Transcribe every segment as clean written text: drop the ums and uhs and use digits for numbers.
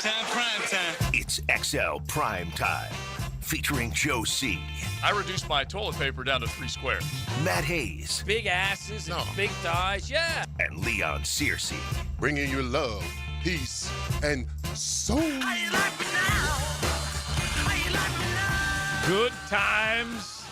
Primetime. It's XL Primetime, featuring Joe C. I reduced my toilet paper down to 3 squares. Matt Hayes. Big asses and big thighs, yeah. And Leon Searcy. Bringing you love, peace, and soul. Good times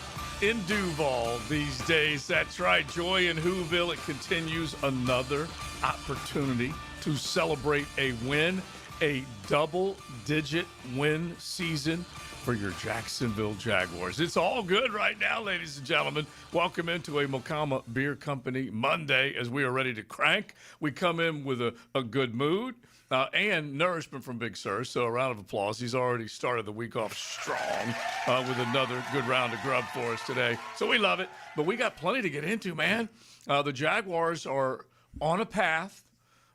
in Duval these days. That's right. Joy in Whoville. It continues another opportunity to celebrate a win, a double-digit win season for your Jacksonville Jaguars. It's all good right now, ladies and gentlemen. Welcome into a Mokama Beer Company Monday as we are ready to crank. We come in with a good mood and nourishment from Big Sur. So a round of applause. He's already started the week off strong with another good round of grub for us today. So we love it. But we got plenty to get into, man. The Jaguars are on a path,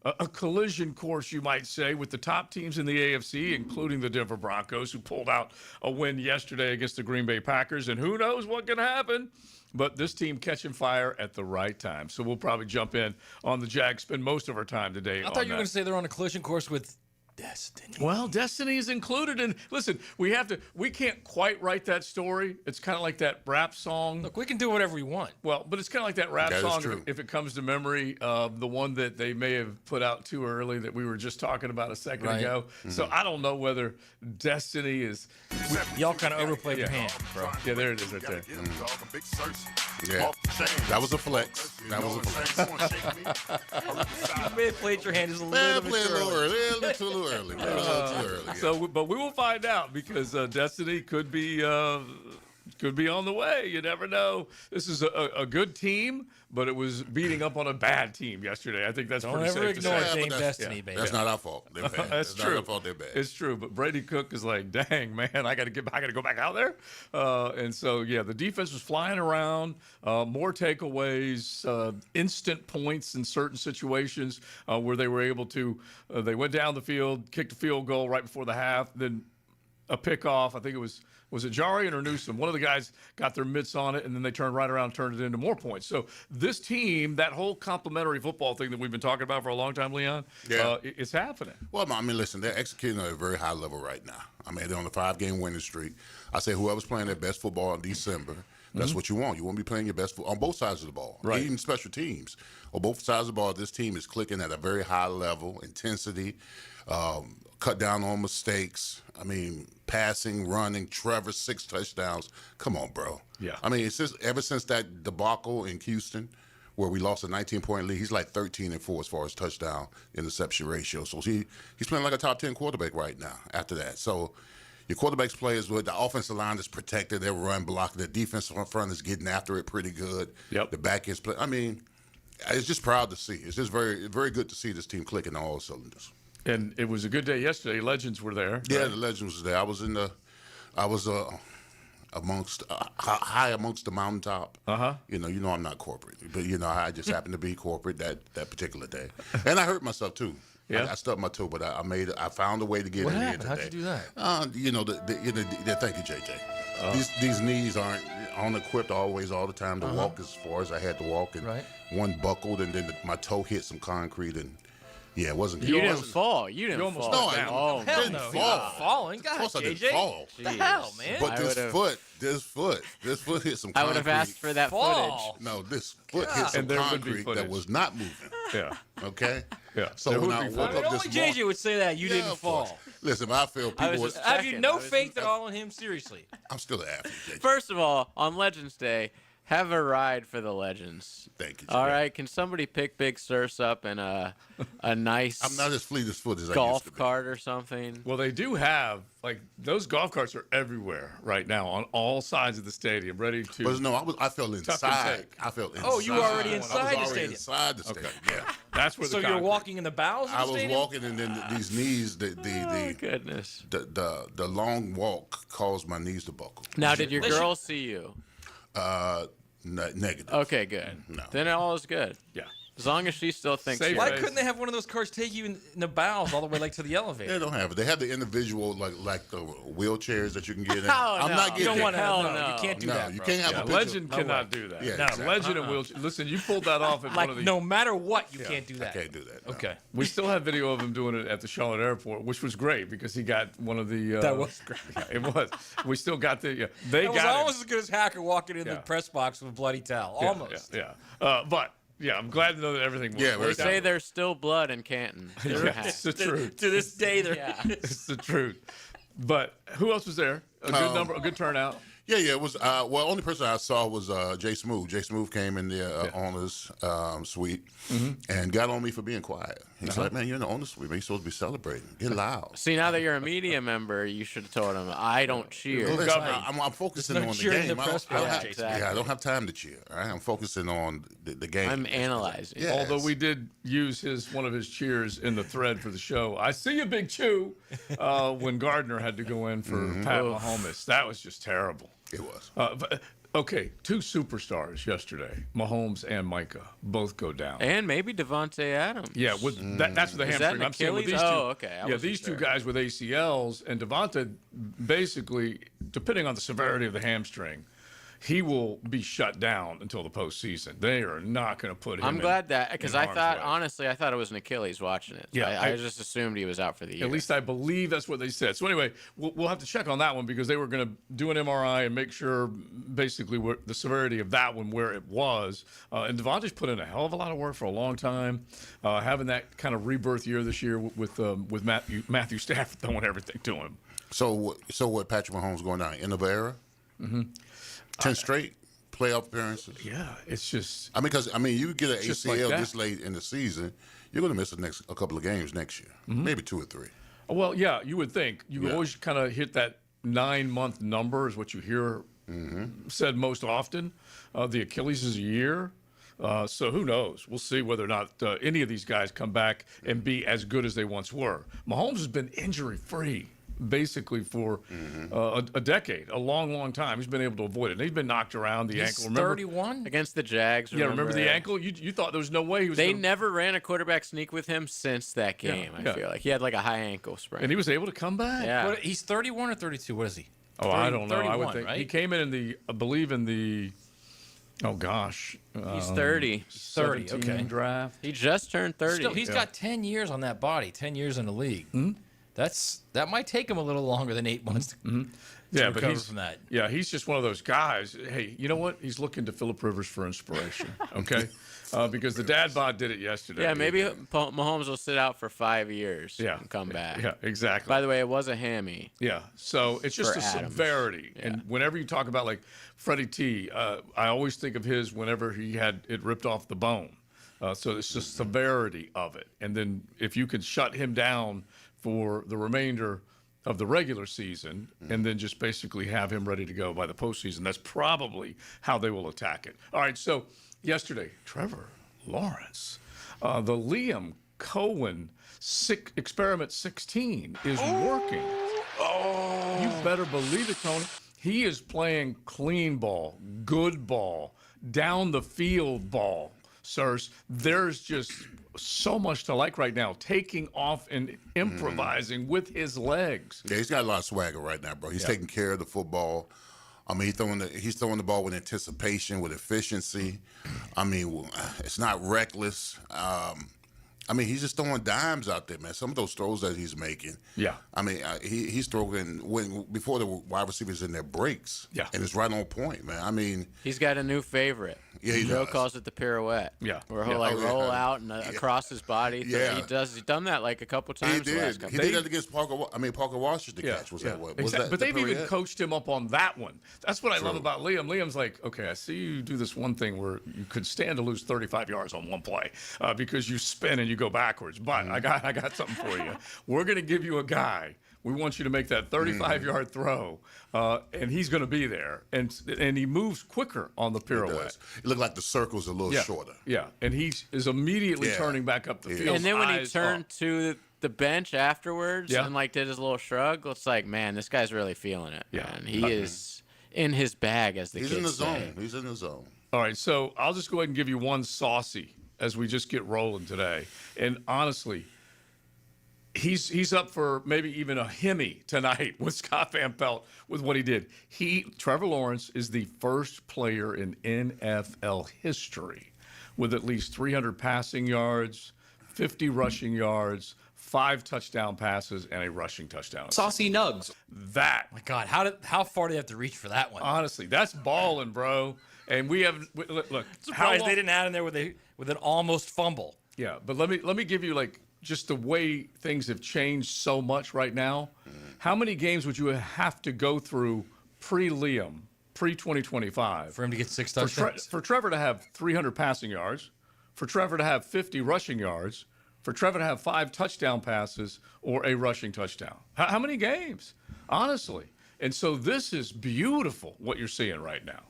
a collision course, you might say, with the top teams in the AFC, including the Denver Broncos, who pulled out a win yesterday against the Green Bay Packers. And who knows what can happen? But this team catching fire at the right time. So we'll probably jump in on the Jags, spend most of our time today. I thought you were going to say they're on a collision course with destiny. Well, destiny is included in. Listen, we can't quite write that story. It's kind of like that rap song. Look, we can do whatever we want. Well, but it's kind of like that rap song, if it comes to memory, the one that they may have put out too early that we were just talking about a second ago. Mm-hmm. So I don't know whether destiny is. Y'all kind of overplayed your hand, bro. Yeah, there it is right there. Yeah, that was a flex. That was a flex. You may have played your hand just a little bit too early. So, but we will find out because destiny could be on the way. You never know. This is a good team, but it was beating up on a bad team yesterday. I think that's pretty safe to say. Don't ever ignore Dame Destiny, baby. That's not our fault. They're bad. That's true. Not our fault. They're bad. It's true. But Brady Cook is like, dang, man, I got to go back out there. And so, yeah, the defense was flying around, more takeaways, instant points in certain situations where they were able to. They went down the field, kicked a field goal right before the half, then a pickoff. I think it was it Jarian or Newsom? One of the guys got their mitts on it, and then they turned right around and turned it into more points. So this team, that whole complementary football thing that we've been talking about for a long time, Leon, it's happening. Well, I mean, listen, they're executing at a very high level right now. I mean, they're on a 5-game winning streak. I say whoever's playing their best football in December, that's what you want. You want to be playing your best on both sides of the ball, right? Even special teams. On both sides of the ball, this team is clicking at a very high level, intensity, cut down on mistakes. I mean, passing, running, Trevor, 6 touchdowns. Come on, bro. Yeah. I mean, it's just ever since that debacle in Houston where we lost a 19-point lead, he's like 13-4 as far as touchdown interception ratio. So he's playing like a top 10 quarterback right now after that. So your quarterbacks play is good. The offensive line is protected. They're run blocking. The defense front is getting after it pretty good. Yep. The back end's play. I mean, it's just proud to see. It's just very, very good to see this team clicking on all cylinders. And it was a good day yesterday. Legends were there. Yeah, right? the Legends was there. I was high amongst the mountaintop. You know, I'm not corporate, but I just happened to be corporate that particular day, and I hurt myself too. Yeah. I stubbed my toe, but I found a way to get in here today. How'd you do that? Thank you, JJ. These knees aren't unequipped always all the time to walk as far as I had to walk, and one buckled, and then my toe hit some concrete, and it wasn't. You didn't fall. You didn't fall. No, hell didn't no. fall. Falling. God, Of course I JJ. didn't fall. What the hell, man? But this foot hit some concrete. I would have asked for that footage. No, this foot hit some concrete that was not moving. Yeah. Okay? Yeah. So when I woke up this only morning. JJ would say that you didn't of course. fall. Listen, I feel people was would. Have you no faith at all in him? Seriously. I'm still an athlete, JJ. First of all, on Legends Day, have a ride for the Legends. Thank you, All right, can somebody pick Big Surse up in a nice I'm not as fleet as foot as I used to golf be. cart or something? Well, they do have, those golf carts are everywhere right now on all sides of the stadium, ready to. But no, I felt and inside. take. I felt inside. Oh, you were already I inside the was already stadium. inside the stadium. Yeah. That's where So the you're concrete- walking in the bowels of the I was stadium? walking, and then these knees, Oh, goodness. the long walk caused my knees to buckle. Now, did your girl see you? Negative. Okay, good. No. Then all is good. Yeah. As long as she still thinks Safe you're Why face. couldn't they have one of those cars take you in the bowels all the way like to the elevator? They don't have it. They have the individual like the wheelchairs that you can get in. Oh, I'm no. not You getting don't that. want to. Hell No, no. you can't do No, that. you bro. can't have Yeah, a picture. legend No cannot way. do that. Yeah, no, exactly. legend in wheelchair. Listen, you pulled that off at one of the. No matter what, you can't do I that. can't do that. No. Okay. We still have video of him doing it at the Charlotte airport, which was great because he got one of the. That was great. Yeah, it was. We still got the. They That was got him. almost as good as Hacker walking in Yeah. the press box with a bloody towel. Yeah, Almost. Yeah. But yeah, I'm glad to know that everything. Yeah, worked They out. say there's still blood in Canton. Yeah, it's the truth. To this day, there Yeah. It's the truth. But who else was there? A good number, a good turnout. Yeah, it was. Well, only person I saw was Jay Smooth. Jay Smooth came in the owner's suite and got on me for being quiet. He's like, "Man, you're in the owner's suite. Man, you're supposed to be celebrating. Get loud." See, now that you're a media member, you should have told him, I don't cheer. Listen, I'm focusing There's no on the cheering in game. the I don't, press I don't box, have, Jason. yeah, I don't have time to cheer. All right? I'm focusing on the game. I'm analyzing. Yeah. Although we did use one of his cheers in the thread for the show. I see you, Big Chew, when Gardner had to go in for Pat Mahomes. That was just terrible. It was. Okay, two superstars yesterday, Mahomes and Micah, both go down. And maybe Devontae Adams. Yeah, with that's the Is that hamstring. an I'm saying with these Achilles? two. Oh, okay. I Yeah, wasn't these two sure. guys with ACLs, and Devonta, basically, depending on the severity of the hamstring, he will be shut down until the postseason. They are not going to put him. I'm glad that, because I harm's thought, way. honestly, I thought it was an Achilles watching it. Yeah, I just assumed he was out for the year. At least I believe that's what they said. So anyway, we'll have to check on that one because they were going to do an MRI and make sure basically the severity of that one where it was. And Devontae's put in a hell of a lot of work for a long time, having that kind of rebirth year this year with Matthew Stafford throwing everything to him. So what? Patrick Mahomes going down? End of era? 10 straight playoff appearances. Yeah, it's just. I mean, because you get an Just ACL like that. this late in the season, you're going to miss a couple of games next year, maybe 2 or 3. Well, yeah, you would think. You Yeah. always kind of hit that 9-month number is what you hear said most often. The Achilles is a year. So who knows? We'll see whether or not any of these guys come back and be as good as they once were. Mahomes has been injury-free basically for a decade, a long, long time. He's been able to avoid it. And he's been knocked around the ankle. Remember? 31. Against the Jags. Yeah, remember the ankle? You thought there was no way he was They gonna, never ran a quarterback sneak with him since that game, yeah. I feel like. He had like a high ankle sprain. and he was able to come back? Yeah. What, he's 31 or 32. What is he? Oh, I don't know. I would 31, think right? he came in I believe in the, oh gosh. He's 30. 30, 17 okay. draft. He just turned 30. Still, he's got 10 years on that body. 10 years in the league. That might take him a little longer than 8 months to Yeah, but recover he's from that. Yeah, he's just one of those guys. Hey, you know what? He's looking to Phillip Rivers for inspiration. Okay, because the dad bod did it yesterday. Yeah, maybe Mahomes will sit out for 5 years and come back. Yeah, exactly. By the way, it was a hammy. Yeah, so it's just For the Adams. severity. Yeah. And whenever you talk about like Freddie T, I always think of his whenever he had it ripped off the bone. So it's just severity of it. And then if you could shut him down for the remainder of the regular season and then just basically have him ready to go by the postseason, that's probably how they will attack it. All right, so yesterday, Trevor Lawrence, the Liam Cohen Experiment 16 is working. Oh, you better believe it, Tony. He is playing clean ball, good ball, down the field ball, sirs. There's just so much to like right now, taking off and improvising with his legs. Yeah, he's got a lot of swagger right now, bro. He's taking care of the football. I mean, he's throwing the ball with anticipation, with efficiency. I mean, it's not reckless. I mean, he's just throwing dimes out there, man. Some of those throws that he's making. Yeah. I mean, he's throwing before the wide receivers in their breaks. Yeah. And it's right on point, man. I mean, He's got a new favorite. Yeah, he Joe does. calls it the pirouette. Yeah. Where he'll Yeah. like Oh, yeah. roll out and across his body. Yeah. He's done that like a couple he times the last did. couple He did that against Parker Washington catch. Was that what? Was Exactly. that But the they've even Perrier? coached him up on that one. That's what I love True. about Liam. Liam's like, okay, I see you do this one thing where you could stand to lose 35 yards on one play because you spin and you go backwards. But I got something for you. We're going to give you a guy. We want you to make that 35-yard throw, and he's going to be there. And he moves quicker on the It pirouette. does. It looked like the circle's a little shorter. Yeah, and he is immediately Yeah. turning back up the Yeah. field. And then when he eyes turned up. to the bench afterwards Yeah. and like did his little shrug, it's like, man, this guy's really feeling it. Yeah. Man. He is in his bag, as the He's kids in the say. zone. He's in the zone. All right, so I'll just go ahead and give you one saucy as we just get rolling today. And honestly, he's up for maybe even a Hemi tonight with Scott Van Pelt with what he did. Trevor Lawrence is the first player in NFL history with at least 300 passing yards, 50 rushing yards, 5 touchdown passes, and a rushing touchdown. Saucy Nugs. That. My God, how far do you have to reach for that one? Honestly, that's balling, bro. And look. Surprised they didn't add in there with an almost fumble. Yeah, but let me give you just the way things have changed so much right now. How many games would you have to go through pre-Liam, pre-2025 For him to get 6 touchdowns? For Trevor to have 300 passing yards, for Trevor to have 50 rushing yards, for Trevor to have 5 touchdown passes or a rushing touchdown? How many games? Honestly. And so this is beautiful what you're seeing right now.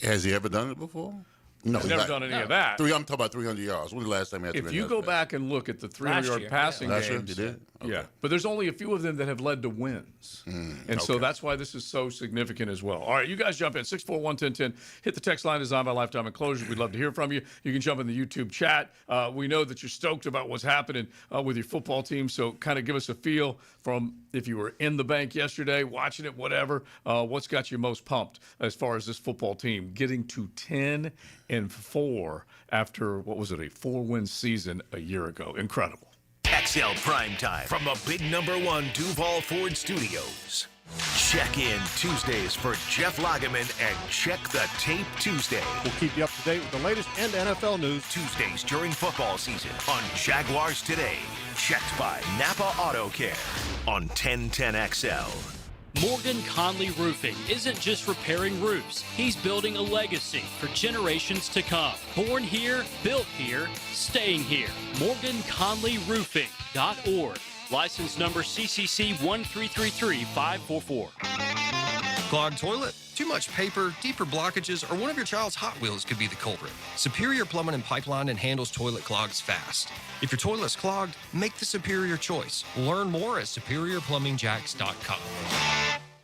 Has he ever done it before? No, He's never done any of that. I'm talking about 300 yards. When was the last time he had 300 If you yards go passing? back and look at the 300-yard passing Last year, games, he did? Okay. yeah, but there's only a few of them that have led to wins, and so that's why this is so significant as well. All right, you guys jump in 641-1010. Hit the text line designed by Lifetime Enclosures. We'd love to hear from you. You can jump in the YouTube chat. We know that you're stoked about what's happening with your football team, so kind of give us a feel from if you were in the bank yesterday, watching it, whatever. What's got you most pumped as far as this football team getting to 10-4 after, what was it, a 4-win season a year ago? Incredible. XL Primetime from the big #1 Duval Ford Studios. Check in Tuesdays for Jeff Lageman and Check the Tape Tuesday. We'll keep you up to date with the latest and NFL news. Tuesdays during football season on Jaguars Today. Checked by Napa Auto Care on 1010XL. Morgan Conley Roofing isn't just repairing roofs. He's building a legacy for generations to come. Born here, built here, staying here. MorganConleyRoofing.org. License number CCC 1333544. Clogged toilet? Too much paper, deeper blockages, or one of your child's Hot Wheels could be the culprit. Superior Plumbing and Pipeline handles toilet clogs fast. If your toilet's clogged, make the superior choice. Learn more at superiorplumbingjacks.com.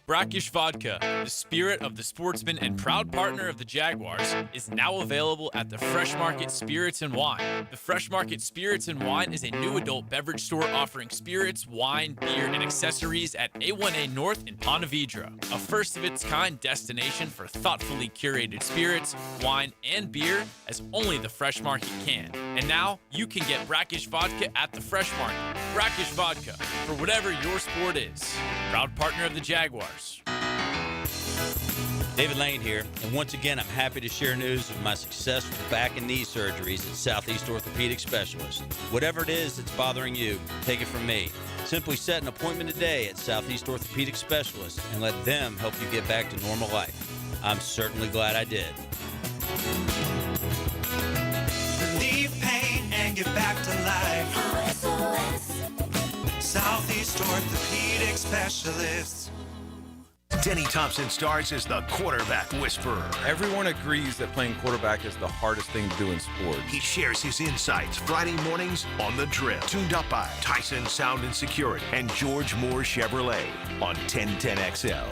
Brackish Vodka, the spirit of the sportsman and proud partner of the Jaguars, is now available at the Fresh Market Spirits and Wine. The Fresh Market Spirits and Wine is a new adult beverage store offering spirits, wine, beer, and accessories at A1A North in Ponte Vedra, a first-of-its-kind destination for thoughtfully curated spirits, wine, and beer as only the Fresh Market can. And now, you can get Brackish Vodka at the Fresh Market. Brackish Vodka, for whatever your sport is. Proud partner of the Jaguars. David Lane here, and once again, I'm happy to share news of my success with the back and knee surgeries at Southeast Orthopedic Specialists. Whatever it is that's bothering you, take it from me. Simply set an appointment today at Southeast Orthopedic Specialists and let them help you get back to normal life. I'm certainly glad I did. Relieve pain and get back to life. Southeast Orthopedic Specialists. Denny Thompson stars as the quarterback whisperer. Everyone agrees that playing quarterback is the hardest thing to do in sports. He shares his insights Friday mornings on The Drill. Tuned up by Tyson Sound and Security and George Moore Chevrolet on 1010XL.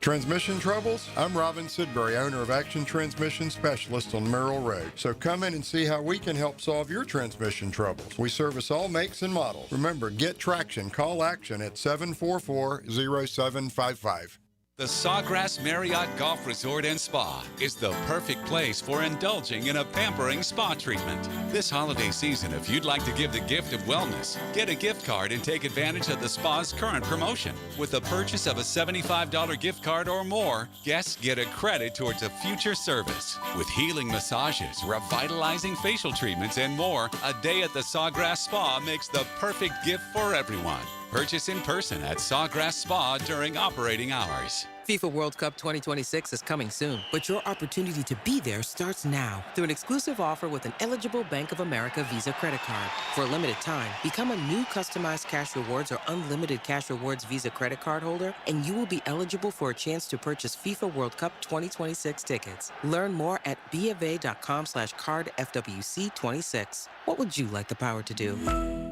Transmission troubles? I'm Robin Sidbury, owner of Action Transmission Specialist on Merrill Road. So come in and see how we can help solve your transmission troubles. We service all makes and models. Remember, get traction. Call Action at 744-0755. The Sawgrass Marriott Golf Resort and Spa is the perfect place for indulging in a pampering spa treatment. This holiday season, if you'd like to give the gift of wellness, get a gift card and take advantage of the spa's current promotion. With the purchase of a $75 gift card or more, guests get a credit towards a future service. With healing massages, revitalizing facial treatments, and more, a day at the Sawgrass Spa makes the perfect gift for everyone. Purchase in person at Sawgrass Spa during operating hours. FIFA World Cup 2026 is coming soon, but your opportunity to be there starts now through an exclusive offer with an eligible Bank of America Visa credit card. For a limited time, become a new customized cash rewards or unlimited cash rewards Visa credit card holder, and you will be eligible for a chance to purchase FIFA World Cup 2026 tickets. Learn more at BofA.com/cardFWC26. What would you like the power to do?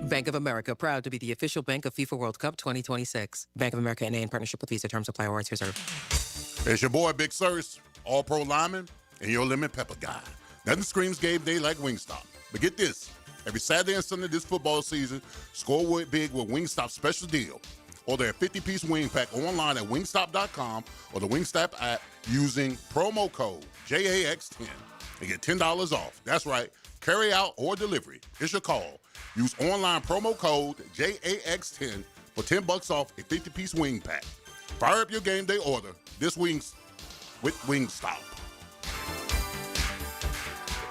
Bank of America, proud to be the official bank of FIFA World Cup 2026. Bank of America N.A. in partnership with Visa. Terms apply. Warrants reserved. It's your boy, Big Sirs, all-pro lineman, and your lemon pepper guy. Nothing screams game day like Wingstop. But get this. Every Saturday and Sunday this football season, score big with Wingstop's special deal. Order a 50-piece wing pack online at wingstop.com or the Wingstop app using promo code JAX10 and get $10 off. That's right. Carry out or delivery. It's your call. Use online promo code JAX10 for $10 off a 50-piece wing pack. Fire up your game day order this Wings with Wingstop.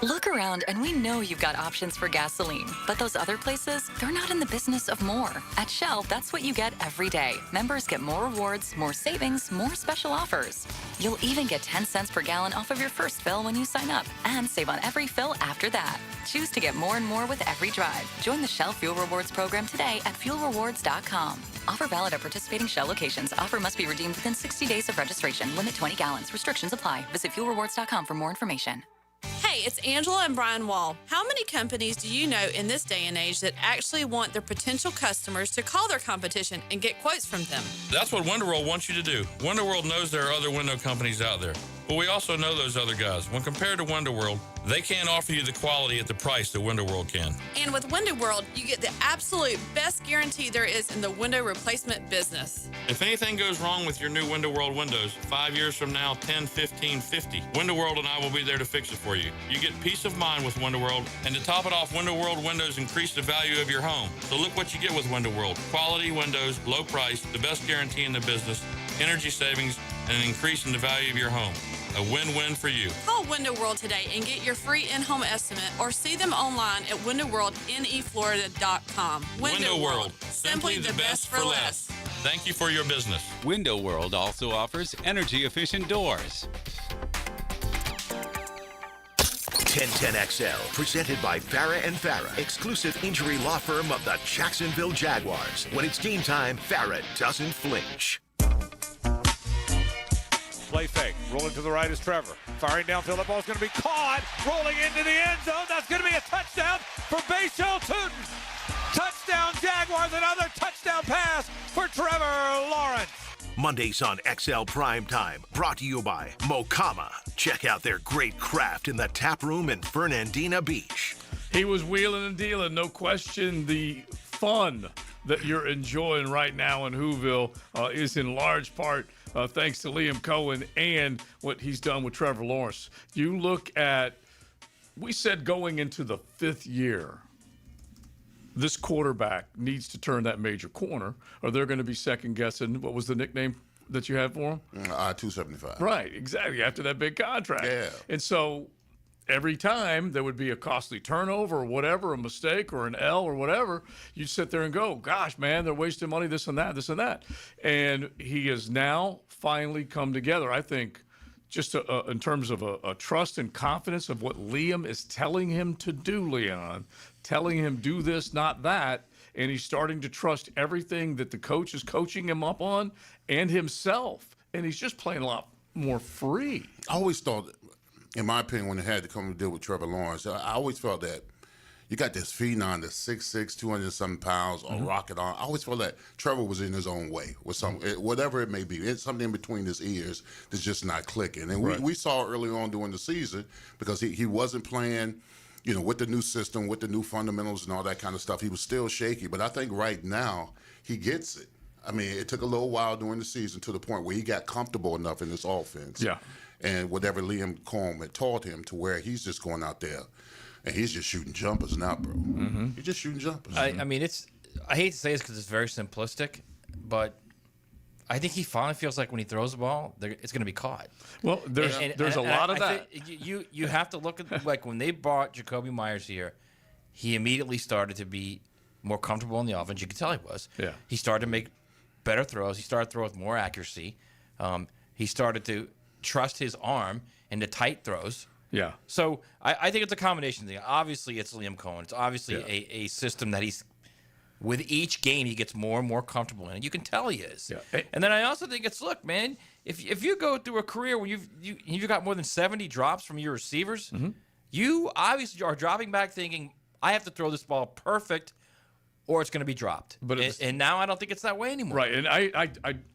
Look around and we know you've got options for gasoline, but those other places, they're not in the business of more. At Shell, that's what you get every day. Members get more rewards, more savings, more special offers. You'll even get 10 cents per gallon off of your first fill when you sign up and save on every fill after that. Choose to get more and more with every drive. Join the Shell Fuel Rewards program today at fuelrewards.com. Offer valid at participating Shell locations. Offer must be redeemed within 60 days of registration. Limit 20 gallons. Restrictions apply. Visit fuelrewards.com for more information. Hey, it's Angela and Brian Wall. How many companies do you know in this day and age that actually want their potential customers to call their competition and get quotes from them? That's what WindoWorld wants you to do. WindoWorld knows there are other window companies out there, but we also know those other guys. When compared to WindoWorld, they can't offer you the quality at the price that WindoWorld can. And with WindoWorld, you get the absolute best guarantee there is in the window replacement business. If anything goes wrong with your new WindoWorld windows, 5 years from now, 10, 15, 50, WindoWorld and I will be there to fix it for you. You get peace of mind with WindoWorld, and to top it off, WindoWorld windows increase the value of your home. So look what you get with WindoWorld. Quality windows, low price, the best guarantee in the business, energy savings, and an increase in the value of your home. A win-win for you. Call WindowWorld today and get your free in-home estimate or see them online at windowworldneflorida.com. WindowWorld, simply the best for less. Thank you for your business. WindowWorld also offers energy-efficient doors. 1010XL, presented by Farah and Farah, exclusive injury law firm of the Jacksonville Jaguars. When it's game time, Farah doesn't flinch. Play fake. Rolling to the right is Trevor. Firing downfield. The ball's going to be caught. Rolling into the end zone. That's going to be a touchdown for Bayshell Tootin. Touchdown Jaguars. Another touchdown pass for Trevor Lawrence. Mondays on XL Primetime, brought to you by Mokama. Check out their great craft in the tap room in Fernandina Beach. He was wheeling and dealing, no question. The fun that you're enjoying right now in Whoville is in large part thanks to Liam Cohen and what he's done with Trevor Lawrence. You look at, we said going into the 5th year, this quarterback needs to turn that major corner, or they're going to be second guessing. What was the nickname that you had for him? I-275. Right, exactly, after that big contract. Yeah. And so every time there would be a costly turnover or whatever, a mistake or an L or whatever, you'd sit there and go, gosh, man, they're wasting money, this and that, this and that. And he has now finally come together, I think, just in terms of a trust and confidence of what Liam is telling him to do, Leon, telling him do this, not that, and he's starting to trust everything that the coach is coaching him up on and himself, and he's just playing a lot more free. I always thought, in my opinion, when they had to come and deal with Trevor Lawrence, I always felt that you got this phenom that's 6'6", 200-something pounds, or rocket on. I always felt that Trevor was in his own way with some, whatever it may be. It's something in between his ears that's just not clicking. And we saw early on during the season because he wasn't playing, you know, with the new system, with the new fundamentals and all that kind of stuff. He was still shaky. But I think right now he gets it. I mean, it took a little while during the season to the point where he got comfortable enough in this offense. Yeah. And whatever Liam Cohen had taught him to where he's just going out there and he's just shooting jumpers now, bro. He's just shooting jumpers. I mean, I hate to say this because it's very simplistic, but I think he finally feels like when he throws the ball, it's going to be caught. Well, there's a lot of that. You have to look at, like, when they brought Jacoby Myers here, he immediately started to be more comfortable in the offense. You could tell he was. Yeah. He started to make better throws. He started to throw with more accuracy. He started to trust his arm in the tight throws. Yeah. So I think it's a combination thing. Obviously, it's Liam Cohen. It's obviously a system that he's, with each game, he gets more and more comfortable in. And you can tell he is. Yeah. And then I also think it's, look, man, if you go through a career where you've got more than 70 drops from your receivers, you obviously are dropping back thinking, I have to throw this ball perfect or it's going to be dropped. And now I don't think it's that way anymore. Right, and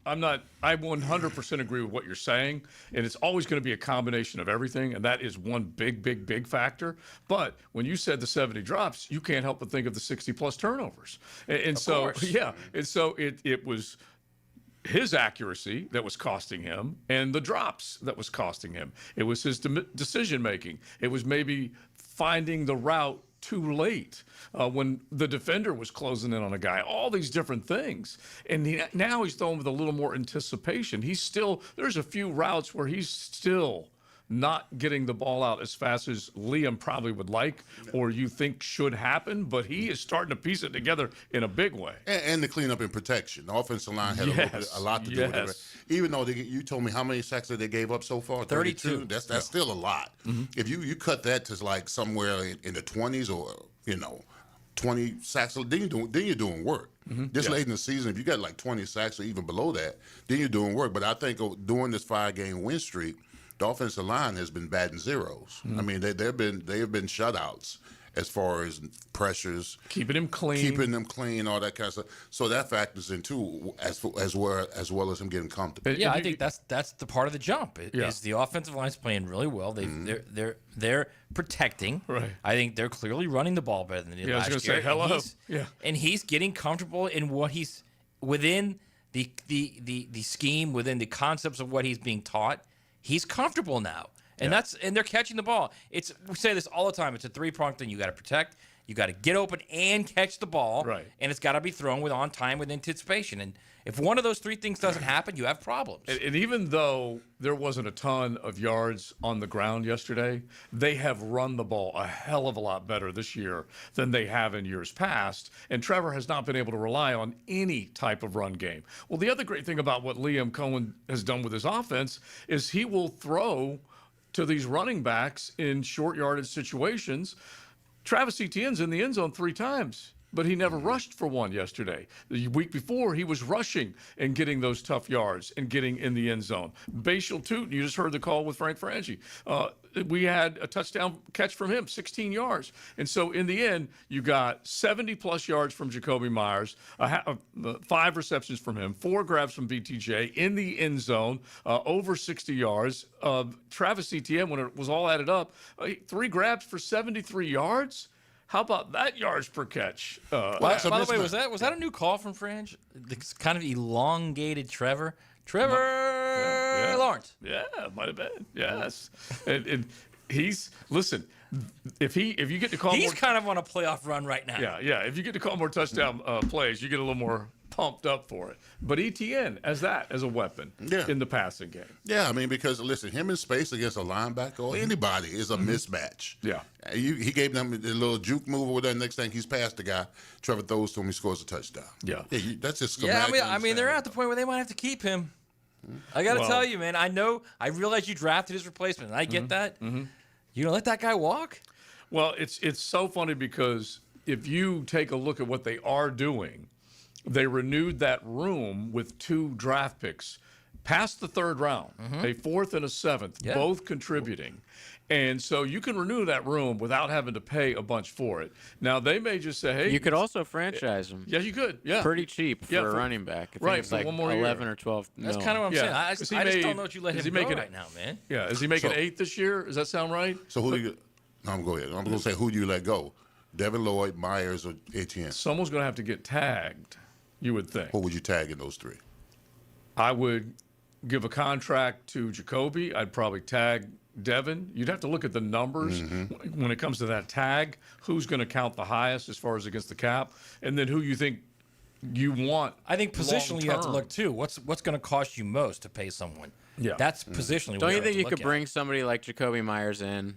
I'm not. I 100% agree with what you're saying, and it's always going to be a combination of everything, and that is one big factor. But when you said the 70 drops, you can't help but think of the 60+ turnovers, and so course. yeah, and so it was his accuracy that was costing him, and the drops that was costing him. It was his decision making. It was maybe finding the route too late when the defender was closing in on a guy, all these different things. And now he's throwing with a little more anticipation. There's a few routes where he's still not getting the ball out as fast as Liam probably would like or you think should happen, but he is starting to piece it together in a big way. And the cleanup and protection. The offensive line had a lot to do with it. Even though you told me how many sacks that they gave up so far? 32. That's still a lot. Mm-hmm. If you cut that to like somewhere in the 20s or 20 sacks, then you're doing work. Mm-hmm. This late in the season, if you got like 20 sacks or even below that, then you're doing work. But I think during this 5-game win streak, the offensive line has been batting zeros. Mm-hmm. I mean, they have been shutouts as far as pressures, keeping them clean, all that kind of stuff. So that factors in too, as well as him getting comfortable. Yeah, I think that's the part of the jump. Is the offensive line's playing really well. They're protecting. Right. I think they're clearly running the ball better than they did last year. I was going to say hello. And he's getting comfortable in what he's within the scheme, within the concepts of what he's being taught. He's comfortable now. And they're catching the ball. We say this all the time. It's a 3-pronged thing. You got to protect, you got to get open and catch the ball. Right. And it's got to be thrown on time with anticipation. And if one of those 3 things doesn't happen, you have problems. And even though there wasn't a ton of yards on the ground yesterday, they have run the ball a hell of a lot better this year than they have in years past. And Trevor has not been able to rely on any type of run game. Well, the other great thing about what Liam Cohen has done with his offense is he will throw to these running backs in short yardage situations. Travis Etienne's in the end zone 3 times, but he never rushed for one yesterday. The week before, he was rushing and getting those tough yards and getting in the end zone. Bashal Tootin, you just heard the call with Frank Franchi. We had a touchdown catch from him, 16 yards. And so in the end, you got 70-plus yards from Jacoby Myers, 5 receptions from him, 4 grabs from BTJ in the end zone, over 60 yards. Travis Etienne, when it was all added up, 3 grabs for 73 yards. How about that yards per catch? By the way, was that a new call from Franch? This kind of elongated Trevor Lawrence. Yeah, it might have been. Yes, and he's listen. If you get to call, he's kind of on a playoff run right now. Yeah. If you get to call more touchdown plays, you get a little more pumped up for it. But Etienne as a weapon in the passing game. Yeah, I mean, because listen, him in space against a linebacker or anybody is a mismatch. Yeah. He gave them a little juke move over there. Next thing he's past the guy. Trevor throws to him. He scores a touchdown. Yeah. That's just schematic. Yeah, I mean, they're at the point where they might have to keep him. I got to tell you, man. I realize you drafted his replacement, and I get that. Mm-hmm. You don't let that guy walk? Well, it's so funny because if you take a look at what they are doing, they renewed that room with 2 draft picks past the 3rd round, a 4th and a 7th, both contributing. And so you can renew that room without having to pay a bunch for it. Now, they may just say, hey. You could also franchise him. Yeah, you could. Yeah. Pretty cheap for a running back. I think it's like 11 or 12 That's kind of what I'm saying. I just don't know what you let him go right now, man. Yeah. Is he making 8 this year? Does that sound right? So who do you – I'm going to say who do you let go? Devin Lloyd, Myers, or Etienne? Someone's going to have to get tagged, you would think. Who would you tag in those 3? I would give a contract to Jacoby. I'd probably tag Devin. You'd have to look at the numbers when it comes to that tag. Who's going to count the highest as far as against the cap? And then who you think you want. I think positionally you have to look, too. What's going to cost you most to pay someone? Yeah. That's positionally Don't you think you could bring somebody like Jacoby Myers in?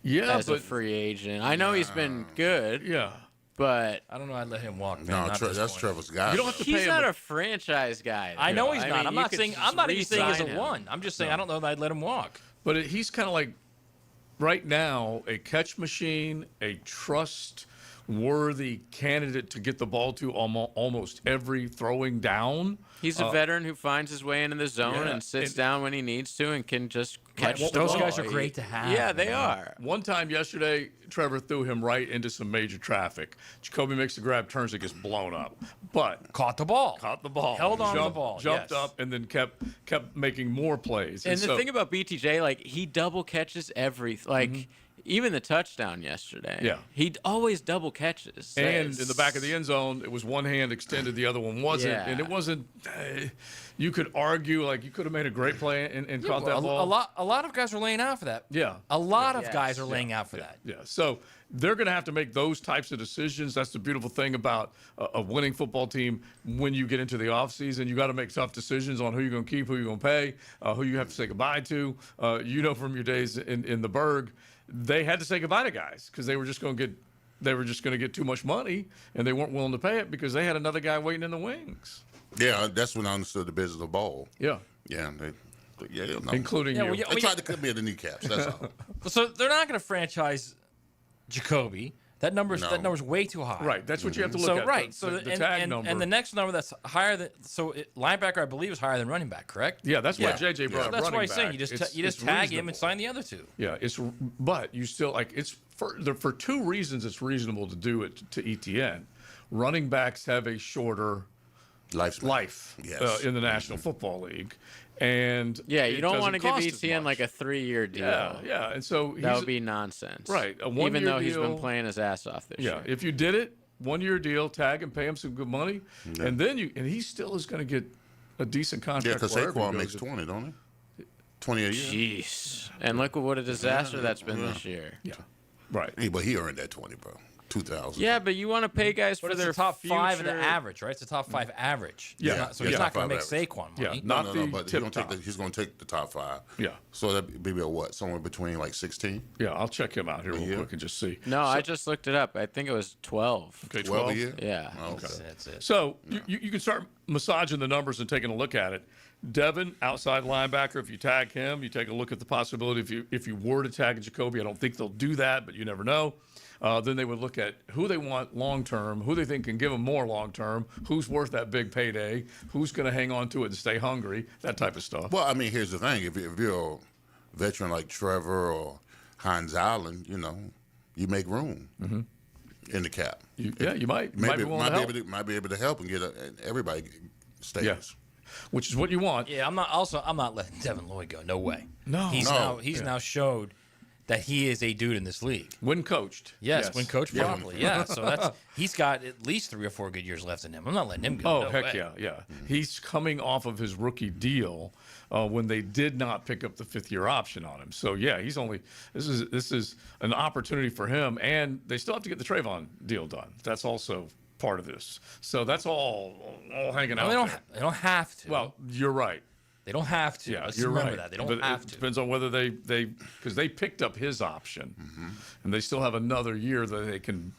Yeah, as a free agent. I know he's been good. Yeah. But I don't know. I'd let him walk. Man. No, that's Trevor's guy. You don't have to pay he's him. not a franchise guy. I know he's not. Mean, I'm not saying. I'm not even saying he's a him. 1. I'm just saying I don't know that I'd let him walk. But he's kind of like right now a catch machine, a trustworthy candidate to get the ball to almost every throwing down. He's a veteran who finds his way into the zone and sits down when he needs to and can just catch. Those guys are great to have. Yeah, they are. One time yesterday, Trevor threw him right into some major traffic. Jacoby makes the grab, turns, it gets blown up. But caught the ball. Held on to the ball. Jumped up, and then kept making more plays. And the thing about BTJ, like, he double catches everything. Like, even the touchdown yesterday. Yeah. He always double catches. And in the back of the end zone, it was one hand extended, the other one wasn't. Yeah. And it wasn't you could argue, like, you could have made a great play and caught that ball. A lot of guys are laying out for that. Yeah. A lot of guys are laying out for that. Yeah. So they're going to have to make those types of decisions. That's the beautiful thing about a winning football team. When you get into the offseason, you got to make tough decisions on who you're going to keep, who you're going to pay, who you have to say goodbye to. From your days in the Berg, they had to say goodbye to guys because they were just going to get too much money, and they weren't willing to pay it because they had another guy waiting in the wings. Yeah, that's when I understood the business of ball. Yeah. Yeah. Including you. They tried to cut me at the kneecaps. That's all. So they're not going to franchise Jacoby. That number's way too high. Right. That's what you have to look at. The tag number. And the next number that's higher than linebacker, I believe, is higher than running back. Correct? Yeah. That's why JJ brought up That's running why he's back. saying you just tag him and sign the other two. Yeah. But you still it's for two reasons. It's reasonable to do it to ETN. Running backs have a shorter life in the National Football League. And you don't want to give ETN like a 3-year deal. Yeah. And so that would be nonsense. Right. Even though he's been playing his ass off this year. Yeah. If you did it, 1-year deal, tag him, pay him some good money, and then he still is going to get a decent contract. Yeah, because Saquon makes 20, don't he? 20 a year. Jeez. And look what a disaster that's been this year. Yeah. Right. Hey, but he earned that 20, bro. 2,000. Yeah, but you want to pay guys for their top future. 5 of the average, right? It's the top 5 average. Yeah. So he's not going to make Saquon money. Yeah. Not but he's going to take the top 5. Yeah. So that'd be what? Somewhere between like 16? Yeah, I'll check him out here real quick and just see. No, I just looked it up. I think it was 12. Okay, 12 a year? Yeah. Oh, okay. That's it. So you can start massaging the numbers and taking a look at it. Devin, outside linebacker, if you tag him, you take a look at the possibility if you were to tag Jacoby. I don't think they'll do that, but you never know. Then they would look at who they want long-term, who they think can give them more long-term, who's worth that big payday, who's going to hang on to it and stay hungry, that type of stuff. Well, I mean, here's the thing. If you're a veteran like Trevor or Hines Allen, you make room in the cap. You might. Might be help. able to help and get everybody stays. Yes. Which is what you want. Yeah, I'm not letting Devin Lloyd go. No way. No. He's now showed that he is a dude in this league. When coached. Yes, when coached properly. Yeah. So he's got at least 3 or 4 good years left in him. I'm not letting him go. Oh, no heck way. yeah. He's coming off of his rookie deal when they did not pick up the 5th-year option on him. So yeah, this is an opportunity for him, and they still have to get the Trayvon deal done. That's also part of this. So that's all hanging out. They don't have to. Well, you're right. They don't have to. Yeah, Let's you're remember right. that. They don't but have it to. Depends on whether because they picked up his option, and they still have another year that they can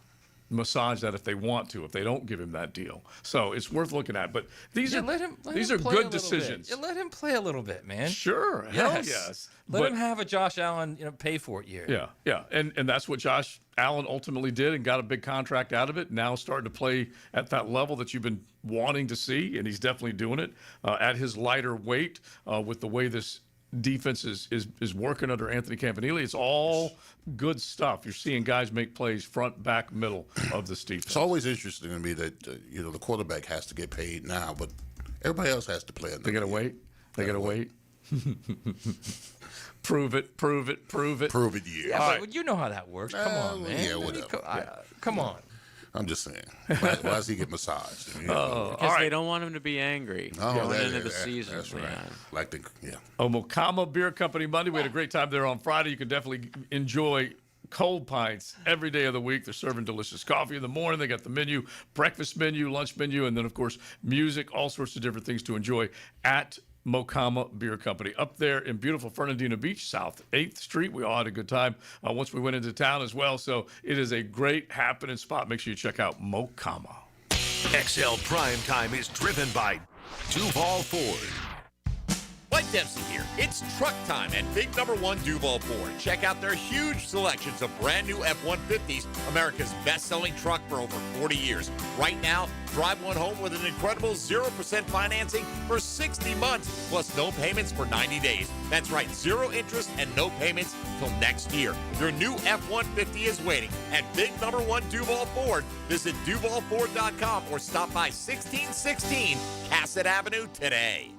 massage that if they want to, if they don't give him that deal. So it's worth looking at. But these are good decisions. Yeah, let him play a little bit, man. Sure. Hell yes. Let him have a Josh Allen, pay for it year. Yeah. And that's what Josh Allen ultimately did and got a big contract out of it. Now starting to play at that level that you've been wanting to see, and he's definitely doing it at his lighter weight with the way this defense is working under Anthony Campanile. It's all good stuff. You're seeing guys make plays front, back, middle of this defense. It's always interesting to me that the quarterback has to get paid now, but everybody else has to play. They got to wait. They got to wait. Prove it. Prove it, yeah. Yeah, but right. You know how that works. Come on, man. Yeah, whatever. Come on. I'm just saying. Why does he get massaged? Because they don't want him to be angry going into the season. That's right. Mokama Beer Company Monday. We had a great time there on Friday. You can definitely enjoy cold pints every day of the week. They're serving delicious coffee in the morning. They got the menu, breakfast menu, lunch menu, and then, of course, music, all sorts of different things to enjoy at Mokama Beer Company up there in beautiful Fernandina Beach, South 8th Street. We all had a good time once we went into town as well. So it is a great happening spot. Make sure you check out Mokama. XL Primetime is driven by Duval Ford. Mike Dempsey here. It's truck time at Big Number 1 Duval Ford. Check out their huge selections of brand new F-150s, America's best-selling truck for over 40 years. Right now, drive one home with an incredible 0% financing for 60 months, plus no payments for 90 days. That's right, zero interest and no payments till next year. Your new F-150 is waiting at Big Number 1 Duval Ford. Visit DuvalFord.com or stop by 1616 Cassett Avenue today.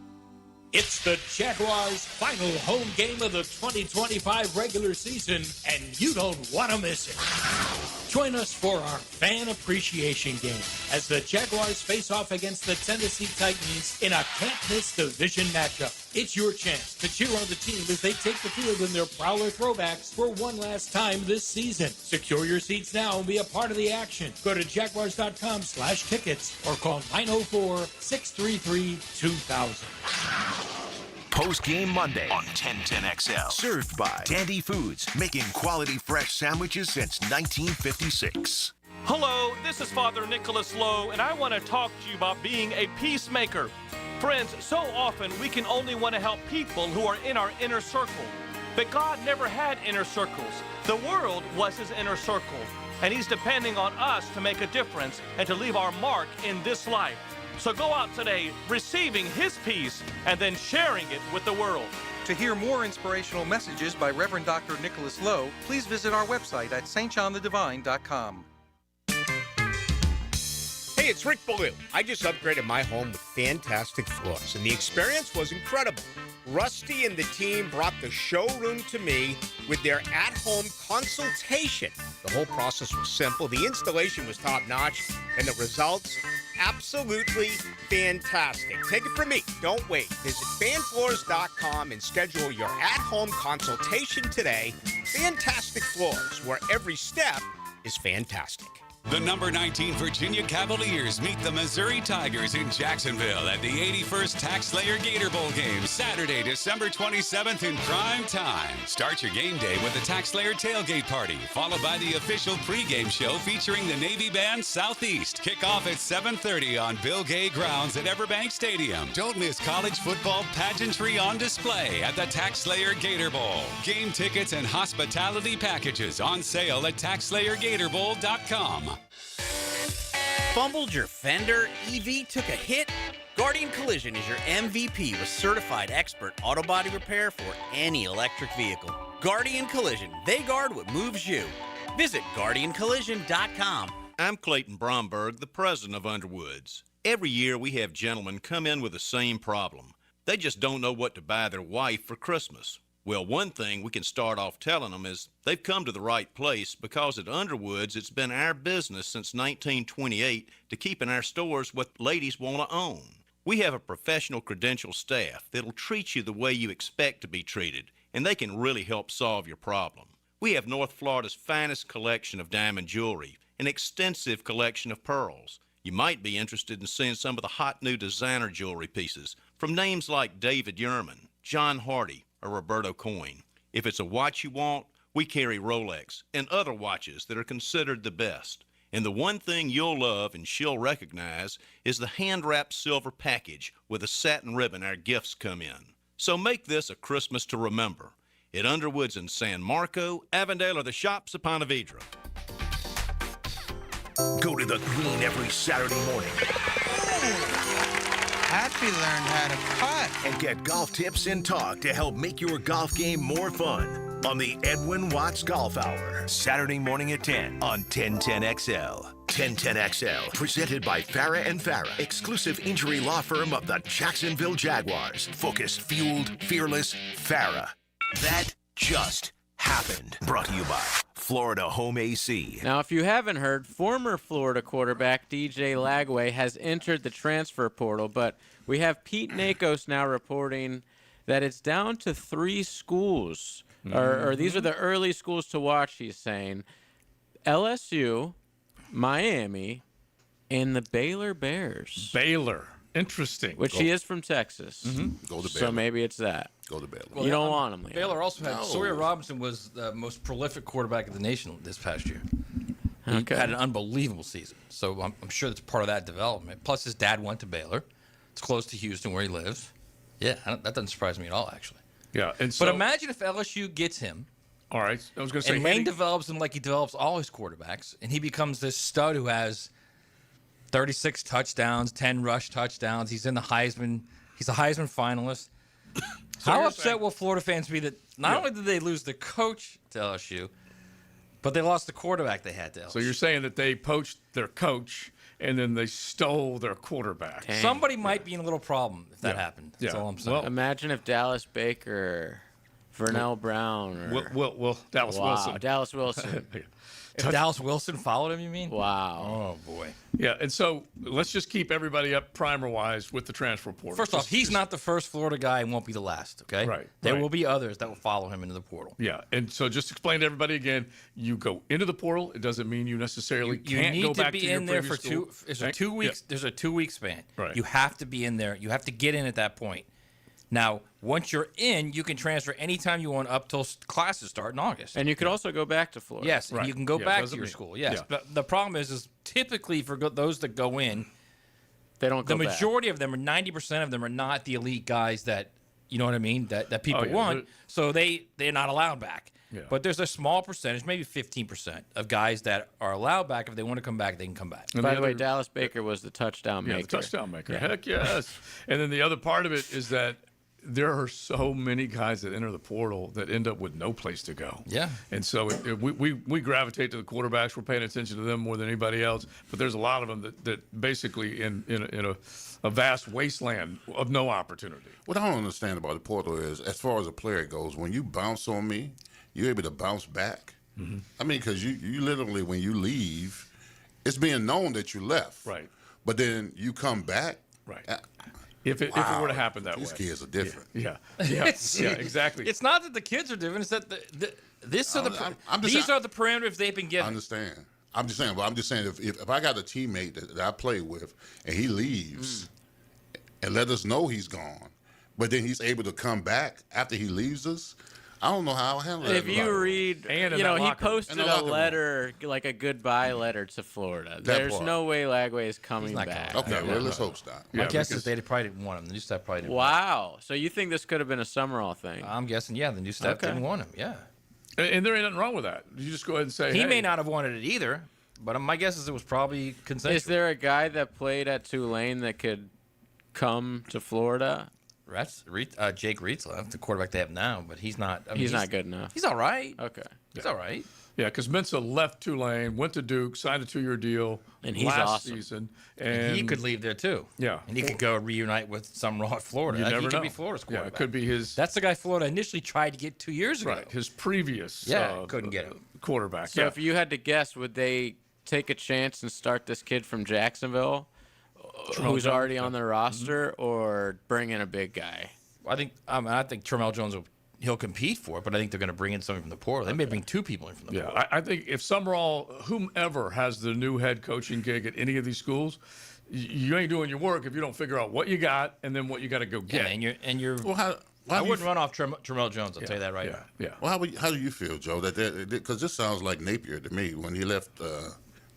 It's the Jaguars' final home game of the 2025 regular season, and you don't want to miss it. Join us for our fan appreciation game as the Jaguars face off against the Tennessee Titans in a can't-miss division matchup. It's your chance to cheer on the team as they take the field in their Prowler throwbacks for one last time this season. Secure your seats now and be a part of the action. Go to Jaguars.com/tickets or call 904-633-2000. Post-game Monday on 1010XL. Served by Dandy Foods, making quality fresh sandwiches since 1956. Hello, this is Father Nicholas Lowe, and I want to talk to you about being a peacemaker. Friends, so often we can only want to help people who are in our inner circle. But God never had inner circles. The world was his inner circle, and he's depending on us to make a difference and to leave our mark in this life. So go out today receiving his peace and then sharing it with the world. To hear more inspirational messages by Reverend Dr. Nicholas Lowe, please visit our website at stjohnthedivine.com. Hey, it's Rick Ballou. I just upgraded my home with fantastic floors, and the experience was incredible. Rusty and the team brought the showroom to me with their at-home consultation. The whole process was simple, the installation was top-notch, and the results, absolutely fantastic. Take it from me. Don't wait. Visit fanfloors.com and schedule your at-home consultation today. Fantastic Floors, where every step is fantastic. The number 19 Virginia Cavaliers meet the Missouri Tigers in Jacksonville at the 81st TaxSlayer Gator Bowl game, Saturday, December 27th in prime time. Start your game day with the TaxSlayer Tailgate Party, followed by the official pregame show featuring the Navy Band Southeast. Kickoff at 7:30 on Bill Gay grounds at Everbank Stadium. Don't miss college football pageantry on display at the TaxSlayer Gator Bowl. Game tickets and hospitality packages on sale at TaxSlayerGatorBowl.com. Fumbled your fender? EV took a hit? Guardian Collision is your MVP with certified expert auto body repair for any electric vehicle. Guardian Collision, they guard what moves you. Visit GuardianCollision.com. I'm Clayton Bromberg, the president of Underwoods. Every year we have gentlemen come in with the same problem. They just don't know what to buy their wife for Christmas. Well, one thing we can start off telling them is they've come to the right place because at Underwoods it's been our business since 1928 to keep in our stores what ladies want to own. We have a professional credentialed staff that'll treat you the way you expect to be treated, and they can really help solve your problem. We have North Florida's finest collection of diamond jewelry, an extensive collection of pearls. You might be interested in seeing some of the hot new designer jewelry pieces from names like David Yurman, John Hardy, or Roberto Coin. If it's a watch you want, we carry Rolex and other watches that are considered the best. And the one thing you'll love and she'll recognize is the hand-wrapped silver package with a satin ribbon our gifts come in. So make this a Christmas to remember at Underwoods in San Marco, Avondale, or the shops of Ponte Vedra. Go to the green every Saturday morning. Happy learned how to putt. And get golf tips and talk to help make your golf game more fun on the Edwin Watts Golf Hour. Saturday morning at 10 on 1010XL. 1010XL, presented by Farah and Farah, exclusive injury law firm of the Jacksonville Jaguars. Focused, fueled, fearless, Farah. That just happened. Brought to you by Florida Home AC. Now, if you haven't heard, former Florida quarterback DJ Lagway has entered the transfer portal, but we have Pete Nakos now reporting that it's down to 3 schools, or these are the early schools to watch, he's saying. LSU, Miami, and the Baylor Bears. Baylor. Interesting. Which he is from Texas. Go to Baylor. So maybe it's that. Go to Baylor. You don't want him, Liam. Baylor also had No. Sawyer Robinson was the most prolific quarterback in the nation this past year. He Okay. had an unbelievable season. So I'm sure that's part of that development. Plus, his dad went to Baylor. It's close to Houston where he lives. Yeah, that doesn't surprise me at all, actually. Yeah, and but imagine if LSU gets him. All right, I was going to say, and Lane develops him like he develops all his quarterbacks, and he becomes this stud who has 36 touchdowns, 10 rush touchdowns. He's in the Heisman. He's a Heisman finalist. How upset will Florida fans be that not only did they lose the coach to LSU, but they lost the quarterback they had to LSU? So you're saying that they poached their coach and then they stole their quarterback. Dang. Somebody might be in a little problem if that happened. That's all I'm saying. Well, imagine if Dallas Baker, Vernell Brown, or Dallas Wilson. Dallas Wilson. If Dallas Wilson followed him, you mean? Wow. Oh, boy. Yeah, and so let's just keep everybody up primer-wise with the transfer portal. First off, he's not the first Florida guy and won't be the last, okay? Right. There will be others that will follow him into the portal. Yeah, and so just explain to everybody again, you go into the portal, it doesn't mean you necessarily can't need go back to be your in there for previous school. There's a 2 weeks. There's a 2 week span. Right. You have to be in there. You have to get in at that point. Now, once you're in, you can transfer anytime you want up till classes start in August. And you could also go back to Florida. Yes, and you can go back to your school. Yes, but the problem is typically for those that go in, they don't go the back. majority of them, or 90% of them, are not the elite guys that, you know what I mean, that people want. So they're not allowed back. Yeah. But there's a small percentage, maybe 15% of guys that are allowed back. If they want to come back, they can come back. And By the way, Dallas Baker was the touchdown maker. Yeah, the touchdown maker. Heck yes. And then the other part of it is that there are so many guys that enter the portal that end up with no place to go. Yeah. And so we gravitate to the quarterbacks. We're paying attention to them more than anybody else. But there's a lot of them that basically in a vast wasteland of no opportunity. What I don't understand about the portal is, as far as a player goes, when you bounce on me, you're able to bounce back. Mm-hmm. I mean, because you literally, when you leave, it's being known that you left. Right. But then you come back. Right. If it were to happen that way. These kids are different. Yeah. Yeah, exactly. It's not that the kids are different. It's that these are the parameters they've been given. I understand. I'm just saying, if I got a teammate that I play with and he leaves and let us know he's gone, but then he's able to come back after he leaves us, I don't know how I'll handle that. If you read, he posted a letter, like a goodbye letter to Florida. There's no way Lagway is coming back. Okay, well, let's hope not. My guess is they probably didn't want him. The new staff probably didn't Wow. So you think this could have been a Summerall thing? I'm guessing, yeah, the new staff didn't want him, yeah. And there ain't nothing wrong with that. You just go ahead and say, He hey. may not have wanted it either, but my guess is it was probably consensual. Is there a guy that played at Tulane that could come to Florida? Jake Rietzler, the quarterback they have now, but he's not. I mean, he's not good enough. He's all right. Okay. He's all right. Yeah, because Mensa left Tulane, went to Duke, signed a 2-year deal and he's last awesome. season. And he could leave there too. Yeah. And he could go reunite with some raw at Florida. You never he know. could be Florida's quarterback. Yeah, it could be his. That's the guy Florida initially tried to get 2 years ago. Right, his previous couldn't get him. Quarterback. So if you had to guess, would they take a chance and start this kid from Jacksonville who's already on their roster or bring in a big guy? I think Tramel Jones he'll compete for it, but I think they're going to bring in something from the portal. They may bring two people in from the portal. Yeah, I think if Summerall, whomever has the new head coaching gig at any of these schools, you ain't doing your work if you don't figure out what you got and then what you got to go get. Yeah, and you're. Well, I wouldn't run off Tramel Jones. I'll tell you that right now. Yeah. Well, how do you feel, Joe? Because this sounds like Napier to me when he left the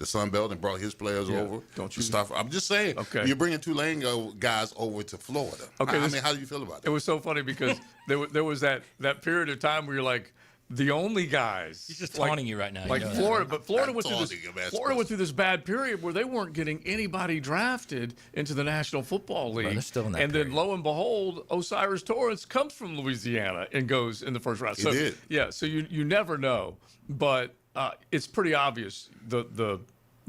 Sun Belt and brought his players over. Don't you? Stuff. I'm just saying. Okay. You're bringing Tulane guys over to Florida. Okay. I mean, how do you feel about that? It was so funny because there was that period of time where you're like, the only guys. He's just taunting you right now. Like you know Florida, that. but Florida went through this bad period where they weren't getting anybody drafted into the National Football League. they're still in that and then lo and behold, Osiris Torrance comes from Louisiana and goes in the first round. He did. Yeah, so you never know, but it's pretty obvious the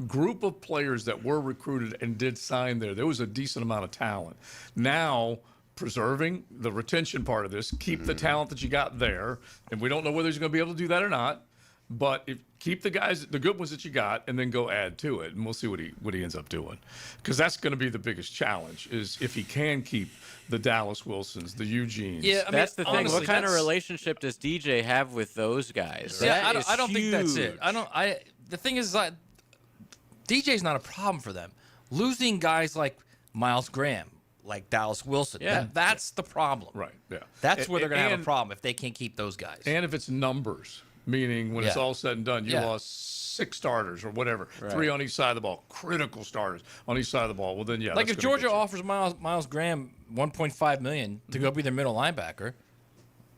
group of players that were recruited and did sign there was a decent amount of talent. Now, preserving the retention part of this, keep the talent that you got there, and we don't know whether he's going to be able to do that or not. But keep the guys, the good ones that you got, and then go add to it, and we'll see what he ends up doing, because that's going to be the biggest challenge is if he can keep the Dallas Wilsons, the Eugenes. Yeah, I mean, that's the thing. Honestly, what kind of relationship does DJ have with those guys? Yeah, I don't think that's it. The thing is, DJ's not a problem for them. Losing guys like Miles Graham, like Dallas Wilson, that's the problem. Right. Yeah. That's where they're going to have a problem if they can't keep those guys. And if it's numbers. meaning when it's Yeah. all said and done, you Yeah. lost 6 starters or whatever, Right. 3 on each side of the ball, critical starters on each side of the ball. Well, then, yeah. Like that's if gonna Georgia get you. offers Miles Graham $1.5 million to go be their middle linebacker,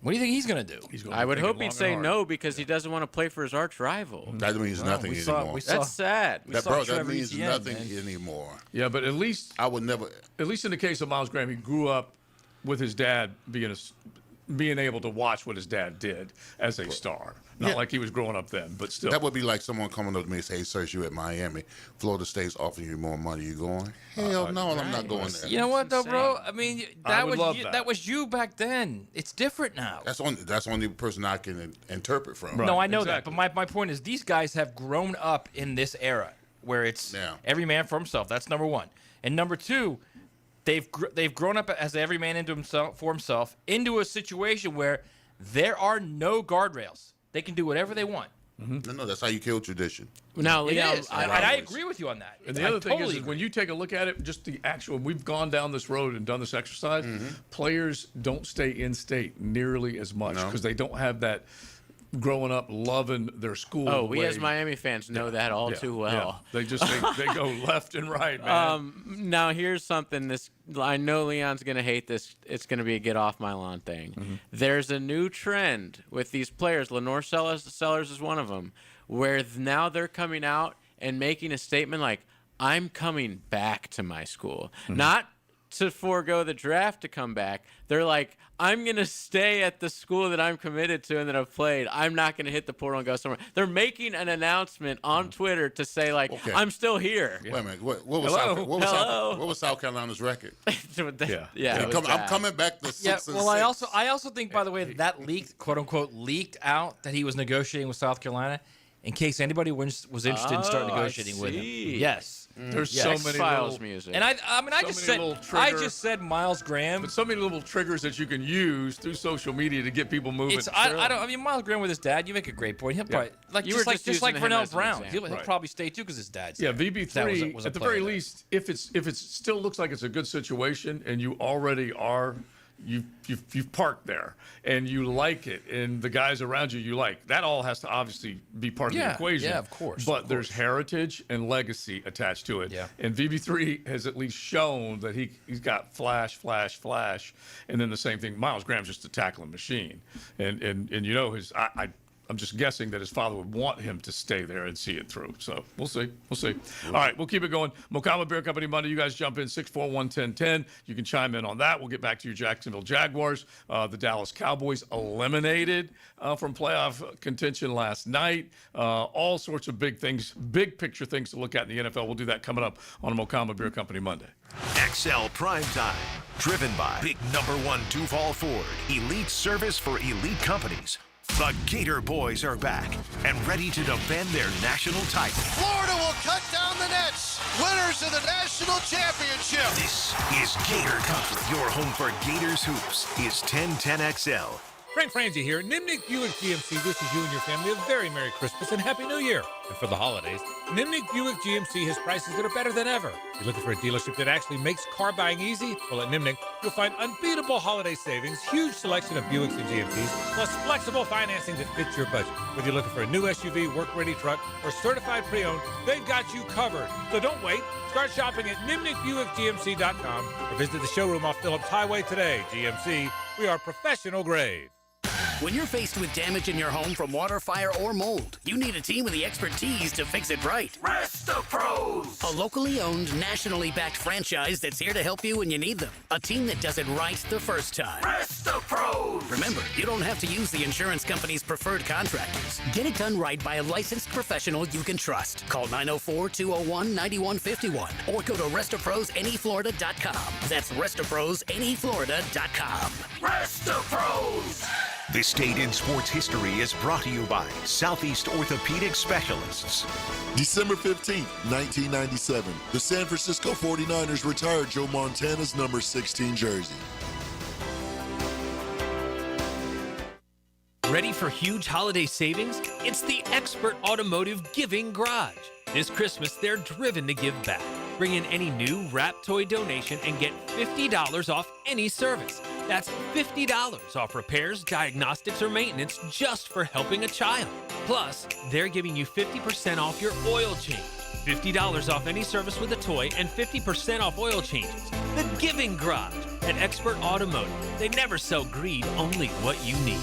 what do you think he's going to do? He's I would hope he'd say no because he doesn't want to play for his arch rival. That means nothing anymore. That's sad. That means nothing anymore. Yeah, but at least I would never. At least in the case of Miles Graham, he grew up with his dad being able to watch what his dad did as a star. Not like he was growing up then, but still. That would be like someone coming up to me and say, "Hey, search you at Miami. Florida State's offering you more money. You going?" Hell no, I'm not going there. You know what, though, bro? I mean, I would love that was you back then. It's different now. That's the only person I can interpret from. No, I know that. But my point is these guys have grown up in this era where it's every man for himself. That's number one. And number two, they've grown up as every man for himself into a situation where there are no guardrails. They can do whatever they want. No, that's how you kill tradition. Now, Leon, I agree with you on that. And the other thing is when you take a look at it, just the actual, we've gone down this road and done this exercise, players don't stay in state nearly as much because they don't have that growing up loving their school. Oh, we as Miami fans know that all too well. Yeah. They just they go left and right, man. Now here's something. I know Leon's gonna hate this. It's gonna be a get off my lawn thing. There's a new trend with these players. Lenore Sellers is one of them, where now they're coming out and making a statement like, "I'm coming back to my school," not to forego the draft to come back. They're like, I'm going to stay at the school that I'm committed to and that I've played. I'm not going to hit the portal and go somewhere. They're making an announcement on Twitter to say, like, I'm still here. Wait a minute. What was South Carolina's record? I'm coming back to 6 and 6. I also think, by the way, that leaked, quote unquote, leaked out that he was negotiating with South Carolina in case anybody was interested in starting negotiating with him. Yes. There's so many Files music. And I just said Miles Graham. But so many little triggers that you can use through social media to get people moving. I mean, Miles Graham with his dad. You make a great point. He'll probably just like Vernell Brown. He'll probably stay too because his dad's. Yeah, VB3 was at the very least, if it still looks like it's a good situation and you already are. You've parked there and you like it and the guys around you like that all has to obviously be part of the equation. Yeah, of course. But there's heritage and legacy attached to it. Yeah. And VB3 has at least shown that he's got flash, and then the same thing. Miles Graham's just a tackling machine, and you know I'm just guessing that his father would want him to stay there and see it through. So we'll see. All right, we'll keep it going. Mocama Beer Company Monday. You guys jump in 641-1010. You can chime in on that. We'll get back to your Jacksonville Jaguars. The Dallas Cowboys eliminated from playoff contention last night. All sorts of big things, big picture things to look at in the NFL. We'll do that coming up on Mocama Beer Company Monday. XL Primetime, driven by Big #1 Duval Ford. Elite service for elite companies. The Gator Boys are back and ready to defend their national title. Florida will cut down the nets. Winners of the national championship. This is Gator Country. Your home for Gators hoops is 1010XL. Frank Frangie here. Nimnik Buick GMC wishes you and your family a very Merry Christmas and Happy New Year. And for the holidays, Nimnik Buick GMC has prices that are better than ever. You're looking for a dealership that actually makes car buying easy? Well, at Nimnik, you'll find unbeatable holiday savings, huge selection of Buicks and GMCs, plus flexible financing that fits your budget. Whether you're looking for a new SUV, work-ready truck, or certified pre-owned, they've got you covered. So don't wait. Start shopping at NimnikBuickGMC.com or visit the showroom off Phillips Highway today. GMC, we are professional grade. When you're faced with damage in your home from water, fire, or mold, you need a team with the expertise to fix it right. RestoPros! A locally owned, nationally backed franchise that's here to help you when you need them. A team that does it right the first time. RestoPros! Remember, you don't have to use the insurance company's preferred contractors. Get it done right by a licensed professional you can trust. Call 904-201-9151 or go to RestoProsNEFlorida.com. That's RestoProsNEFlorida.com. RestoPros! This Date in Sports History is brought to you by Southeast Orthopedic Specialists. December 15th, 1997, the San Francisco 49ers retired Joe Montana's number 16 jersey. Ready for huge holiday savings? It's the Expert Automotive Giving Garage. This Christmas, they're driven to give back. Bring in any new wrap toy donation and get $50 off any service. That's $50 off repairs, diagnostics, or maintenance just for helping a child. Plus, they're giving you 50% off your oil change, $50 off any service with a toy, and 50% off oil changes. The Giving Garage at Expert Automotive. They never sell greed, only what you need.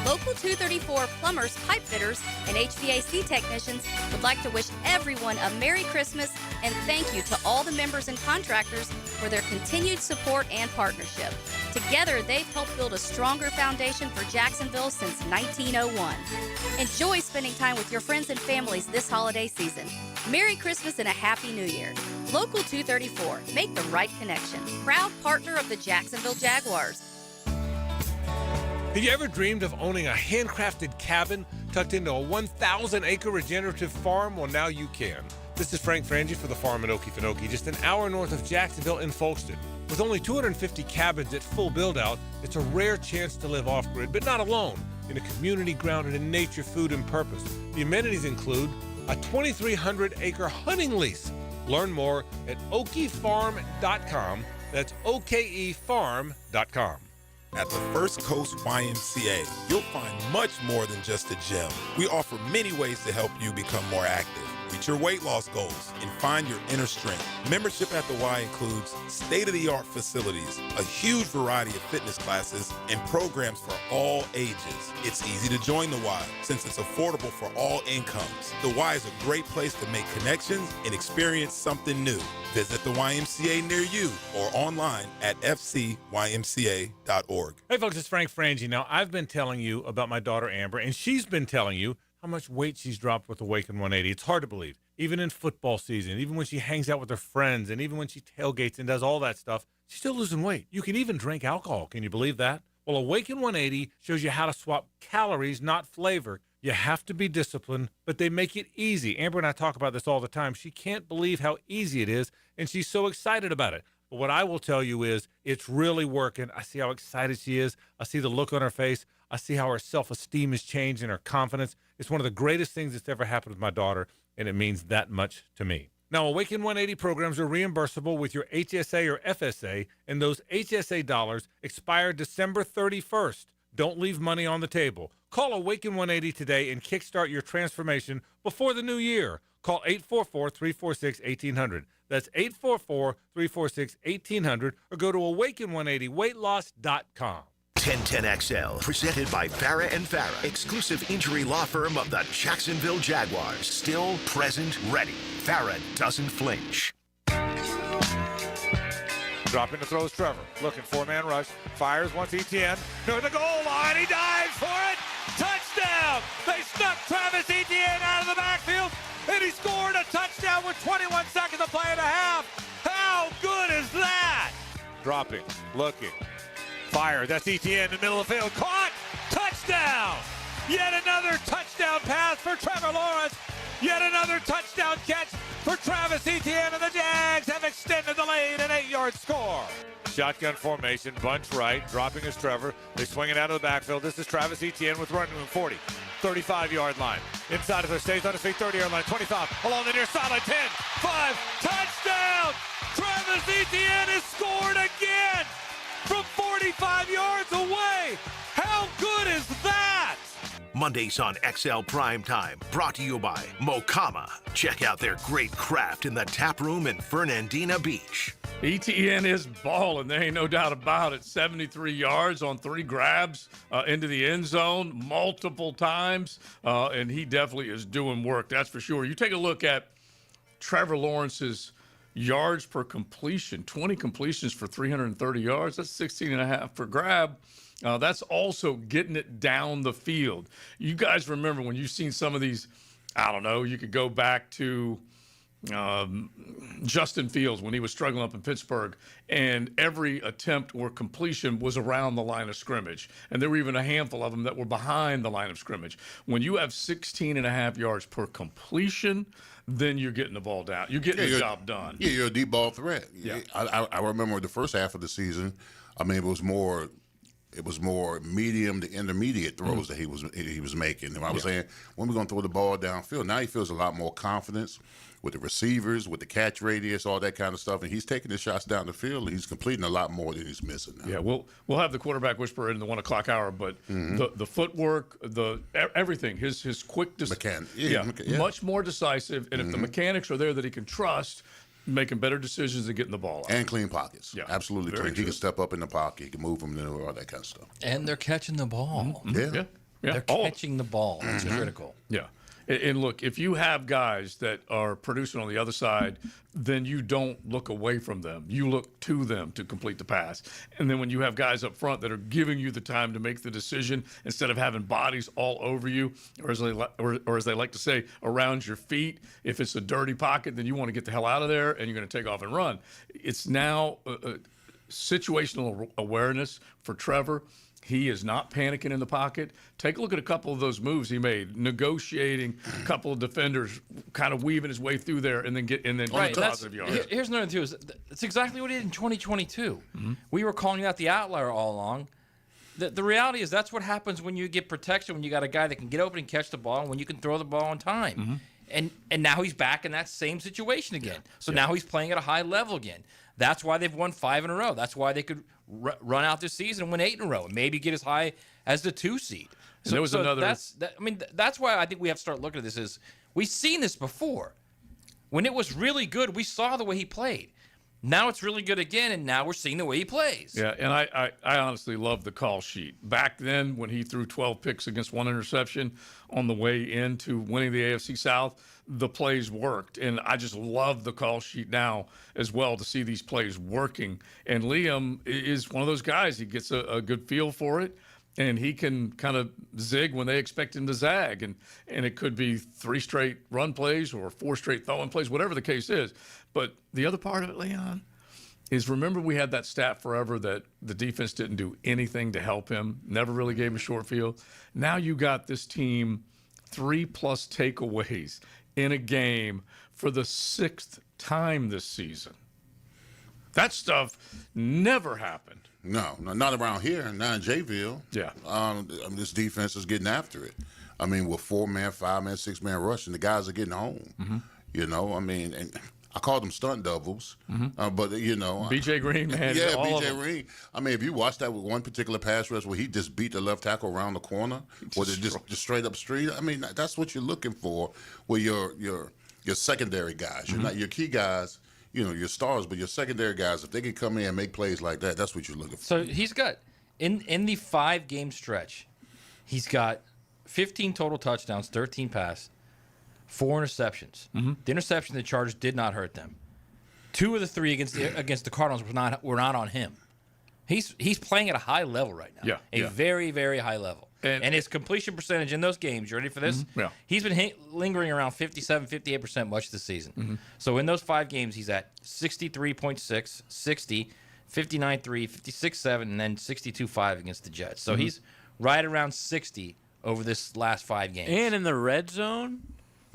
Local 234 plumbers, pipe fitters, and HVAC technicians would like to wish everyone a Merry Christmas and thank you to all the members and contractors for their continued support and partnership. Together, they've helped build a stronger foundation for Jacksonville since 1901. Enjoy spending time with your friends and families this holiday season. Merry Christmas and a Happy New Year. Local 234, make the right connection. Proud partner of the Jacksonville Jaguars. Have you ever dreamed of owning a handcrafted cabin tucked into a 1,000-acre regenerative farm? Well, now you can. This is Frank Frangie for the farm in Okefenokee, just an hour north of Jacksonville in Folkston. With only 250 cabins at full build-out, it's a rare chance to live off-grid, but not alone, in a community grounded in nature, food, and purpose. The amenities include a 2,300-acre hunting lease. Learn more at okefarm.com. That's okefarm.com. At the First Coast YMCA, you'll find much more than just a gym. We offer many ways to help you become more active, reach your weight loss goals, and find your inner strength. Membership at the Y includes state-of-the-art facilities, a huge variety of fitness classes, and programs for all ages. It's easy to join the Y since it's affordable for all incomes. The Y is a great place to make connections and experience something new. Visit the YMCA near you or online at fcymca.org. Hey, folks, it's Frank Frangie. Now, I've been telling you about my daughter, Amber, and she's been telling you how much weight she's dropped with Awaken 180. It's hard to believe. Even in football season, even when she hangs out with her friends, and even when she tailgates and does all that stuff, she's still losing weight. You can even drink alcohol. Can you believe that? Well, Awaken 180 shows you how to swap calories, not flavor. You have to be disciplined, but they make it easy. Amber and I talk about this all the time. She can't believe how easy it is, and she's so excited about it. But what I will tell you is it's really working. I see how excited she is. I see the look on her face. I see how her self-esteem has changed and her confidence. It's one of the greatest things that's ever happened with my daughter, and it means that much to me. Now, Awaken 180 programs are reimbursable with your HSA or FSA, and those HSA dollars expire December 31st. Don't leave money on the table. Call Awaken 180 today and kickstart your transformation before the new year. Call 844-346-1800. That's 844-346-1800, or go to awaken180weightloss.com. 1010XL, presented by Farah and Farah, exclusive injury law firm of the Jacksonville Jaguars. Still, present, ready. Farah doesn't flinch. Dropping the throws, Trevor. Looking, four-man rush. Fires once Etienne. Near the goal line. He dives for it. Touchdown! They snuck Travis Etienne out of the backfield, and he scored a touchdown with 21 seconds to play and a half. How good is that? Dropping, looking. Fire. That's Etienne in the middle of the field. Caught. Touchdown! Yet another touchdown pass for Trevor Lawrence. Yet another touchdown catch for Travis Etienne, and the Jags have extended the lead, an 8-yard score. Shotgun formation, bunch right, dropping is Trevor. They swing it out of the backfield. This is Travis Etienne with running room 40, 35-yard line. Inside of it, stays on his feet, 30-yard line, 25, along the near sideline, 10, 5, touchdown! Travis Etienne has scored again from 45 yards away. How good is that? Mondays on XL Primetime, brought to you by Mokama. Check out their great craft in the tap room in Fernandina Beach. ETN is balling. There ain't no doubt about it. 73 yards on 3 grabs into the end zone multiple times, and he definitely is doing work, that's for sure. You take a look at Trevor Lawrence's yards per completion, 20 completions for 330 yards. That's 16 and a half per grab. That's also getting it down the field. You guys remember when you've seen some of these, I don't know, you could go back to Justin Fields when he was struggling up in Pittsburgh, and every attempt or completion was around the line of scrimmage. And there were even a handful of them that were behind the line of scrimmage. When you have 16 and a half yards per completion, then you're getting the ball down. You're getting the job done. Yeah, you're a deep ball threat. Yeah. I remember the first half of the season, I mean, it was more It was more medium to intermediate throws that he was making. And I was saying, when we're going to throw the ball downfield, now he feels a lot more confidence with the receivers, with the catch radius, all that kind of stuff. And he's taking his shots down the field, and he's completing a lot more than he's missing now. Yeah, we'll have the quarterback whisperer in the 1 o'clock hour, but the footwork, everything, his quick much more decisive. And if the mechanics are there that he can trust, making better decisions and getting the ball out. And clean pockets. Yeah, absolutely clean. He can step up in the pocket. He can move from there, all that kind of stuff. And they're catching the ball. Yeah. They're catching the ball. That's critical. Yeah. And look, if you have guys that are producing on the other side, then you don't look away from them. You look to them to complete the pass. And then when you have guys up front that are giving you the time to make the decision instead of having bodies all over you, or as they like to say, around your feet, if it's a dirty pocket, then you want to get the hell out of there and you're going to take off and run. It's now situational awareness for Trevor. He is not panicking in the pocket. Take a look at a couple of those moves he made, negotiating a couple of defenders, kind of weaving his way through there, and then positive yards. Here's another thing. It's exactly what he did in 2022. We were calling that the outlier all along. The reality is that's what happens when you get protection, when you got a guy that can get open and catch the ball, and when you can throw the ball on time. And now he's back in that same situation again. So now he's playing at a high level again. That's why they've won 5 in a row. That's why they could run out this season and win 8 in a row, and maybe get as high as the 2 seed. So there was another. That's why I think we have to start looking at this. Is we've seen this before. When it was really good, we saw the way he played. Now it's really good again, and now we're seeing the way he plays. Yeah, and I honestly love the call sheet. Back then, when he threw 12 picks against 1 interception on the way into winning the AFC South, the plays worked. And I just love the call sheet now as well to see these plays working. And Liam is one of those guys. He gets a good feel for it, and he can kind of zig when they expect him to zag. And it could be 3 straight run plays or 4 straight throwing plays, whatever the case is. But the other part of it, Leon, is remember we had that stat forever that the defense didn't do anything to help him, never really gave him a short field. Now you got this team 3+ takeaways in a game for the 6th time this season. That stuff never happened. No, not around here, not in Jayville. Yeah. This defense is getting after it. I mean, with 4-man, 5-man, 6-man rushing, the guys are getting home. You know, I mean, and I called them stunt doubles, but you know, BJ Green, man, yeah, BJ Green. I mean, if you watch that with one particular pass rush where he just beat the left tackle around the corner, or just straight up street. I mean, that's what you're looking for with your secondary guys. You're not your key guys. You know, your stars, but your secondary guys, if they can come in and make plays like that, that's what you're looking for. So he's got in the 5-game stretch, he's got 15 total touchdowns, 13 pass. 4 interceptions. The interception the Chargers did not hurt them. 2 of the 3 against the Cardinals were not on him. He's playing at a high level right now. Very, very high level. And his completion percentage in those games, you ready for this? Yeah. He's been lingering around 57, 58% much of the season. So in those 5 games, he's at 63.6, 60, 59.3, 56.7, and then 62.5 against the Jets. So he's right around 60 over this last 5 games. And in the red zone,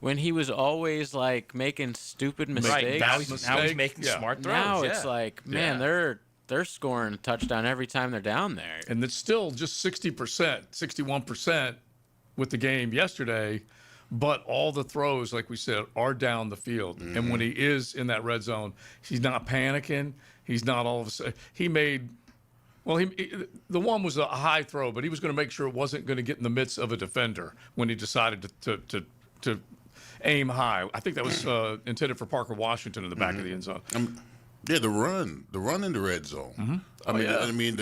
when he was always like making stupid mistakes, now he's making smart throws. Now it's like, man, they're scoring a touchdown every time they're down there. And it's still just 60%, 61% with the game yesterday, but all the throws, like we said, are down the field. And when he is in that red zone, he's not panicking. He's not all of a sudden. He made. Well, the one was a high throw, but he was going to make sure it wasn't going to get in the midst of a defender when he decided to aim high. I think that was intended for Parker Washington in the back of the end zone. Yeah, the run in the red zone. I mean,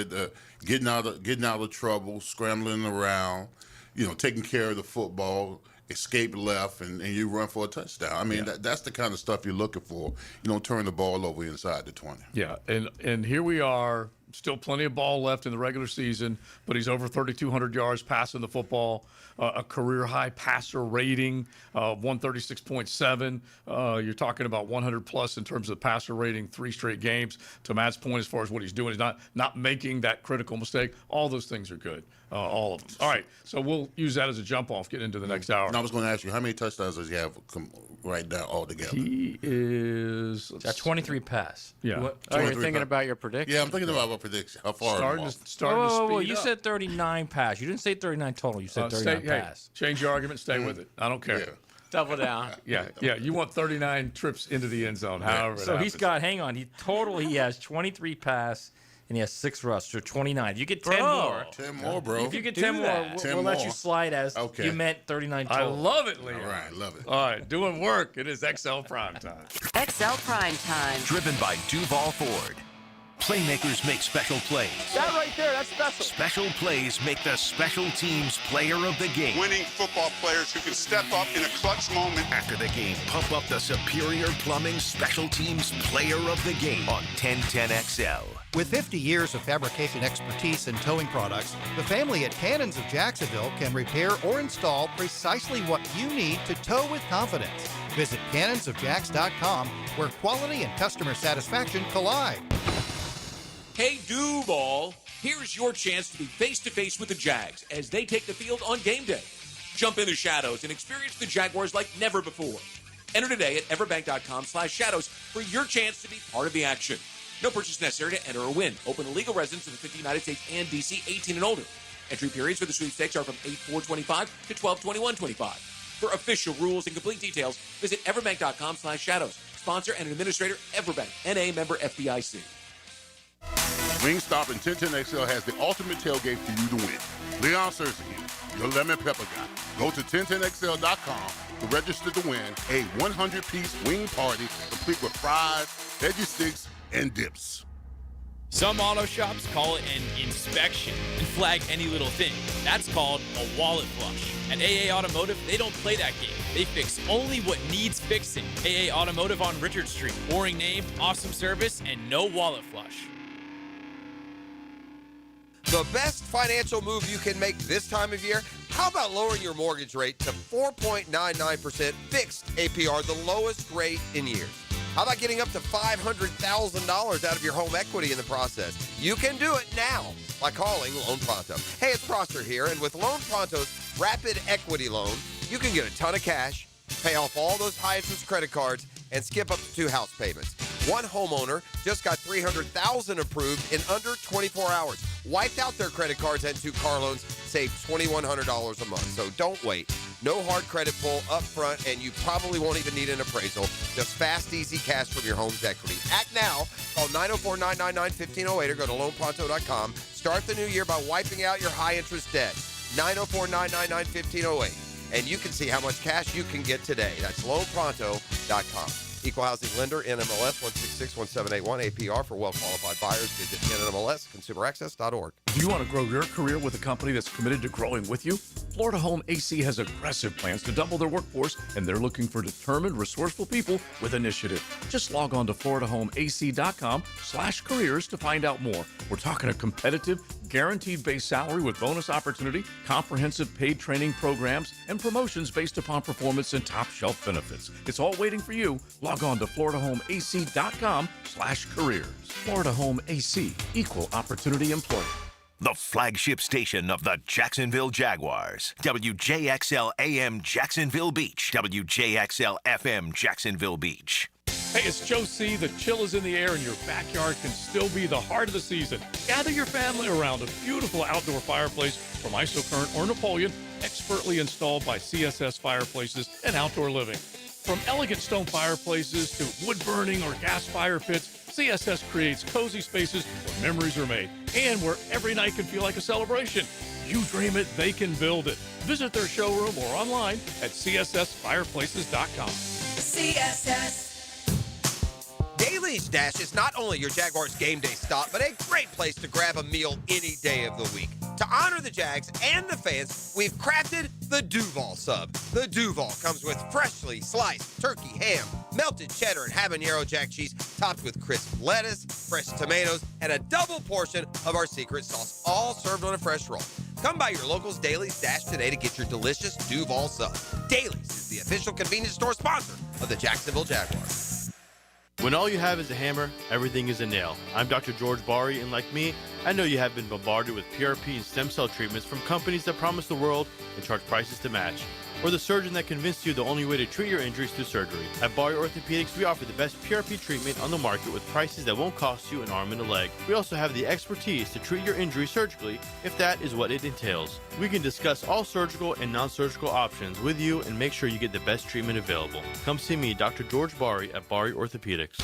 getting out of trouble, scrambling around, you know, taking care of the football, escape left, and you run for a touchdown. I mean, that's the kind of stuff you're looking for. You don't turn the ball over inside the 20. Yeah, and here we are. Still plenty of ball left in the regular season, but he's over 3,200 yards passing the football, a career-high passer rating of 136.7. You're talking about 100-plus in terms of passer rating, 3 straight games. To Matt's point, as far as what he's doing, he's not making that critical mistake. All those things are good, all of them. All right, so we'll use that as a jump-off, get into the next hour. And I was going to ask you, how many touchdowns does he have right now altogether? He is... Got 23 pass. Yeah. You're thinking about your prediction? Yeah, I'm thinking about my prediction? How far? Starting to speed You up. said 39 pass. You didn't say 39 total. You said 39 pass. Change your argument. Stay with it. I don't care. Yeah. Double down. Yeah. You want 39 trips into the end zone. However, So he's got. Hang on. He has 23 pass. And he has 6 rusts, so 29. If you get 10 more. 10 more, bro. If you get 10 more, we'll let you slide as you meant 39 I total. love it, Leo. All right, love it. All right, doing work. It is XL Prime Time. XL Prime Time. Driven by Duval Ford. Playmakers make special plays. That right there, that's special. Special plays make the special teams player of the game. Winning football players who can step up in a clutch moment. After the game, pump up the Superior Plumbing Special Teams player of the game on 1010XL. With 50 years of fabrication expertise in towing products, the family at Cannons of Jacksonville can repair or install precisely what you need to tow with confidence. Visit cannonsofjacks.com, where quality and customer satisfaction collide. Hey, Duval, here's your chance to be face-to-face with the Jags as they take the field on game day. Jump in the shadows and experience the Jaguars like never before. Enter today at everbank.com/shadows for your chance to be part of the action. No purchase necessary to enter or win. Open to legal residents of the 50 United States and D.C., 18 and older. Entry periods for the sweepstakes are from 8/4/25 to 12/21/25. For official rules and complete details, visit everbank.com/shadows. Sponsor and administrator, Everbank, N.A. member FDIC. Wingstop and 1010XL has the ultimate tailgate for you to win. Leon Searcy here, your lemon pepper guy. Go to 1010XL.com to register to win a 100-piece wing party complete with fries, veggie sticks, and dips. Some auto shops call it an inspection and flag any little thing. That's called a wallet flush. At AA Automotive, they don't play that game. They fix only what needs fixing. AA Automotive on Richard Street. Boring name, awesome service, and no wallet flush. The best financial move you can make this time of year? How about lowering your mortgage rate to 4.99% fixed APR, the lowest rate in years? How about getting up to $500,000 out of your home equity in the process? You can do it now by calling Loan Pronto. Hey, it's Prosser here, and with Loan Pronto's Rapid Equity Loan, you can get a ton of cash, pay off all those high-interest credit cards, and skip up to 2 house payments. One homeowner just got $300,000 approved in under 24 hours. Wiped out their credit cards and 2 car loans, saved $2,100 a month. So don't wait. No hard credit pull up front, and you probably won't even need an appraisal. Just fast, easy cash from your home's equity. Act now. Call 904-999-1508 or go to loanpronto.com. Start the new year by wiping out your high-interest debt. 904-999-1508. And you can see how much cash you can get today. That's loanpronto.com. Equal housing lender, NMLS 1661781, APR for well-qualified buyers. Visit NMLS, consumeraccess.org. Do you want to grow your career with a company that's committed to growing with you? Florida Home AC has aggressive plans to double their workforce, and they're looking for determined, resourceful people with initiative. Just log on to floridahomeac.com/careers to find out more. We're talking a competitive, guaranteed base salary with bonus opportunity, comprehensive paid training programs, and promotions based upon performance and top-shelf benefits. It's all waiting for you. Log on to floridahomeac.com/careers. Florida Home AC, equal opportunity employer. The flagship station of the Jacksonville Jaguars. WJXL AM Jacksonville Beach. WJXL FM Jacksonville Beach. Hey, it's Joe C. The chill is in the air and your backyard can still be the heart of the season. Gather your family around a beautiful outdoor fireplace from Isocurrent or Napoleon, expertly installed by CSS Fireplaces and Outdoor Living. From elegant stone fireplaces to wood burning or gas fire pits, CSS creates cozy spaces where memories are made and where every night can feel like a celebration. You dream it, they can build it. Visit their showroom or online at cssfireplaces.com. CSS. Daly's Dash is not only your Jaguars game day stop, but a great place to grab a meal any day of the week. To honor the Jags and the fans, we've crafted the Duval Sub. The Duval comes with freshly sliced turkey, ham, melted cheddar, and habanero jack cheese, topped with crisp lettuce, fresh tomatoes, and a double portion of our secret sauce, all served on a fresh roll. Come by your local's Daly's Dash today to get your delicious Duval Sub. Daly's is the official convenience store sponsor of the Jacksonville Jaguars. When all you have is a hammer, everything is a nail. I'm Dr. George Bari, and like me, I know you have been bombarded with PRP and stem cell treatments from companies that promise the world and charge prices to match. or the surgeon that convinced you the only way to treat your injuries through surgery. At Barry Orthopedics, we offer the best PRP treatment on the market with prices that won't cost you an arm and a leg. We also have the expertise to treat your injury surgically if that is what it entails. We can discuss all surgical and non-surgical options with you and make sure you get the best treatment available. Come see me, Dr. George Barry at Barry Orthopedics.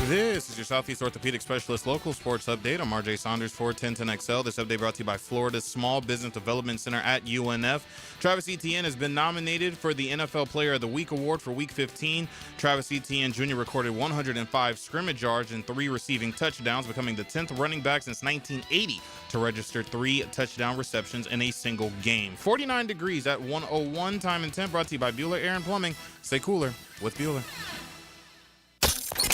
This is your Southeast Orthopedic Specialist Local Sports Update. I'm RJ Saunders for 1010XL. This update brought to you by Florida's Small Business Development Center at UNF. Travis Etienne has been nominated for the NFL Player of the Week award for Week 15. Travis Etienne Jr. recorded 105 scrimmage yards and 3 receiving touchdowns, becoming the 10th running back since 1980 to register 3 touchdown receptions in a single game. 49 degrees at 101. Time and temp brought to you by Bueller Air and Plumbing. Stay cooler with Bueller.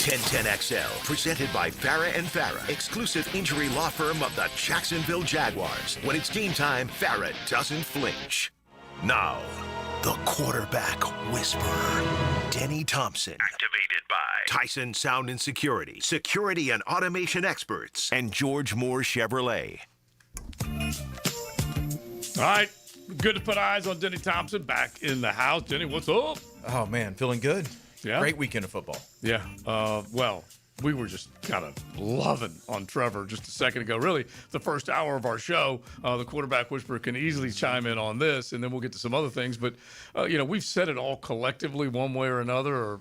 1010XL, presented by Farah and Farah, exclusive injury law firm of the Jacksonville Jaguars. When it's game time, Farah doesn't flinch. Now, the quarterback whisperer, Denny Thompson. Activated by Tyson Sound and Security, security and automation experts, and George Moore Chevrolet. All right, good to put eyes on Denny Thompson back in the house. Denny, what's up? Oh, man, feeling good. Yeah. Great weekend of football. Yeah. Well, we were just kind of loving on Trevor just a second ago. Really, the first hour of our show, the quarterback whisperer can easily chime in on this, and then we'll get to some other things. But, we've said it all collectively one way or another or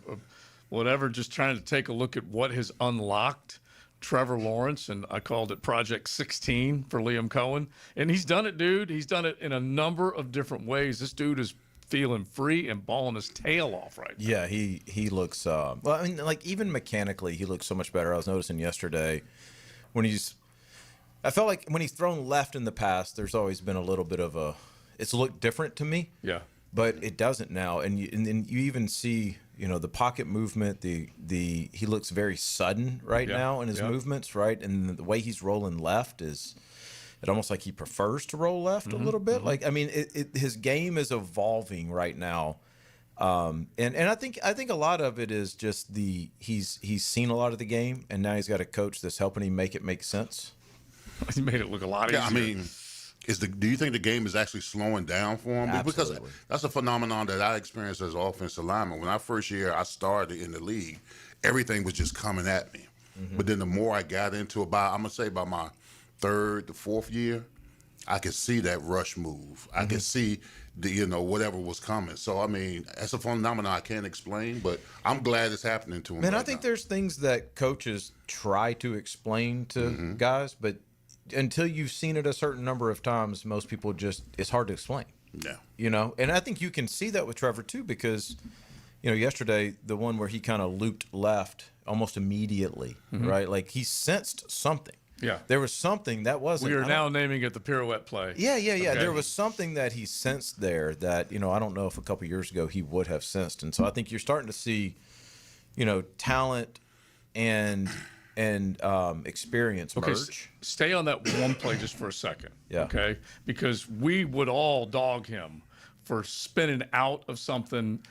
whatever, just trying to take a look at what has unlocked Trevor Lawrence, and I called it Project 16 for Liam Cohen. And he's done it, dude. He's done it in a number of different ways. This dude is feeling free and balling his tail off right now. Yeah, he looks well, I mean, like, even mechanically he looks so much better. I was noticing yesterday I felt like when he's thrown left in the past, there's always been a little bit of it's looked different to me. Yeah. But it doesn't now. And then you even see, the pocket movement, he looks very sudden right now in his movements, right? And the way he's rolling left is it almost like he prefers to roll left a little bit. Like, I mean, his game is evolving right now. And I think a lot of it is just he's seen a lot of the game, and now he's got a coach that's helping him make it make sense. He made it look a lot easier. I mean, do you think the game is actually slowing down for him? Absolutely. Because that's a phenomenon that I experienced as an offensive lineman. When first year I started in the league, everything was just coming at me. But then the more I got into I'm gonna say by my third to fourth year, I could see that rush move. I could see whatever was coming. So I mean, that's a phenomenon I can't explain, but I'm glad it's happening to him. Man, I think there's things that coaches try to explain to guys, but until you've seen it a certain number of times, most people it's hard to explain. Yeah. And I think you can see that with Trevor too, because yesterday the one where he kind of looped left almost immediately, right? Like he sensed something. Yeah. There was something that wasn't. We are now naming it the pirouette play. Yeah. Okay. There was something that he sensed there that, I don't know if a couple years ago he would have sensed. And so I think you're starting to see, talent and experience merge. Stay on that one play just for a second. Yeah. Okay. Because we would all dog him for spinning out of something,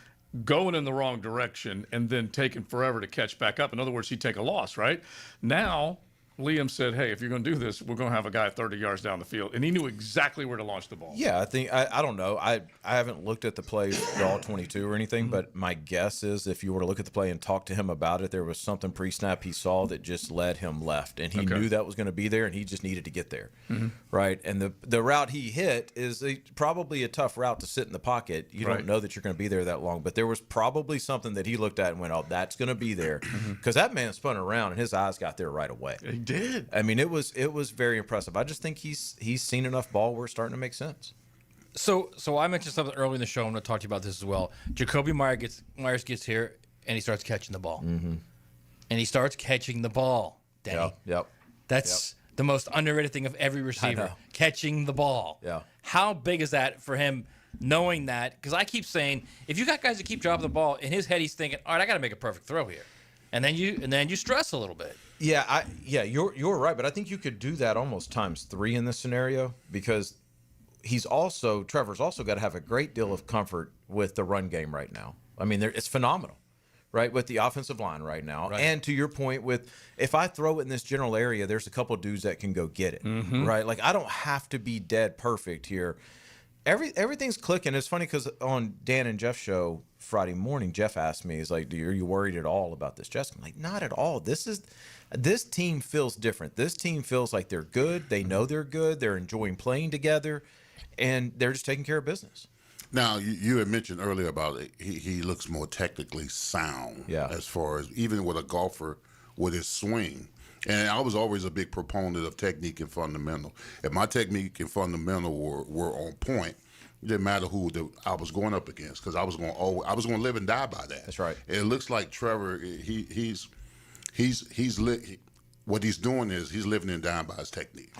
going in the wrong direction, and then taking forever to catch back up. In other words, he'd take a loss, right? Now, Liam said, hey, if you're going to do this, we're going to have a guy 30 yards down the field. And he knew exactly where to launch the ball. Yeah, I think, I don't know. I haven't looked at the play for all 22 or anything, but my guess is if you were to look at the play and talk to him about it, there was something pre-snap he saw that just led him left. And he knew that was going to be there, and he just needed to get there, right? And the route he hit is probably a tough route to sit in the pocket. You don't know that you're going to be there that long. But there was probably something that he looked at and went, oh, that's going to be there. Because that man spun around, and his eyes got there right away. He did. I mean, it was very impressive. I just think he's seen enough ball where it's starting to make sense. So I mentioned something early in the show. I'm going to talk to you about this as well. Jacoby Myers gets here, and he starts catching the ball. And he starts catching the ball, Danny. Yep. That's the most underrated thing of every receiver, catching the ball. Yeah. How big is that for him knowing that? Because I keep saying, if you got guys that keep dropping the ball, in his head he's thinking, all right, I got to make a perfect throw here. And then you stress a little bit. Yeah, you're right, but I think you could do that almost times 3 in this scenario because Trevor's also got to have a great deal of comfort with the run game right now. I mean, it's phenomenal, right, with the offensive line right now. Right. And to your point, if I throw it in this general area, there's a couple dudes that can go get it, right? Like I don't have to be dead perfect here. Everything's clicking. It's funny because on Dan and Jeff's show Friday morning, Jeff asked me, he's like, are you worried at all about this, Jessica? I'm like, not at all. This team feels different. This team feels like they're good. They know they're good. They're enjoying playing together, and they're just taking care of business. Now, you had mentioned earlier about it. He looks more technically sound as far as even with a golfer with his swing. And I was always a big proponent of technique and fundamental. If my technique and fundamental were on point, it didn't matter who I was going up against because I was going to live and die by that. That's right. And it looks like Trevor, what he's doing is he's living and dying by his technique.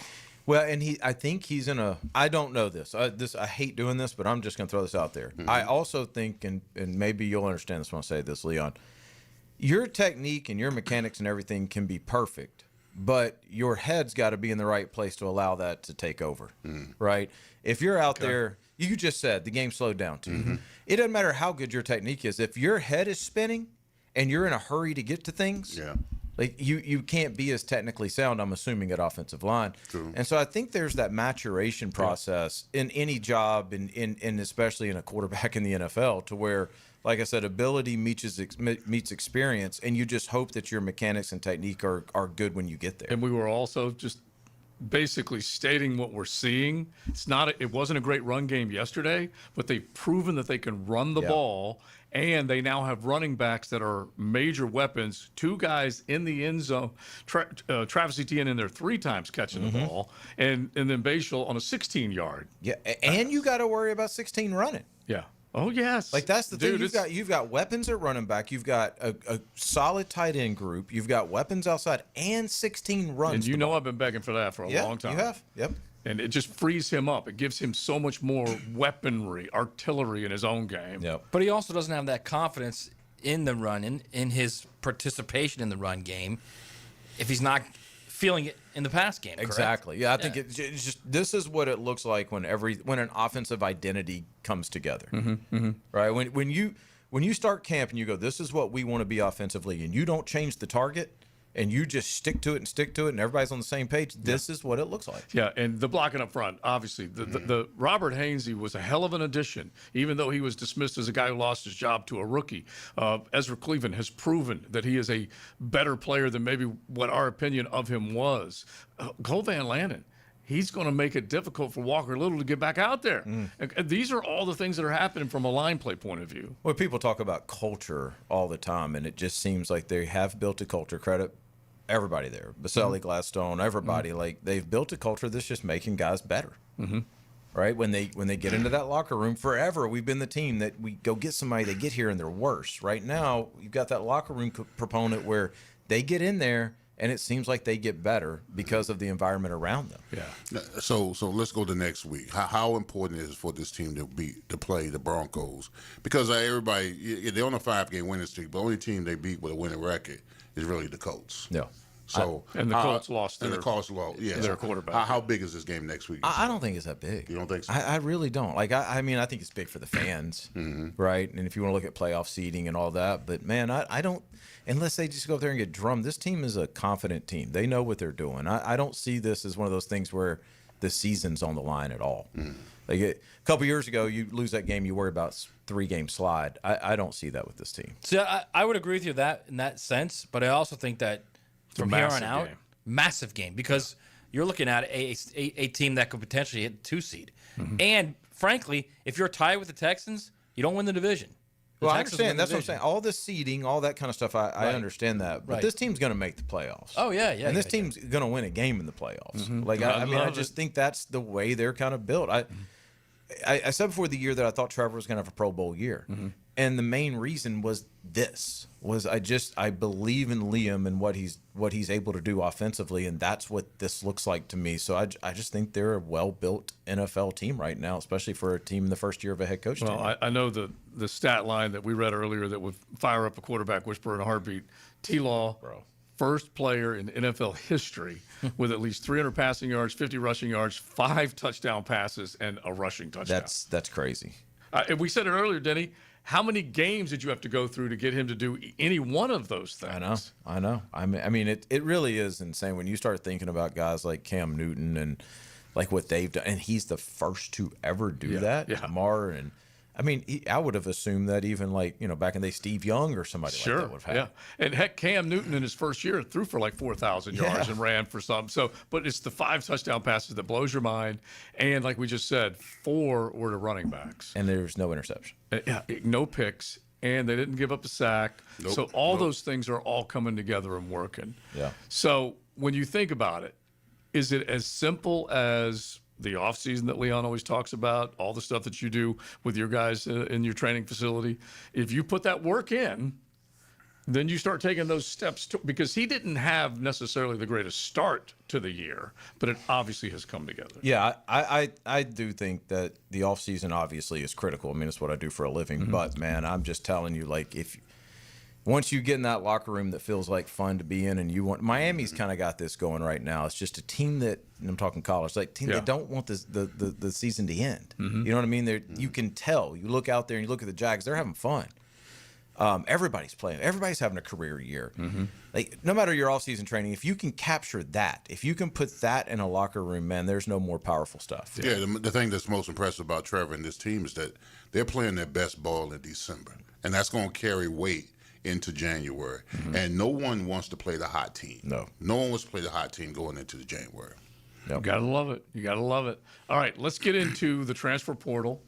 Well, and I think he's in a. I don't know this. I hate doing this, but I'm just going to throw this out there. Mm-hmm. I also think, and maybe you'll understand this when I say this, Leon. Your technique and your mechanics and everything can be perfect, but your head's got to be in the right place to allow that to take over, right? If you're out there, you just said the game slowed down too. Mm-hmm. It doesn't matter how good your technique is. If your head is spinning and you're in a hurry to get to things, like you can't be as technically sound, I'm assuming, at offensive line. True. And so I think there's that maturation process in any job and especially in a quarterback in the NFL to where, like I said, ability meets experience, and you just hope that your mechanics and technique are good when you get there. And we were also just basically stating what we're seeing. It wasn't a great run game yesterday, but they've proven that they can run the ball, and they now have running backs that are major weapons. 2 guys in the end zone, Travis Etienne in there 3 times catching the ball, and then Bashal on a 16-yard. Yeah, and you got to worry about 16 running. Yeah. Oh yes. Like that's the thing. You've got weapons at running back. You've got a solid tight end group. You've got weapons outside and 16 runs. And I've been begging for that for a long time. You have. Yep. And it just frees him up. It gives him so much more weaponry, artillery in his own game. Yep. But he also doesn't have that confidence in the run, in his participation in the run game, if he's not feeling it in the pass game. Correct? Exactly. Yeah, I think it's just this is what it looks like when an offensive identity comes together. Right? When you start camp and you go, this is what we want to be offensively, and you don't change the target, and you just stick to it, and everybody's on the same page, this is what it looks like. Yeah, and the blocking up front, obviously. The Robert Hainsey was a hell of an addition, even though he was dismissed as a guy who lost his job to a rookie. Ezra Cleveland has proven that he is a better player than maybe what our opinion of him was. Cole Van Lanen, he's going to make it difficult for Walker Little to get back out there. And these are all the things that are happening from a line play point of view. Well, people talk about culture all the time, and it just seems like they have built a culture. Credit everybody there, Baselli, Gladstone, everybody, like they've built a culture that's just making guys better. Right? When they get into that locker room, forever we've been the team that we go get somebody, they get here and they're worse. Right now, you've got that locker room proponent where they get in there and it seems like they get better because of the environment around them. Yeah. So let's go to next week. How important is it for this team to play the Broncos? Because everybody, they're on a 5-game winning streak, but the only team they beat with a winning record is really the Colts. Yeah. So and the Colts lost their quarterback. How big is this game next week? I don't think it's that big. You don't think so? I really don't. Like I mean, I think it's big for the fans, right? And if you want to look at playoff seeding and all that, but man, I don't. Unless they just go up there and get drummed. This team is a confident team. They know what they're doing. I don't see this as one of those things where the season's on the line at all. Like a couple years ago, you lose that game, you worry about 3-game slide. I don't see that with this team. So I would agree with you in that sense, but I also think that from here on out, massive game because you're looking at a team that could potentially hit 2 seed. And frankly, if you're tied with the Texans, you don't win the division. Well, I understand. That's what I'm saying. All the seeding, all that kind of stuff, I understand that. But this team's going to make the playoffs. Oh, yeah. And this team's going to win a game in the playoffs. Like, I just think that's the way they're kind of built. I said before the year that I thought Trevor was going to have a Pro Bowl year. And the main reason was I believe in Liam and what he's able to do offensively, and that's what this looks like to me. So I just think they're a well-built NFL team right now, especially for a team in the first year of a head coach. Well, I know the stat line that we read earlier that would fire up a quarterback whisperer in a heartbeat. T-Law, first player in NFL history with at least 300 passing yards, 50 rushing yards, 5 touchdown passes, and a rushing touchdown. That's crazy. And we said it earlier, Denny. How many games did you have to go through to get him to do any one of those things? I know. I mean, it really is insane when you start thinking about guys like Cam Newton and like what they've done, and he's the first to ever do that. Yeah. Lamar, and I mean, I would have assumed that even like back in the day, Steve Young or somebody like that would have had. Yeah, and heck, Cam Newton in his first year threw for like 4,000 yards and ran for some. So, but it's the 5 touchdown passes that blows your mind, and like we just said, 4 were to running backs, and there's no interception. No picks, and they didn't give up a sack. Nope. So all those things are all coming together and working. Yeah. So when you think about it, is it as simple as the offseason that Leon always talks about, all the stuff that you do with your guys in your training facility? If you put that work in, then you start taking those steps because he didn't have necessarily the greatest start to the year, but it obviously has come together. Yeah, I do think that the offseason obviously is critical. I mean, it's what I do for a living. But, man, I'm just telling you, like, once you get in that locker room that feels like fun to be in, and you want – Miami's kind of got this going right now. It's just a team that – and I'm talking college – like, team that don't want the season to end. You know what I mean? You can tell. You look out there and you look at the Jags, they're having fun. Everybody's playing. Everybody's having a career year. Like, no matter your offseason training, if you can capture that, if you can put that in a locker room, man, there's no more powerful stuff. Yeah, the thing that's most impressive about Trevor and this team is that they're playing their best ball in December, and that's going to carry weight into January. And no one wants to play the hot team. No one wants to play the hot team going into the January. You got to love it. You got to love it. All right, let's get into the transfer portal.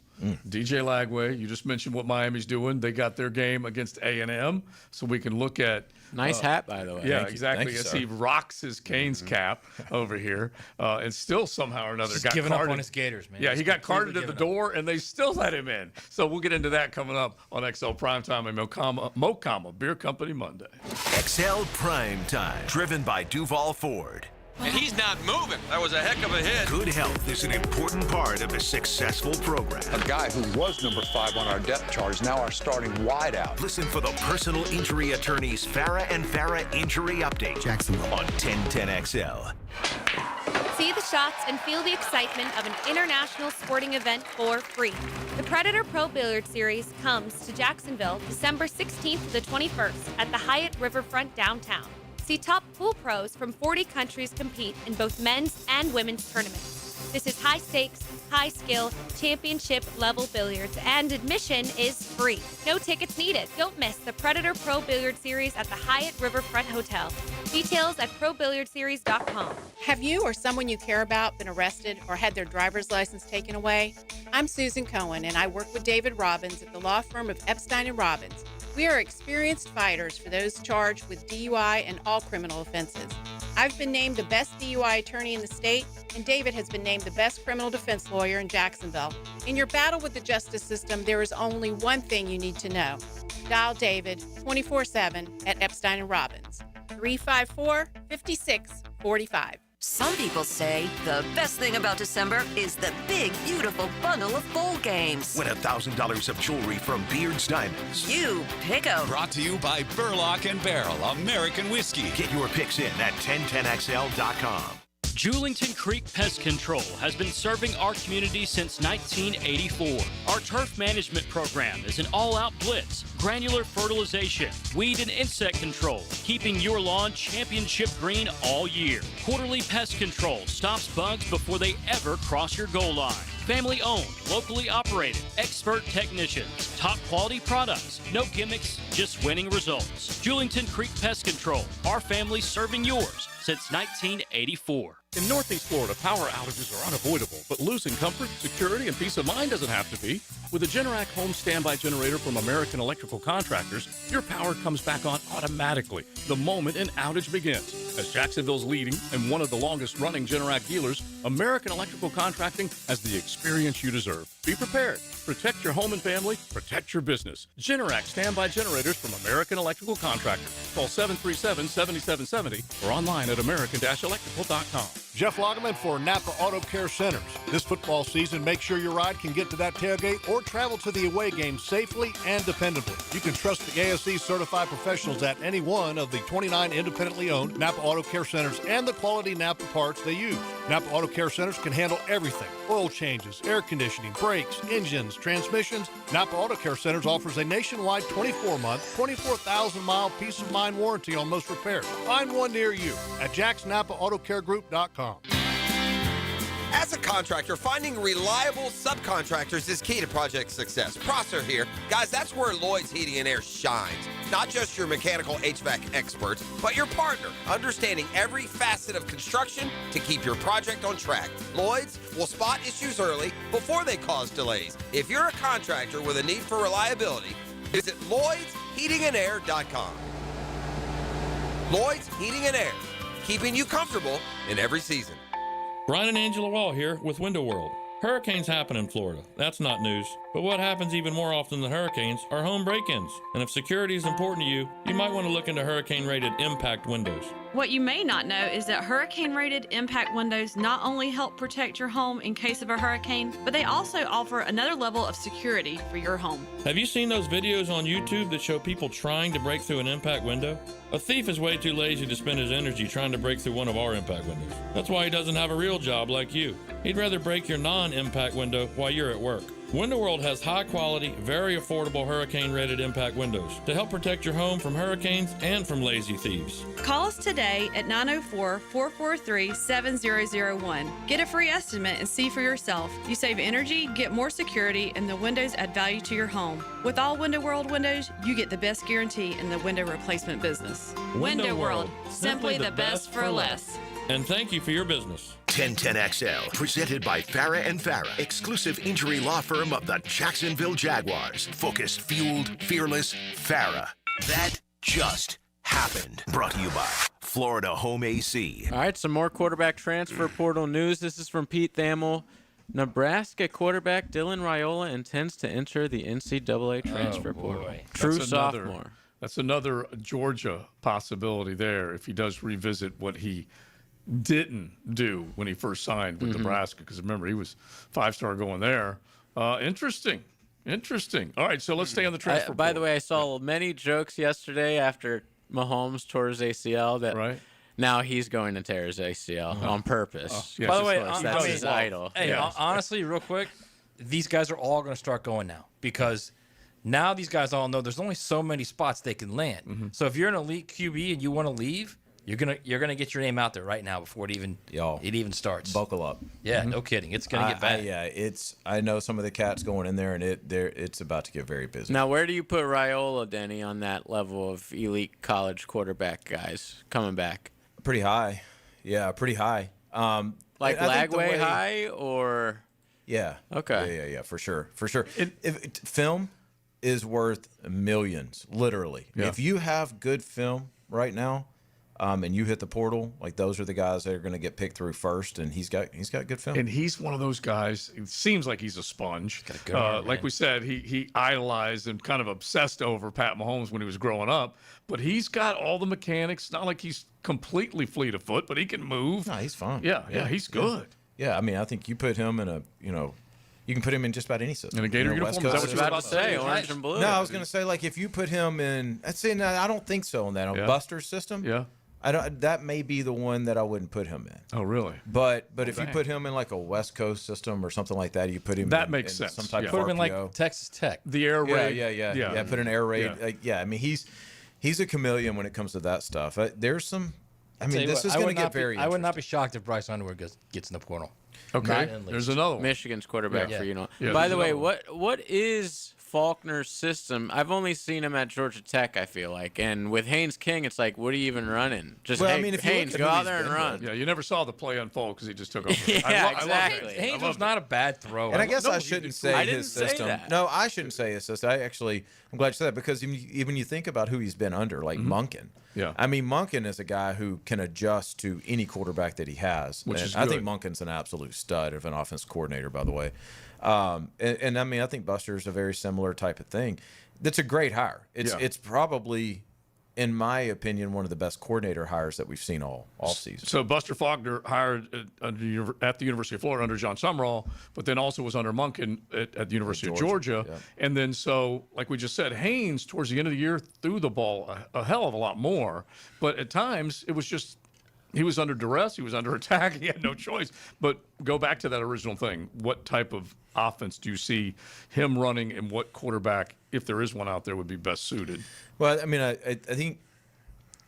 DJ Lagway, you just mentioned what Miami's doing. They got their game against A&M, so we can look at nice hat, by the way. Yeah, exactly. As he rocks his Canes cap over here, and still somehow or another Just got giving carded. up on his Gators, man. Yeah, Just he got completely carded at the giving up. door, and they still let him in. So we'll get into that coming up on XL Primetime and Mocama Beer Company Monday. XL Primetime, driven by Duval Ford. And he's not moving. That was a heck of a hit. Good health is an important part of a successful program. A guy who was number 5 on our depth chart is now our starting wideout. Listen for the personal injury attorneys Farah and Farah Injury Update. Jacksonville on 1010XL. See the shots and feel the excitement of an international sporting event for free. The Predator Pro Billiard Series comes to Jacksonville December 16th to the 21st at the Hyatt Riverfront downtown. See top pool pros from 40 countries compete in both men's and women's tournaments. This is high stakes, high skill, championship level billiards, and admission is free. No tickets needed. Don't miss the Predator Pro Billiard Series at the Hyatt Riverfront Hotel. Details at probilliardseries.com. Have you or someone you care about been arrested or had their driver's license taken away? I'm Susan Cohen, and I work with David Robbins at the law firm of Epstein & Robbins. We are experienced fighters for those charged with DUI and all criminal offenses. I've been named the best DUI attorney in the state, and David has been named the best criminal defense lawyer in Jacksonville. In your battle with the justice system, there is only one thing you need to know. Dial David 24/7 at Epstein & Robbins, 354-5645. Some people say the best thing about December is the big, beautiful bundle of bowl games. Win $1,000 of jewelry from Beard's Diamonds. You pick 'em. Brought to you by Burlock & Barrel American Whiskey. Get your picks in at 1010XL.com. Julington Creek Pest Control has been serving our community since 1984. Our turf management program is an all-out blitz, granular fertilization, weed and insect control, keeping your lawn championship green all year. Quarterly pest control stops bugs before they ever cross your goal line. Family owned, locally operated, expert technicians, top quality products, no gimmicks, just winning results. Julington Creek Pest Control, our family serving yours since 1984. In Northeast Florida, power outages are unavoidable, but losing comfort, security, and peace of mind doesn't have to be. With a Generac home standby generator from American Electrical Contractors, your power comes back on automatically the moment an outage begins. As Jacksonville's leading and one of the longest-running Generac dealers, American Electrical Contracting has the experience you deserve. Be prepared. Protect your home and family. Protect your business. Generac standby generators from American Electrical Contractors. Call 737-7770 or online at american-electrical.com. Jeff Lagerman for Napa Auto Care Centers. This football season, make sure your ride can get to that tailgate or travel to the away game safely and dependably. You can trust the ASE certified professionals at any one of the 29 independently owned Napa Auto Care Centers and the quality Napa parts they use. Napa Auto Care Centers can handle everything: oil changes, air conditioning, brakes, engines, transmissions. Napa Auto Care Centers offers a nationwide 24-month, 24,000-mile peace of mind warranty on most repairs. Find one near you at jacksnapaautocare.com. As a contractor, finding reliable subcontractors is key to project success. Prosser here. Guys, that's where Lloyd's Heating and Air shines. Not just your mechanical HVAC experts, but your partner, understanding every facet of construction to keep your project on track. Lloyd's will spot issues early before they cause delays. If you're a contractor with a need for reliability, visit LloydsHeatingandAir.com. Lloyd's Heating and Air, keeping you comfortable in every season. Brian and Angela Wall here with Window World. Hurricanes happen in Florida. That's not news. But what happens even more often than hurricanes are home break-ins. And if security is important to you, you might want to look into hurricane-rated impact windows. What you may not know is that hurricane-rated impact windows not only help protect your home in case of a hurricane, but they also offer another level of security for your home. Have you seen those videos on YouTube that show people trying to break through an impact window? A thief is way too lazy to spend his energy trying to break through one of our impact windows. That's why he doesn't have a real job like you. He'd rather break your non-impact window while you're at work. Window World has high-quality, very affordable hurricane-rated impact windows to help protect your home from hurricanes and from lazy thieves. Call us today at 904-443-7001. Get a free estimate and see for yourself. You save energy, get more security, and the windows add value to your home. With all Window World windows, you get the best guarantee in the window replacement business. Window World, simply the best for less. And thank you for your business. 1010XL, presented by Farah & Farah, exclusive injury law firm of the Jacksonville Jaguars. Focused, fueled, fearless, Farah. That just happened. Brought to you by Florida Home AC. All right, some more quarterback transfer portal news. This is from Pete Thamel. Nebraska quarterback Dylan Raiola intends to enter the NCAA transfer portal. True sophomore. That's another Georgia possibility there if he does revisit what he didn't do when he first signed with Nebraska, because remember, he was five-star going there. Interesting. All right, so let's stay on the transfer By the portal. way, I saw many jokes yesterday after Mahomes tore his ACL that now he's going to tear his ACL on purpose. Yes, by the way, that's his idol. Hey, honestly, real quick, these guys are all going to start going now because now these guys all know there's only so many spots they can land. So if you're an elite QB and you want to leave, you're gonna get your name out there right now before it even starts. Buckle up. Yeah, no kidding. It's gonna get bad. I know some of the cats going in there, and it's about to get very busy. Now, where do you put Raiola, Denny, on that level of elite college quarterback guys coming back? Pretty high. Yeah, pretty high. Like Lagway high or? Yeah. Okay. Yeah, for sure. Film is worth millions, literally. Yeah. If you have good film right now, and you hit the portal, like those are the guys that are going to get picked through first, and he's got good film. And he's one of those guys. It seems like he's a sponge. Got a good arm, like we said, he idolized and kind of obsessed over Pat Mahomes when he was growing up. But he's got all the mechanics. Not like he's completely fleet of foot, but he can move. No, he's fine. Yeah, he's good. Yeah, I mean, I think you put him in a, you can put him in just about any system. In a Gator uniform? Is that what you were about to say? Orange and blue. No, I was going to say, like, if you put him in, I don't think so on that. On Buster's system? Yeah. That may be the one that I wouldn't put him in. Oh, really? But if you put him in like a West Coast system or something like that, you put him that in, makes in sense. some type of Put him RPO. in like Texas Tech. The air raid. Yeah. Put an air raid. I mean, he's a chameleon when it comes to that stuff. There's some. I mean, this is going to get very. I would not be shocked if Bryce Underwood gets in the portal. Okay. There's another one. Michigan's quarterback for Yeah, By the way, what is Faulkner's system? I've only seen him at Georgia Tech, I feel like. And with Haynes King, it's like, what are you even running? Just Haynes, go out there and run. Yeah, you never saw the play unfold because he just took over. Exactly. Haynes was not a bad thrower. And I guess I shouldn't say his system. That. No, I shouldn't say his system. I'm glad you said that because even you think about who he's been under, like Monken. Yeah. I mean, Monken is a guy who can adjust to any quarterback that he has. Which is I good. think Monken's an absolute stud of an offensive coordinator, by the way. And I mean, I think Buster's a very similar type of thing. That's a great hire. It's probably, in my opinion, one of the best coordinator hires that we've seen all season. So Buster Faulkner hired at the University of Florida under John Sumrall, but then also was under Monken at the University of Georgia. Yeah. And then so, like we just said, Haynes, towards the end of the year, threw the ball a hell of a lot more. But at times, it was just he was under duress. He was under attack. He had no choice. But go back to that original thing. What type of offense do you see him running, and what quarterback, if there is one out there, would be best suited? Well, I mean, I think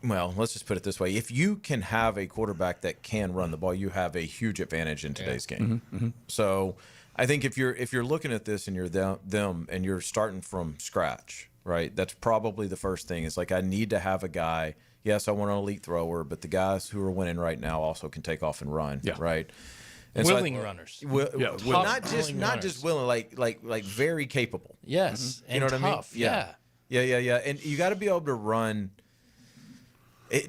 well, let's just put it this way: if you can have a quarterback that can run the ball, you have a huge advantage in today's game. So, I think if you're looking at this and you're them and you're starting from scratch, right? That's probably the first thing. Is like, I need to have a guy. Yes, I want an elite thrower, but the guys who are winning right now also can take off and run, right? And willing runners. Not just willing, like very capable. Yes, you know what tough, I mean? Yeah. And you got to be able to run.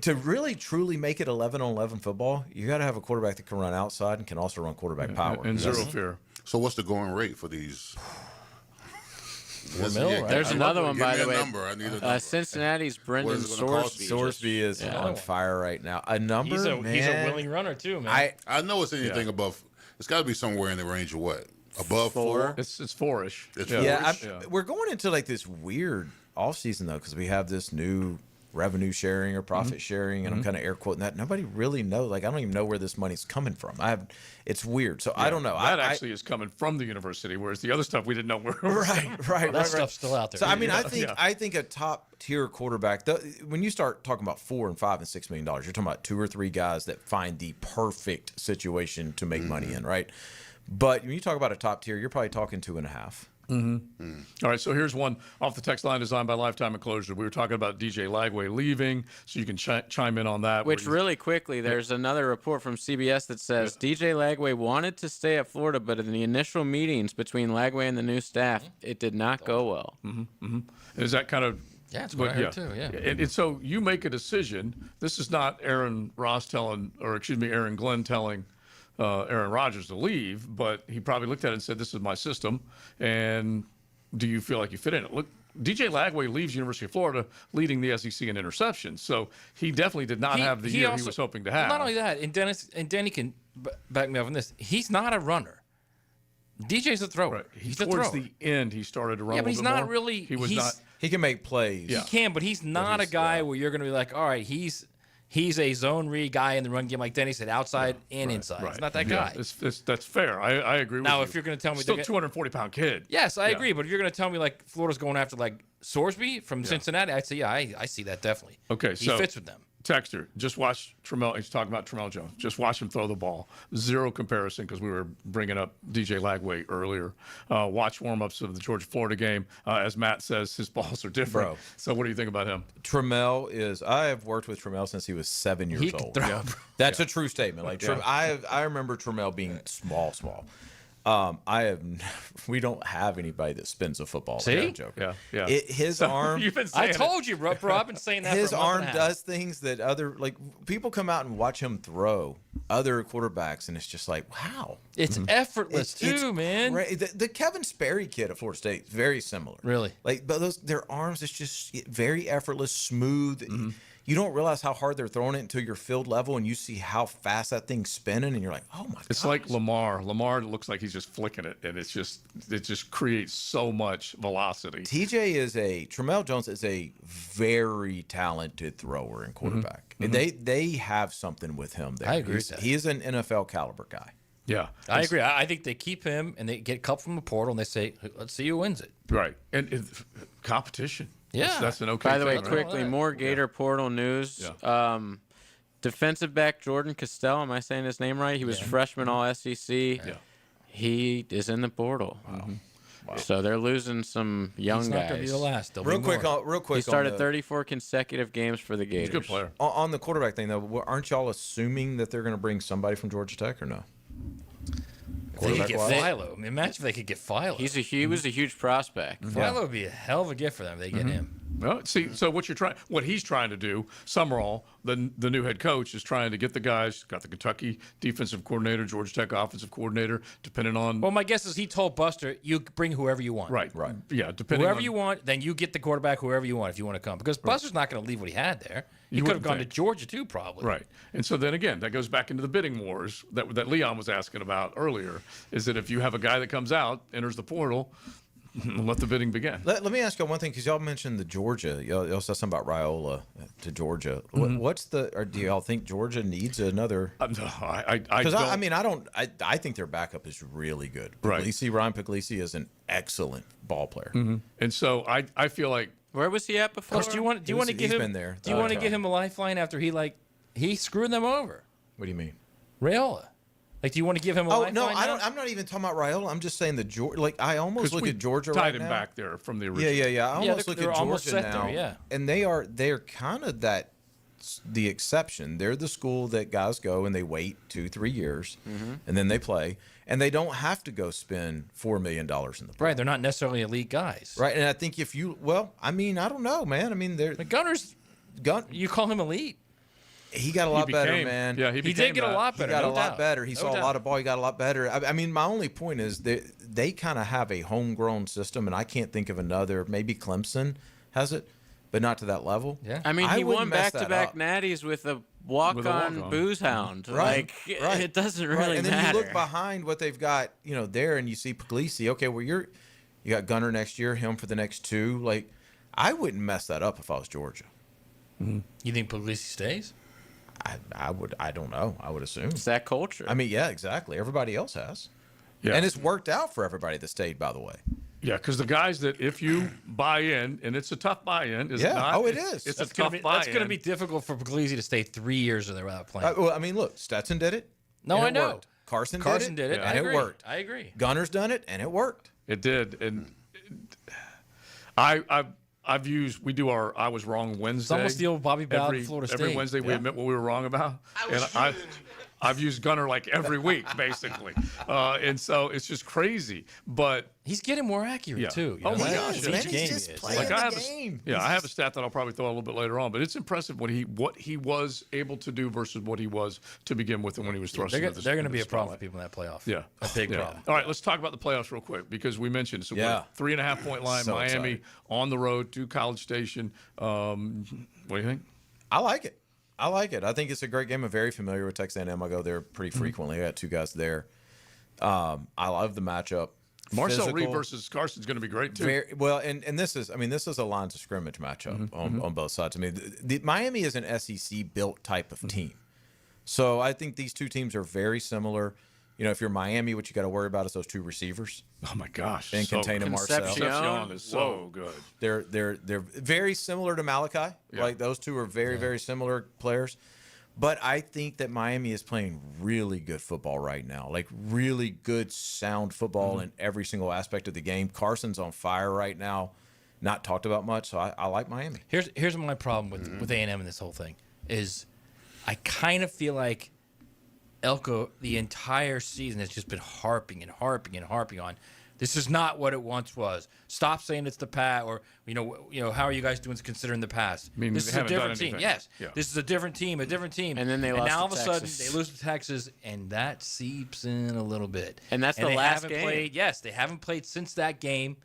To really truly make it 11-on-11 football, you got to have a quarterback that can run outside and can also run quarterback power and zero fear. So what's the going rate for these? There's another one, by the way. I need a number. Cincinnati's Brendan Sorsby. Sorsby is on fire right now. A number, he's a man. willing runner too, man. I know it's anything above. It's got to be somewhere in the range of what? Above 4? It's 4-ish. It's We're going into like this weird offseason though, because we have this new revenue sharing or profit sharing, and I'm kind of air quoting that. Nobody really knows. Like, I don't even know where this money's coming from. It's weird. So I don't know. That actually is coming from the university, whereas the other stuff we didn't know where. Right. That stuff's still out there. So I mean, I think a top tier quarterback. When you start talking about $4 and $5 and $6 million, you're talking about 2 or 3 guys that find the perfect situation to make money in, right? But when you talk about a top tier, you're probably talking 2.5. All right, so here's one off the text line designed by Lifetime Enclosure. We were talking about DJ Lagway leaving, so you can chime in on that. Which, really quickly, there's another report from CBS that says DJ Lagway wanted to stay at Florida, but in the initial meetings between Lagway and the new staff, it did not go well. Is that kind of... Yeah, that's what I heard too, yeah. And so you make a decision. This is not Aaron Glenn telling Aaron Rodgers to leave, but he probably looked at it and said, "This is my system, and do you feel like you fit in it?" Look, DJ Lagway leaves University of Florida leading the SEC in interceptions, so he definitely did not have the year he was hoping to have. Not only that, and Denny can back me up on this. He's not a runner. DJ's a thrower. Right. He's towards a thrower. the end, he started to run. Yeah, a but he's little bit not more. really. He was not. He can make plays. Yeah. He can, but he's not a guy where you're going to be like, all right, he's a zone read guy in the run game, like Denny said, outside and inside. It's not that guy. That's fair. I agree with you. Now, if you're going to tell me... Still 240-pound kid. Yes, I agree. But if you're going to tell me, like, Florida's going after, like, Sorsby from Cincinnati, I'd say, yeah, I see that definitely. Okay, he fits with them. Texter, just watch Tramel. He's talking about Tramel Jones. Just watch him throw the ball. Zero comparison, because we were bringing up DJ Lagway earlier. Watch warm-ups of the Georgia-Florida game. As Matt says, his balls are different. Bro. So what do you think about him? Tramel is. I have worked with Tramel since he was 7 years old. That's a true statement. Like I remember Tramel being small. We don't have anybody that spins a football. See? I'm joking. Yeah. His arm. You've been saying I told you, bro. I've been saying that. His for a month arm and a half. does things that other people come out and watch him throw other quarterbacks, and it's just like, wow. It's effortless too, man. The Kevin Sperry kid at Florida State, very similar. Really? Like, but their arms, it's just very effortless, smooth. You don't realize how hard they're throwing it until you're field level, and you see how fast that thing's spinning, and you're like, oh my god. It's like Lamar. Lamar looks like he's just flicking it, and it just creates so much velocity. Tramel Jones is a very talented thrower and quarterback. And they have something with him there. I agree with that. He is an NFL caliber guy. Yeah, I agree. I think they keep him, and they get a couple from the portal, and they say, let's see who wins it. Right. And competition. Yeah. That's an okay By the way, thing, right? quickly, more Gator portal news. Yeah. Defensive back Jordan Castell, am I saying his name right? He was freshman All-SEC. Yeah. He is in the portal. Wow. So they're losing some young He's guys. not going to be the last. Real quick. He started 34 consecutive games for the Gators. He's a good player. On the quarterback thing, though, aren't y'all assuming that they're going to bring somebody from Georgia Tech or no? They could get Philo. Imagine if they could get Philo. He was a huge prospect. Philo would be a hell of a gift for them if they get him. Well, see, so what he's trying to do, Summerall, the new head coach, is trying to get the guys. Got the Kentucky defensive coordinator, Georgia Tech offensive coordinator, depending on. Well, my guess is he told Buster, you bring whoever you want. Right. Yeah, depending whoever on you want, then you get the quarterback whoever you want if you want to come. Because Buster's not going to leave what he had there. He could have gone to Georgia too, probably. Right. And so then again, that goes back into the bidding wars that Leon was asking about earlier. Is that if you have a guy that comes out, enters the portal, let the bidding begin. Let me ask you one thing, because y'all mentioned the Georgia. Y'all said something about Raiola to Georgia. Or do y'all think Georgia needs another? I think their backup is really good. Right. Ryan Puglisi is an excellent ball player. And so I feel like Where was he at before? Do you want to give him? been there. Do you want to give him a lifeline after he screwed them over? What do you mean? Raiola. Like, do you want to give him a lifeline? No, now? I'm not even talking about Raiola. I'm just saying I almost look at Georgia right now. Tied him back there from the original. Yeah. I almost look at Georgia now. There, yeah. And they're kind of the exception. They're the school that guys go and they wait 2-3 years and then they play, and they don't have to go spend $4 million in the pool. Right. They're not necessarily elite guys. Right. And I think I don't know, man. I mean, the Gunners. You call him elite? He got a lot better, man. Yeah, he did get a lot better. He got a lot better. He saw a lot of ball. He got a lot better. I mean, my only point is they kind of have a homegrown system, and I can't think of another. Maybe Clemson has it, but not to that level. Yeah. I mean, he won back-to-back natties with a walk-on booze hound. Right. Right. It doesn't really And then matter. you look behind what they've got, there, and you see Puglisi. Okay, well, you got Gunner next year, him for the next 2. Like, I wouldn't mess that up if I was Georgia. Mm-hmm. You think Puglisi stays? I would. I don't know. I would assume it's that culture. I mean, yeah, exactly. Everybody else has, yeah. And it's worked out for everybody that stayed. By the way, yeah, because the guys that if you buy in, and it's a tough buy-in, is it not? Oh, it is. It's that's a tough buy-in. That's going to be difficult for Puglisi to stay 3 years there without playing. Well, I mean, look, Stetson did it. No, and I it know. Worked. Carson did it, and it worked. I agree. Gunner's done it, and it worked. It did, and we do our I was wrong Wednesday. It's almost the old Bobby Bowden Florida State. Every Wednesday we admit what we were wrong about. I've used Gunner like every week, basically. And so it's just crazy. But he's getting more accurate, too. Oh, my gosh. Man, he's just playing the game. I have a stat that I'll probably throw a little bit later on. But it's impressive what he was able to do versus what he was to begin with and when he was thrust into this. They're going to be a problem for people in that playoff. Yeah. A big problem. All right, let's talk about the playoffs real quick because we mentioned. So we're 3.5-point line, So Miami excited. on the road to College Station. What do you think? I like it. I think it's a great game. I'm very familiar with Texas A&M. I go there pretty frequently. I got 2 guys there. I love the matchup. Marcel Reed versus Carson's going to be great too. And this is a lines of scrimmage matchup on both sides. I mean, the Miami is an SEC built type of team, so I think these two teams are very similar. If you're Miami, what you got to worry about is those 2 receivers. Oh my gosh! And Contain and Marcel. Concepcion is so good. They're very similar to Malachi. Yeah. Like those 2 are very similar players. But I think that Miami is playing really good football right now. Like really good, sound football in every single aspect of the game. Carson's on fire right now. Not talked about much, so I like Miami. Here's my problem with A&M and this whole thing is I kind of feel like Elko the entire season has just been harping on. This is not what it once was. Stop saying it's the past, or how are you guys doing considering the past? I mean, this is a different team. Yes, this is a different team. And then they lost now all of to a sudden Texas. they lose to Texas, and that seeps in a little bit. And that's the last haven't game. Played, yes, they haven't played since that game.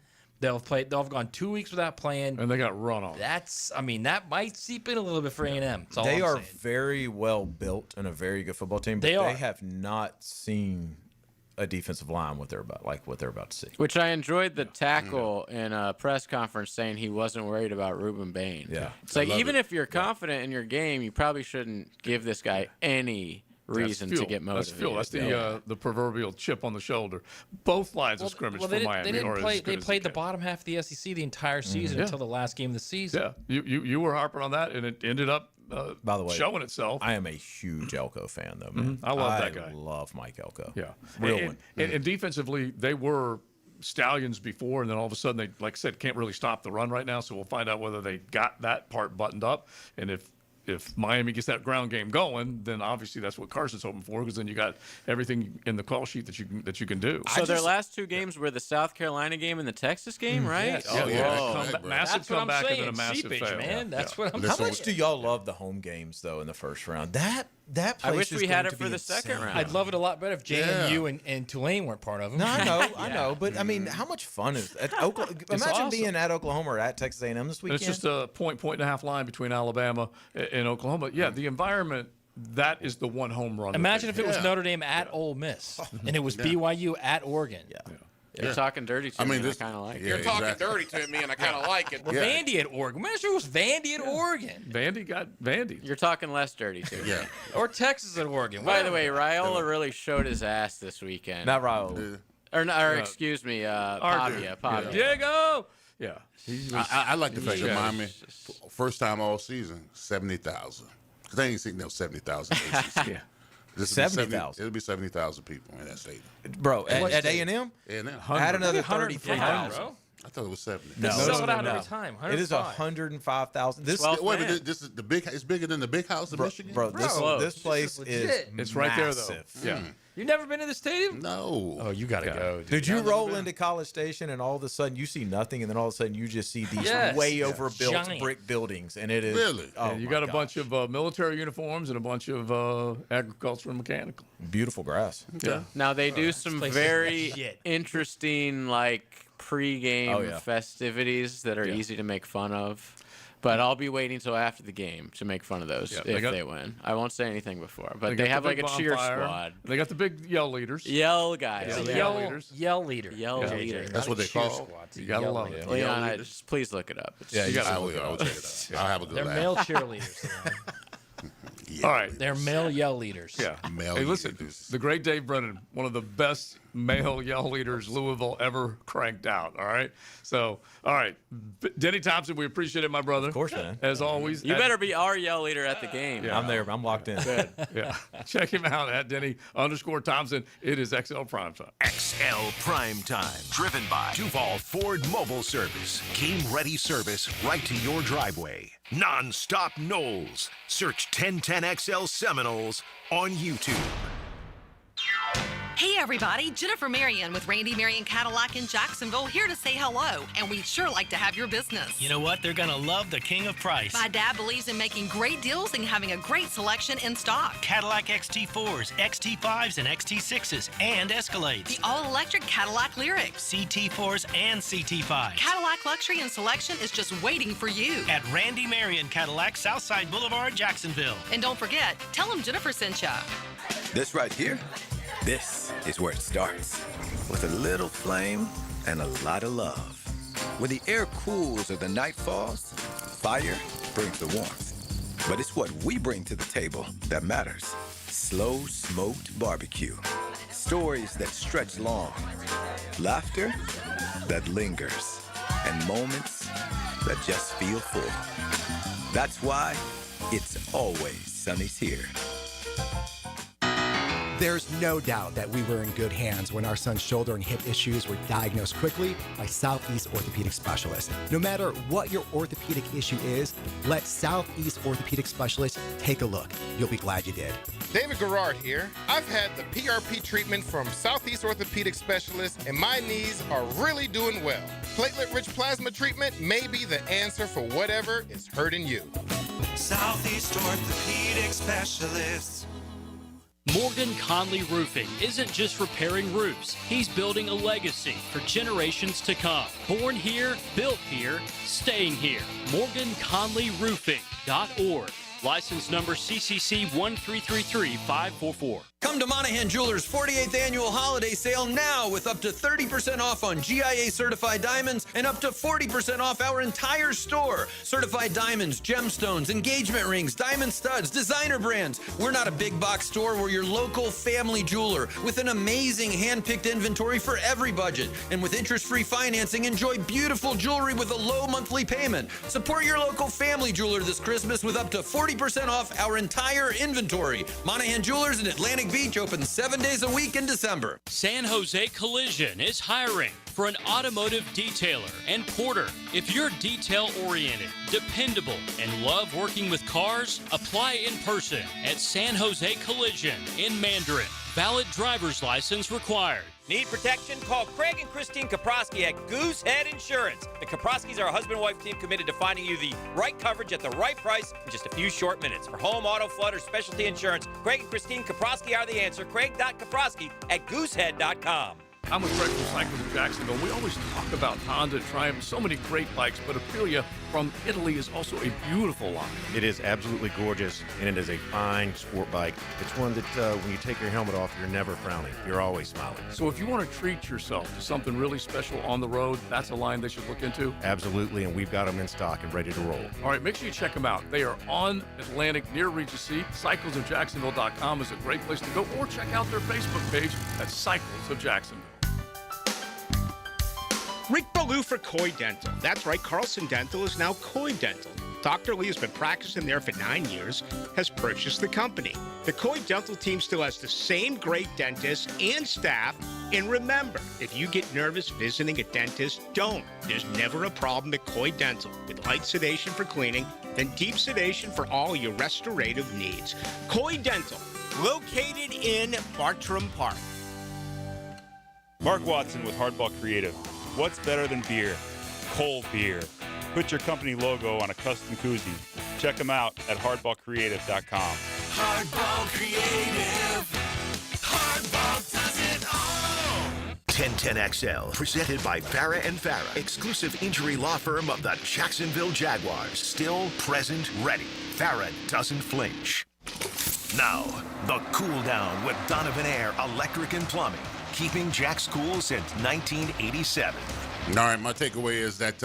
They'll have gone 2 weeks without playing, and they got run on. That might seep in a little bit for A&M. They are very well built and a very good football team. But they have not seen a defensive line what they're about to see. Which I enjoyed the tackle in a press conference saying he wasn't worried about Ruben Bain. Yeah, it's like even if you're confident in your game, you probably shouldn't give this guy any reason to get motivated. That's the proverbial chip on the shoulder. Both lines of scrimmage for Miami. They played the bottom half of the SEC the entire season until the last game of the season. Yeah, you were harping on that, and it ended up by the way, showing itself. I am a huge Elko fan, though, man. I love that guy. I love Mike Elko. Yeah, real one. And defensively, they were Stallions before, and then all of a sudden they, like I said, can't really stop the run right now. So we'll find out whether they got that part buttoned up, and if Miami gets that ground game going, then obviously that's what Carson's hoping for, because then you got everything in the call sheet that you can do. So their last 2 games were the South Carolina game and the Texas game, right? Yes. Oh yeah, massive comeback and then a massive seepage, fail. Man. That's what I'm saying. How much do y'all love the home games though in the first round? That place I wish is we had going it to for be the insane. second round. I'd love it a lot better if JMU and Tulane weren't part of them. No, I know, but I mean, how much fun is at Oklahoma? Imagine awesome. being at Oklahoma or at Texas A&M this weekend. And it's just a point and a half line between Alabama and Oklahoma. Yeah, the environment, that is the one home run. Imagine if it was Notre Dame at Ole Miss and it was BYU at Oregon. You're talking dirty to me, and I kind of like it. You're talking dirty to me, and I kind of like it. Well, Vandy at Oregon. Imagine if it was Vandy at Oregon. Vandy got Vandy. You're talking less dirty to me. Or Texas at Oregon. By the way, Raiola really showed his ass this weekend. Not Raiola. Or excuse me, Pavia. Diego! Yeah. I like the fact that Miami, first time all season, 70,000. Because they ain't seen no 70,000. Yeah. 70,000. It'll be 70,000 people in that stadium. Bro, at A&M? A&M. Add another 33,000. I thought it was 70. They sell it out every time. It is 105,000. This is the big. It's bigger than the big house in Michigan. Bro, this place is it's right there though. Yeah. You've never been to the stadium? No. Oh, you gotta go. Did you roll into College Station and all of a sudden you see nothing, and then all of a sudden you just see these way overbuilt Giant brick buildings, and it is really. Oh, and you got a bunch of military uniforms and a bunch of agriculture and mechanical. Beautiful grass. Yeah. Now they do some very interesting pre-game festivities that are easy to make fun of. But I'll be waiting until after the game to make fun of those if they win. I won't say anything before. But they have a cheer squad. They got the big yell leaders. Yell guys. Yell leader. Yell leader. That's what they call. You gotta love it. Leon, just please look it up. Yeah, I'll check it out. I'll have a good They're laugh. male cheerleaders. All right. They're male yell leaders. Yeah. Male hey, listen, leaders. the great Dave Brennan, one of the best male yell leaders Louisville ever cranked out. All right. So, all right. Denny Thompson, we appreciate it, my brother. Of course, man. As always. You better be our yell leader at the game. Yeah, I'm there. I'm locked in. Good. Yeah. Check him out at Denny_Thompson. It is XL Primetime. XL Primetime. Driven by Duval Ford Mobile Service. Game-ready service right to your driveway. Non-stop Knowles. Search 1010XL Seminoles on YouTube. Hey everybody, Jennifer Marion with Randy Marion Cadillac in Jacksonville here to say hello, and we'd sure like to have your business. You know what? They're going to love the king of price. My dad believes in making great deals and having a great selection in stock. Cadillac XT4s, XT5s, and XT6s, and Escalades. The all-electric Cadillac Lyriq. CT4s and CT5s. Cadillac luxury and selection is just waiting for you. At Randy Marion Cadillac, Southside Boulevard, Jacksonville. And don't forget, tell them Jennifer sent ya. This right here, this is where it starts. With a little flame and a lot of love. When the air cools or the night falls, fire brings the warmth. But it's what we bring to the table that matters. Slow smoked barbecue. Stories that stretch long. Laughter that lingers. And moments that just feel full. That's why it's always Sonny's here. There's no doubt that we were in good hands when our son's shoulder and hip issues were diagnosed quickly by Southeast Orthopedic Specialists. No matter what your orthopedic issue is, let Southeast Orthopedic Specialists take a look. You'll be glad you did. David Garrard here. I've had the PRP treatment from Southeast Orthopedic Specialists, and my knees are really doing well. Platelet-rich plasma treatment may be the answer for whatever is hurting you. Southeast Orthopedic Specialists. Morgan Conley Roofing isn't just repairing roofs. He's building a legacy for generations to come. Born here, built here, staying here. MorganConleyRoofing.org. License number CCC 1333544. Come to Monahan Jewelers' 48th annual holiday sale now with up to 30% off on GIA certified diamonds and up to 40% off our entire store. Certified diamonds, gemstones, engagement rings, diamond studs, designer brands. We're not a big box store. We're your local family jeweler with an amazing hand-picked inventory for every budget. And with interest-free financing, enjoy beautiful jewelry with a low monthly payment. Support your local family jeweler this Christmas with up to 40% off our entire inventory. Monahan Jewelers in Atlantic Beach open 7 days a week in December. San Jose Collision is hiring for an automotive detailer and porter. If you're detail-oriented, dependable, and love working with cars, apply in person at San Jose Collision in Mandarin. Valid driver's license required. Need protection? Call Craig and Christine Kaprosky at Goosehead Insurance. The Kaproskys are a husband-wife team committed to finding you the right coverage at the right price in just a few short minutes. For home, auto, flood, or specialty insurance, Craig and Christine Kaprosky are the answer. Craig.Kaprosky at Goosehead.com. I'm with Craig from Cycles in Jacksonville. We always talk about Honda, Triumph, so many great bikes, but Aprilia from Italy is also a beautiful line. It is absolutely gorgeous, and it is a fine sport bike. It's one that when you take your helmet off, you're never frowning. You're always smiling. So if you want to treat yourself to something really special on the road, that's a line they should look into? Absolutely, and we've got them in stock and ready to roll. All right, make sure you check them out. They are on Atlantic near Regency. CyclesofJacksonville.com is a great place to go, or check out their Facebook page at Cycles of Jacksonville. Rick Bro Uncle Lou for Coy Dental. That's right, Carlson Dental is now Coy Dental. Dr. Lee has been practicing there for 9 years, has purchased the company. The Coy Dental team still has the same great dentist and staff. And remember, if you get nervous visiting a dentist, don't. There's never a problem at Coy Dental. With light sedation for cleaning and deep sedation for all your restorative needs. Coy Dental, located in Bartram Park. Mark Watson with Hardball Creative. What's better than beer? Cold beer. Put your company logo on a custom koozie. Check them out at hardballcreative.com. Hardball Creative. Hardball does it all. 1010XL, presented by Farah and Farah, exclusive injury law firm of the Jacksonville Jaguars. Still, present, ready. Farah doesn't flinch. Now, the cool down with Donovan Air Electric and Plumbing, keeping Jack's cool since 1987. All right, my takeaway is that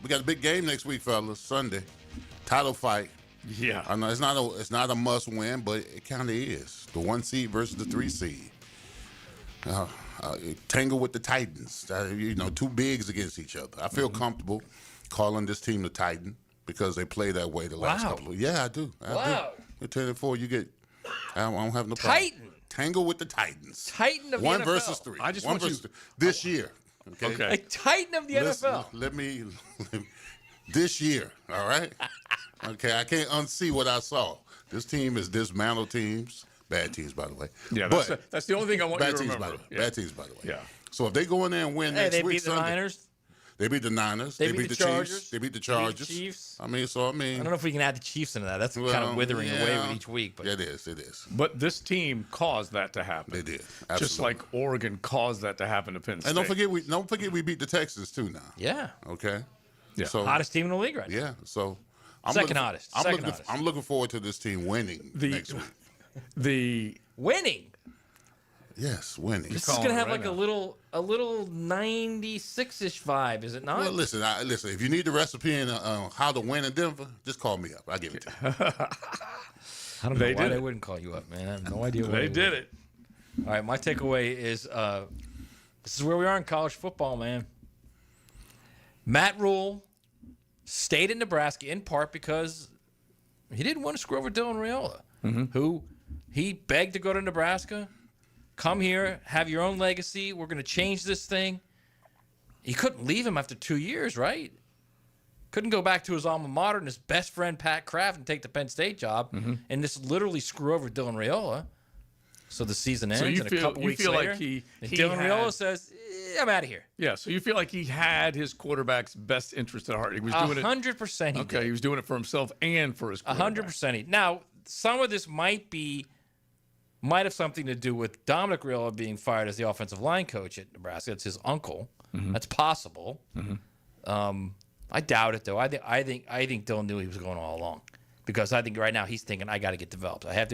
we got a big game next week, fellas. Sunday, title fight. Yeah, I know it's not a must win, but it kind of is. The 1 seed versus the 3 seed. Tangle with the Titans. Two bigs against each other. I feel comfortable calling this team the Titan because they play that way the last couple of. Yeah, I do. Wow. You're 10-4. You get. I don't have no problem. Titan. Tangle with the Titans. Titan of the One NFL. versus 3. I just One want you- versus this year. Okay. A Titan of the NFL. Let me this year, all right? Okay, I can't unsee what I saw. This team is dismantled teams. Bad teams, by the way. Yeah, but that's the only thing I want you bad to teams, remember. by the way. Bad teams, by the way. Yeah. So if they go in there and win Hey, next they week, beat the Sunday, Niners. they beat the Niners. They beat the Chargers. Chiefs. They beat the They beat the Chargers. Chiefs. I don't know if we can add the Chiefs into that. That's kind of withering away with each week. But it is. But this team caused that to happen. They did. Just Absolutely. like Oregon caused that to happen to Penn State. And don't forget we beat the Texans too now. Yeah. Okay. Yeah. So Hottest team in the league right now. yeah. So Second hottest. I'm looking forward to this team winning next week. The winning. Yes, winning. This is gonna have like a little 96-ish vibe, is it not? Well, listen. If you need the recipe and how to win in Denver, just call me up. I'll give it to you. I don't know why they wouldn't call you up, man. I have no idea why They did it. All right, my takeaway is this is where we are in college football, man. Matt Rule stayed in Nebraska in part because he didn't want to screw over Dylan Raiola, who he begged to go to Nebraska. Come here, have your own legacy. We're going to change this thing. He couldn't leave him after 2 years, right? Couldn't go back to his alma mater and his best friend, Pat Kraft, and take the Penn State job and just literally screw over Dylan Raiola. So the season ends, you and feel- a couple you weeks feel like later, he Dylan had- Raiola says, I'm out of here. Yeah, so you feel like he had his quarterback's best interest at heart. He was doing it 100% he Okay, did. he was doing it for himself and for his quarterback. 100%. Now, some of this might have something to do with Dominic Raiola being fired as the offensive line coach at Nebraska. It's his uncle. That's possible. I doubt it, though. I think Dylan knew he was going all along, because I think right now he's thinking, I got to get developed. I have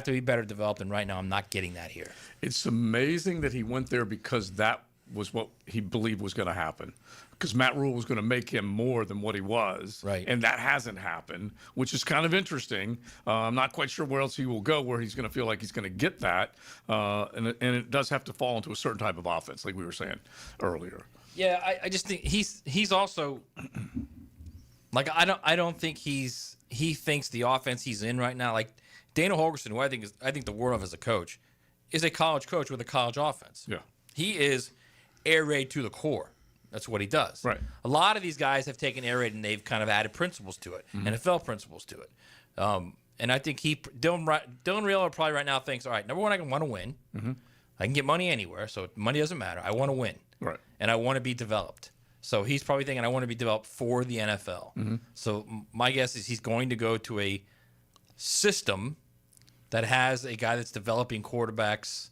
to be better developed, and right now I'm not getting that here. It's amazing that he went there because that was what he believed was going to happen. Because Matt Rule was going to make him more than what he was. Right. And that hasn't happened, which is kind of interesting. I'm not quite sure where else he will go, where he's going to feel like he's going to get that. And it does have to fall into a certain type of offense, like we were saying earlier. Yeah, I just think he's also like I don't think he thinks the offense he's in right now, like Dana Holgorsen, who I think the world of as a coach, is a college coach with a college offense. Yeah. He is air raid to the core. That's what he does. Right. A lot of these guys have taken air raid and they've kind of added principles to it, NFL principles to it. And I think Dylan Raiola probably right now thinks, all right, number one, I want to win. I can get money anywhere, so money doesn't matter. I want to win. Right. And I want to be developed. So he's probably thinking, I want to be developed for the NFL. So my guess is he's going to go to a system that has a guy that's developing quarterbacks.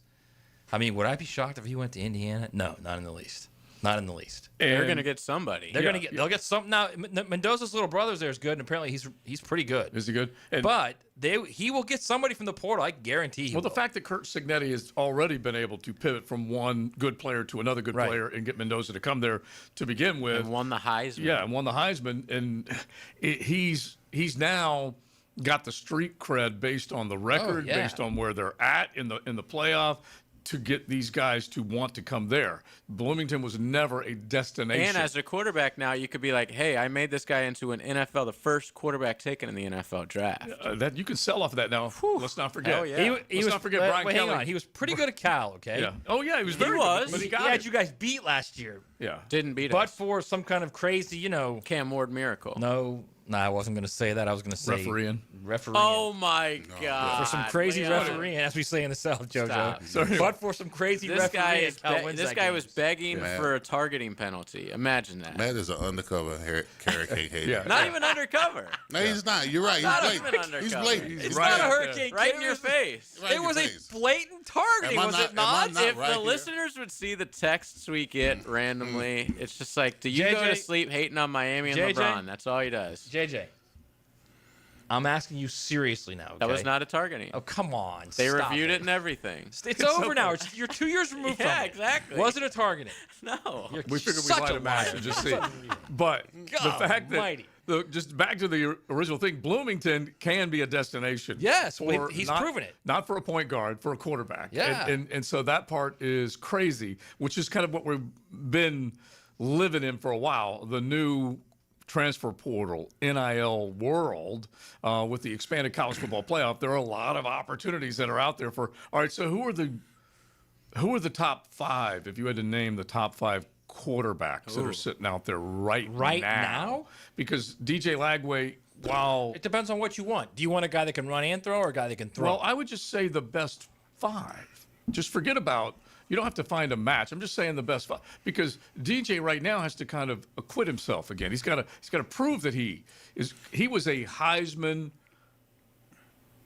I mean, would I be shocked if he went to Indiana? No, not in the least. Not in the least. They're going to get somebody. They'll get something now. Mendoza's little brother's there is good, and apparently he's pretty good. Is he good? But he will get somebody from the portal. I guarantee you. Well, the fact that Kurt Cignetti has already been able to pivot from one good player to another good player and get Mendoza to come there to begin with. And won the Heisman. Yeah, and won the Heisman. And he's now got the street cred based on the record, based on where they're at in the playoff. to get these guys to want to come there. Bloomington was never a destination. And as a quarterback now, you could be like, hey, I made this guy into the first quarterback taken in the NFL draft. That you can sell off of that now. Let's not forget. Hell yeah. Let's not forget Brian Hang Kelly. on. He was pretty good at Cal, okay? Yeah. Oh, yeah, he was very good. good. But He got had it. you guys beat last year. Yeah. Didn't beat But us. for some kind of crazy, Cam Ward miracle. No, I wasn't going to say that. I was going to say Refereeing. Oh, my God. For some crazy Leon. refereeing, as we say in the South, JoJo. Stop. Sorry. But for some crazy This guy, refereeing, Cal wins this that guy game. was begging Yeah. for a targeting penalty. Imagine that. Matt is an undercover carrot cake hater. Yeah. Not even undercover. No, he's not. You're right. Not He's even blatant. undercover. He's blatant. It's right not a out there. hurricane. Right Kid. in your It was- face. Right It in was your a face. blatant targeting, Am I was not- it am not? I not If right the here? listeners would see the texts we get randomly, it's just like, do you go JJ to sleep hating on Miami and JJ? LeBron? That's all he does. JJ, I'm asking you seriously now. That was okay? not a targeting. Oh, come on. They stop reviewed it it and everything. It's over now. You're 2 years removed from Yeah, it. exactly. Was it a targeting? No. You're We figured such we'd a light a match liar. and just see. But the God fact that almighty. just back to the original thing, Bloomington can be a destination. Yes, for he's not- proven it. Not for a point guard, for a quarterback. Yeah. And so that part is crazy, which is kind of what we've been living in for a while. The new transfer portal, NIL world, with the expanded college football playoff, there are a lot of opportunities that are out there for. All right, so who are the top five? If you had to name the top five quarterbacks that are sitting out there right now? Because DJ Lagway, while It depends on what you want. Do you want a guy that can run and throw or a guy that can throw? well, I would just say the best five. Just forget about. You don't have to find a match. I'm just saying the best five because DJ right now has to kind of acquit himself again. He's got to prove that he was a Heisman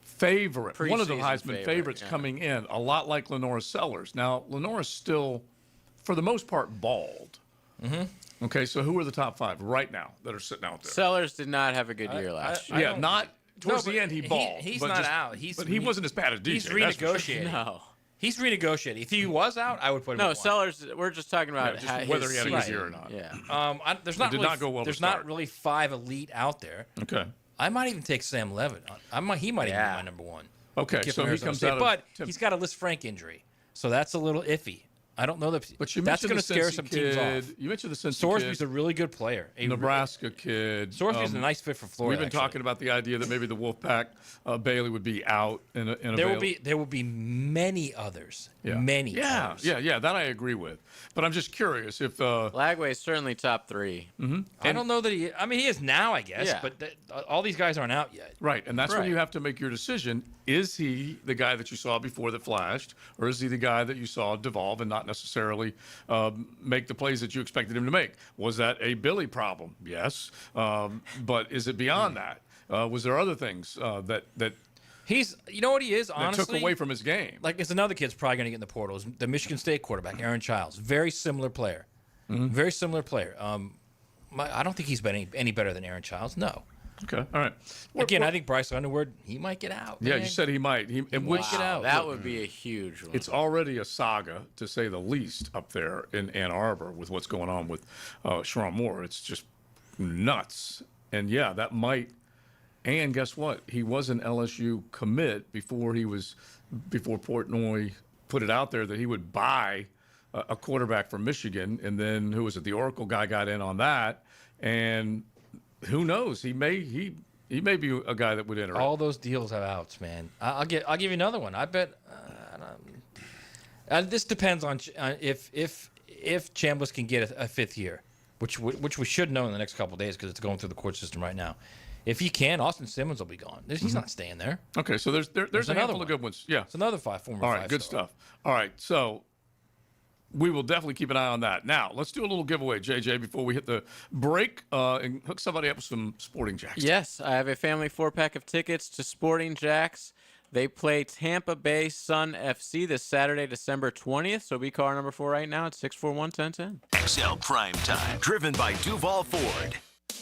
favorite, one of the Preseason Heisman favorite, favorites yeah. coming in, a lot like Lenora Sellers. Now Lenora's still, for the most part, bald. Mm-hmm. Okay, so who are the top five right now that are sitting out there? Sellers did not have a good year last year. Yeah, not towards No, the but end he balled. he's but not just- out. But he wasn't as bad as DJ. He's that's for sure. renegotiating. No. He's renegotiating. If he was out, I would put him. No, at one. Sellers, we're just talking about just how whether his he had a good season. year or not. Yeah. There's It not did really, not go well to There's start. not really five elite out there. Okay. I might even take Sam Levitt. He might even be my number one. Okay, Given so he Arizona comes State. out of But Tim- he's got a Liz Frank injury, so that's a little iffy. I don't know that. But you that's mentioned going to the scare Cincy some kid. teams off. You mentioned the Cincy Sorsby's kid. a really good player. Nebraska kid. Sorsby's a nice fit for Florida. We've been talking about the idea that maybe the Wolfpack Bailey would be out in a There will be many others. Yeah. Many. Yeah, others. yeah, that I agree with. But I'm just curious if Lagway's certainly top three. I don't know that he. I mean, he is now, I guess. Yeah. But all these guys aren't out yet. right, and that's when Right. you have to make your decision. Is he the guy that you saw before that flashed, or is he the guy that you saw devolve and not necessarily make the plays that you expected him to make? Was that a Billy problem? Yes, but is it beyond that? Was there other things that He's, you know what he is, that honestly? took away from his game? Like, it's another kid's probably going to get in the portals. The Michigan State quarterback, Aaron Childs. Very similar player. Very similar player. I don't think he's been any better than Aaron Childs. No. Okay, all right. Again, I think Bryce Underwood, he might get out. Yeah, man. you said he might. He might get out. That would be a huge one. It's already a saga, to say the least, up there in Ann Arbor with what's going on with Sharon Moore. It's just nuts. And yeah, that might. And guess what? He was an LSU commit before Portnoy put it out there that he would buy a quarterback from Michigan. And then who was it? The Oracle guy got in on that. And who knows? He may be a guy that would enter. All those deals have outs, man. I'll give you another one. I bet. This depends on if Chambliss can get a fifth year, which we should know in the next couple of days because it's going through the court system right now. If he can, Austin Simmons will be gone. He's not staying there. Okay, so there's a another handful one. of good ones. Yeah, it's another former All right, five good star. stuff. All right, so we will definitely keep an eye on that. Now, let's do a little giveaway, JJ, before we hit the break and hook somebody up with some Sporting Jacks. Yes, I have a family 4-pack of tickets to Sporting Jacks. They play Tampa Bay Sun FC this Saturday, December 20th. So be car number 4 right now at 641-1010. XL Primetime, driven by Duval Ford.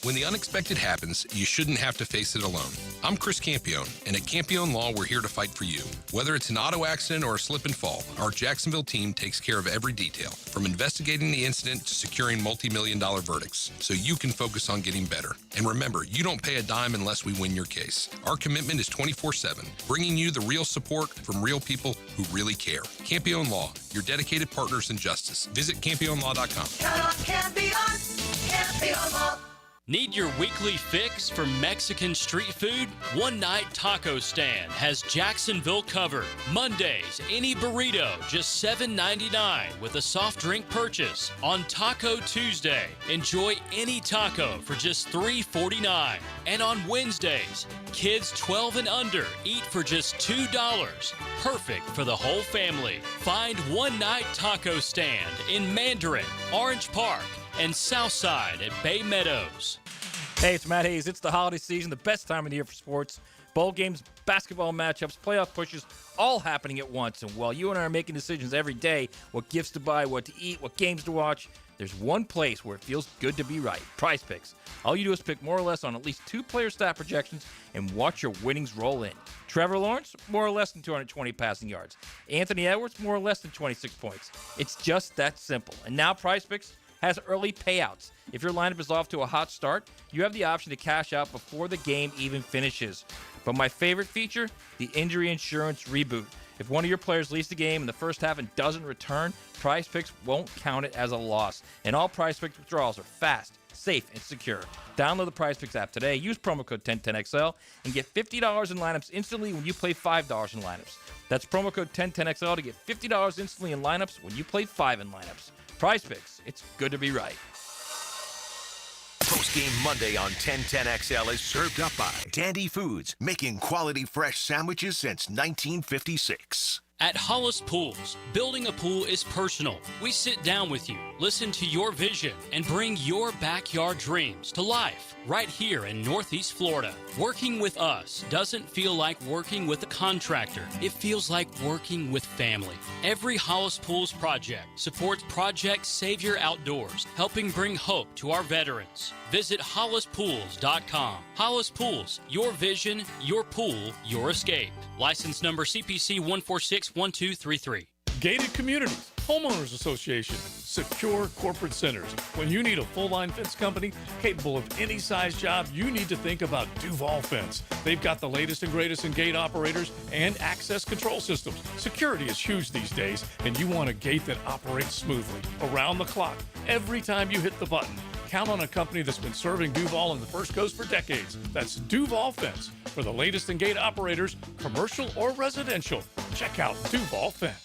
When the unexpected happens, you shouldn't have to face it alone. I'm Chris Campione, and at Campione Law, we're here to fight for you. Whether it's an auto accident or a slip and fall, our Jacksonville team takes care of every detail, from investigating the incident to securing multi-million-dollar verdicts, so you can focus on getting better. And remember, you don't pay a dime unless we win your case. Our commitment is 24/7, bringing you the real support from real people who really care. Campione Law, your dedicated partners in justice. Visit CampioneLaw.com. Count on Campione, Campione Law. Need your weekly fix for Mexican street food? One Night Taco Stand has Jacksonville covered. Mondays, any burrito, just $7.99 with a soft drink purchase. On Taco Tuesday, enjoy any taco for just $3.49. And on Wednesdays, kids 12 and under eat for just $2. Perfect for the whole family. Find One Night Taco Stand in Mandarin, Orange Park, and Southside at Bay Meadows. Hey, it's Matt Hayes. It's the holiday season, the best time of the year for sports. Bowl games, basketball matchups, playoff pushes, all happening at once. And while you and I are making decisions every day, what gifts to buy, what to eat, what games to watch, there's one place where it feels good to be right, Prize Picks. All you do is pick more or less on at least 2 player stat projections and watch your winnings roll in. Trevor Lawrence, more or less than 220 passing yards. Anthony Edwards, more or less than 26 points. It's just that simple. And now Prize Picks has early payouts. If your lineup is off to a hot start, you have the option to cash out before the game even finishes. But my favorite feature, the injury insurance reboot. If one of your players leaves the game in the first half and doesn't return, Prize Picks won't count it as a loss. And all Prize Picks withdrawals are fast, safe, and secure. Download the Prize Picks app today. Use promo code 1010XL and get $50 in lineups instantly when you play $5 in lineups. That's promo code 1010XL to get $50 instantly in lineups when you play 5 in lineups. Prize Picks. It's good to be right. Post-game Monday on 1010XL is served up by Dandy Foods, making quality fresh sandwiches since 1956. At Hollis Pools, building a pool is personal. We sit down with you, listen to your vision, and bring your backyard dreams to life right here in Northeast Florida. Working with us doesn't feel like working with a contractor. It feels like working with family. Every Hollis Pools project supports Project Savior Outdoors, helping bring hope to our veterans. Visit hollispools.com. Hollis Pools, your vision, your pool, your escape. License number CPC 1461233. Gated communities, homeowners association, secure corporate centers. When you need a full-line fence company capable of any size job, you need to think about Duval Fence. They've got the latest and greatest in gate operators and access control systems. Security is huge these days, and you want a gate that operates smoothly, around the clock, every time you hit the button. Count on a company that's been serving Duval and the First Coast for decades. That's Duval Fence. For the latest in gate operators, commercial or residential, check out Duval Fence.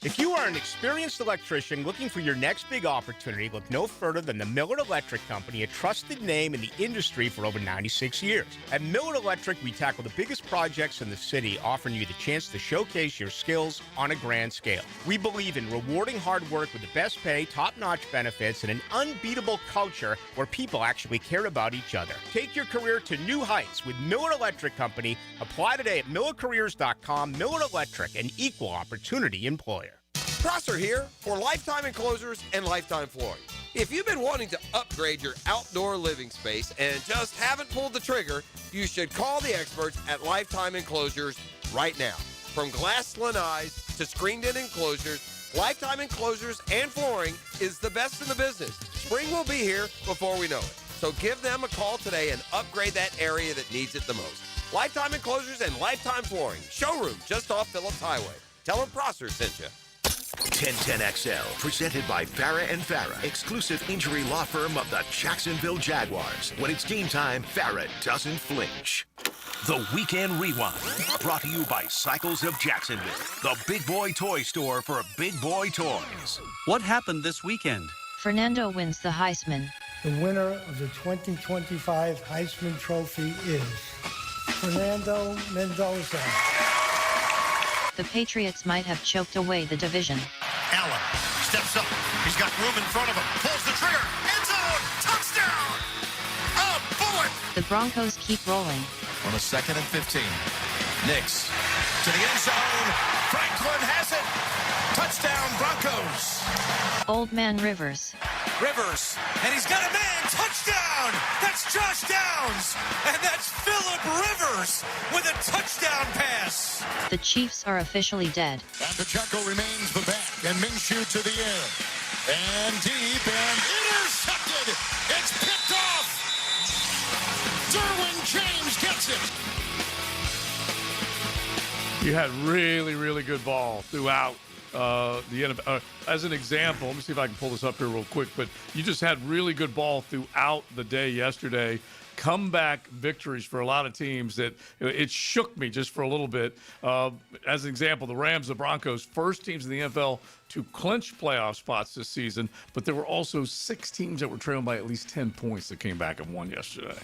If you are an experienced electrician looking for your next big opportunity, look no further than the Miller Electric Company, a trusted name in the industry for over 96 years. At Miller Electric, we tackle the biggest projects in the city, offering you the chance to showcase your skills on a grand scale. We believe in rewarding hard work with the best pay, top-notch benefits, and an unbeatable culture where people actually care about each other. Take your career to new heights with Miller Electric Company. Apply today at millercareers.com. Miller Electric, an equal opportunity employer. Prosser here for Lifetime Enclosures and Lifetime Flooring. If you've been wanting to upgrade your outdoor living space and just haven't pulled the trigger, you should call the experts at Lifetime Enclosures right now. From glass lanais to screened-in enclosures, Lifetime Enclosures and Flooring is the best in the business. Spring will be here before we know it. So give them a call today and upgrade that area that needs it the most. Lifetime Enclosures and Lifetime Flooring. Showroom just off Phillips Highway. Tell them Prosser sent you. 1010XL, presented by Farah and Farah, exclusive injury law firm of the Jacksonville Jaguars. When it's game time, Farah doesn't flinch. The Weekend Rewind, brought to you by Cycles of Jacksonville, the big boy toy store for big boy toys. What happened this weekend? Fernando wins the Heisman. The winner of the 2025 Heisman Trophy is Fernando Mendoza. The Patriots might have choked away the division. Allen steps up. He's got room in front of him. Pulls the trigger. End zone. Touchdown. A bullet. The Broncos keep rolling. On a 2nd and 15. Nix to the end zone. Franklin has it. Touchdown Broncos. Old Man Rivers. Rivers, and he's got a man. Touchdown! That's Josh Downs, and that's Phillip Rivers with a touchdown pass. The Chiefs are officially dead. And Pacheco remains the back, and Minshew to the air. And deep, and intercepted. It's picked off. Derwin James gets it. You had really, really good ball throughout the NFL. As an example, let me see if I can pull this up here real quick, but you just had really good ball throughout the day yesterday. Comeback victories for a lot of teams that it shook me just for a little bit. As an example, the Rams, the Broncos, first teams in the NFL to clinch playoff spots this season, but there were also 6 teams that were trailing by at least 10 points that came back and won yesterday.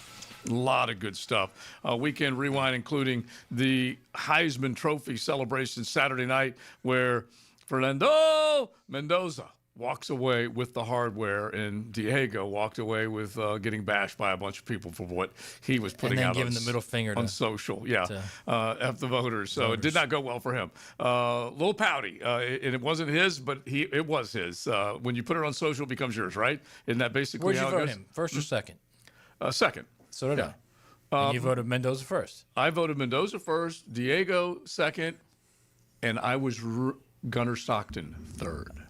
A lot of good stuff. Weekend rewind, including the Heisman Trophy celebration Saturday night, where Fernando Mendoza walks away with the hardware, and Diego walked away with getting bashed by a bunch of people for what he was putting out giving the middle finger on social. F the voters. So it did not go well for him. A little pouty, and it wasn't his, but it was his. When you put it on social, it becomes yours, right? Isn't that basically Where'd you how it vote goes? him? First or second? Second. So did I. And you voted Mendoza first. I voted Mendoza first, Diego second, and I was Gunnar Stockton third.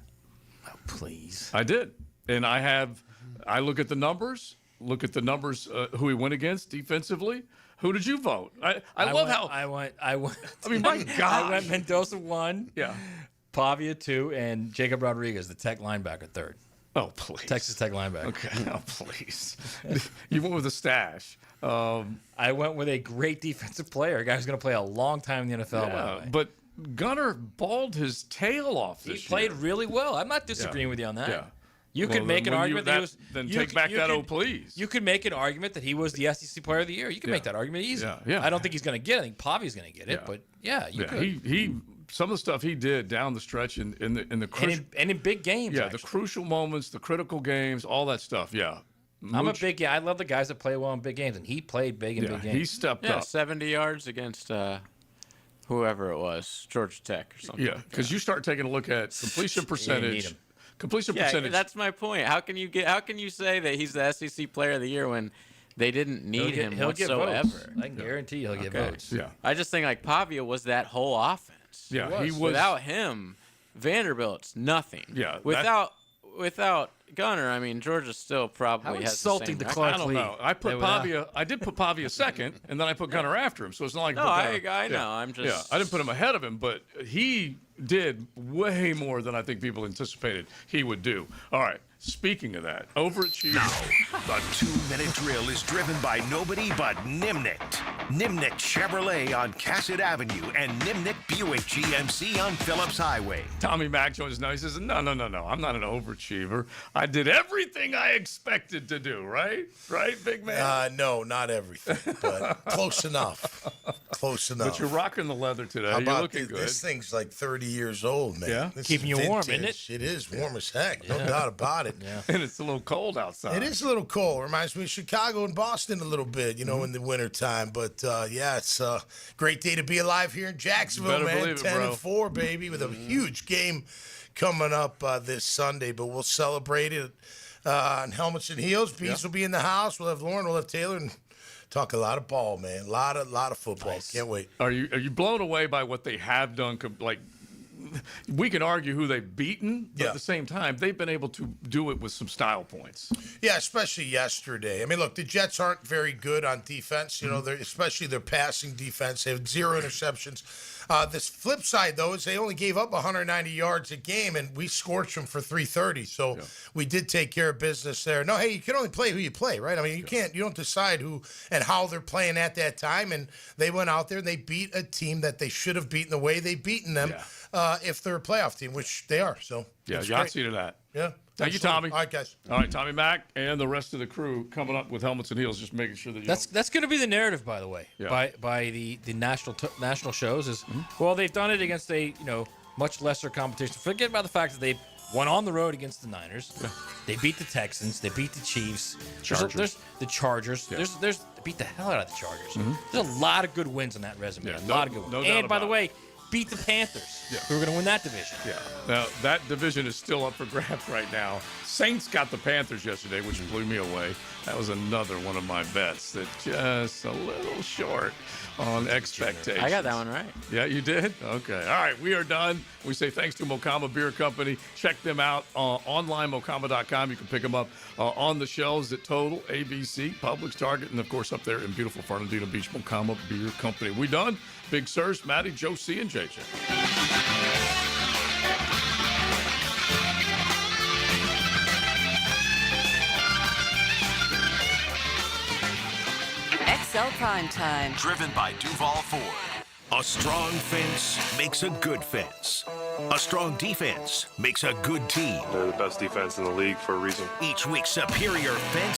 Oh, please. I did. And I look at the numbers, who he went against defensively. Who did you vote? I love how. I went. I mean, my God. I went Mendoza 1. Yeah. Pavia 2, and Jacob Rodriguez, the Tech linebacker, 3rd. Oh, please. Texas Tech linebacker. Okay. Oh, please. You went with a stash. I went with a great defensive player, a guy who's going to play a long time in the NFL. by the way. But Gunnar balled his tail off this year. He played really well. I'm not disagreeing with you on that. Yeah. You could make an argument that he was. Then take back that, oh, please. You could make an argument that he was the SEC Player of the Year. You can make that argument easy. Yeah. I don't think he's going to get it. I think Pavia's going to get it. But you could. He some of the stuff he did down the stretch in the crucial, and in big games. Yeah, the crucial moments, the critical games, all that stuff. Yeah. I'm a big guy. I love the guys that play well in big games, and he played big in big games. He stepped up. 70 yards against whoever it was, Georgia Tech or something. Yeah, because you start taking a look at completion percentage. Completion percentage. That's my point. How can you say that he's the SEC Player of the Year when they didn't need him whatsoever? Get votes. I can guarantee he'll get votes. Yeah. I just think Pavia was that whole offense. Yeah, he was. Without him, Vanderbilt's nothing. Yeah. Without Gunnar, I mean, Georgia still probably has insulting the to same Clark I don't Lee. know. I did put Pavia second, and then I put Gunnar after him. So it's not like I know. I'm just. Yeah, I didn't put him ahead of him, but he did way more than I think people anticipated he would do. All right. Speaking of that, overachieving. Now, the 2-minute drill is driven by nobody but Nimnicht. Nimnicht Chevrolet on Cassett Avenue and Nimnicht Buick GMC on Phillips Highway. Tommy Mack joins us now. He says, no. I'm not an overachiever. I did everything I expected to do, right? Right, big man? No, not everything, but close enough. Close enough. But you're rocking the leather today. How You're about looking good. This thing's like 30 years old, man. Yeah? This Keeping is you warm, vintage. isn't it? It is warm as heck. No doubt about it. Yeah. And it's a little cold outside. It is a little cold. Reminds me of Chicago and Boston a little bit, Mm-hmm. in the wintertime. But, it's a great day to be alive here in Jacksonville, Better man. believe it, bro. 10-4, baby, with a huge game coming up this Sunday. But we'll celebrate it on Helmets and Heels. Beats will be in the house. We'll have Lauren, we'll have Taylor, and talk a lot of ball, man. A lot of football. Nice. Can't wait. Are you blown away by what they have done? Like, we can argue who they've beaten, but at the same time, they've been able to do it with some style points. Yeah, especially yesterday. I mean, look, the Jets aren't very good on defense. Especially their passing defense. They have 0 interceptions. This flip side, though, is they only gave up 190 yards a game, and we scorched them for 330. So we did take care of business there. No, hey, you can only play who you play, right? I mean, you don't decide who and how they're playing at that time. And they went out there and they beat a team that they should have beaten the way they've beaten them if they're a playoff team, which they are. So Yahtzee to that. Yeah. Thank you, Tommy. All right, guys. All right, Tommy Mack and the rest of the crew coming up with Helmets and Heels, just making sure that you That's going to be the narrative, by the way, by the national shows is well, they've done it against a much lesser competition. Forget about the fact that they won on the road against the Niners. They beat the Texans. They beat the Chiefs. There's the Chargers. They beat the hell out of the Chargers. There's a lot of good wins on that resume. A lot of good wins. No doubt And by about the way, beat the Panthers. We were going to win that division. Yeah. Now, that division is still up for grabs right now. Saints got the Panthers yesterday, which blew me away. That was another one of my bets that just a little short on expectations. I got that one right. Yeah, you did? Okay. All right, we are done. We say thanks to Mokama Beer Company. Check them out online, mokama.com. You can pick them up on the shelves at Total, ABC, Publix, Target, and, of course, up there in beautiful Fernandina Beach, Mokama Beer Company. We done? Big Sirs, Maddie, Joe C, and JJ. XL Primetime. Driven by Duval Ford. A strong fence makes a good fence. A strong defense makes a good team. They're the best defense in the league for a reason. Each week, superior fence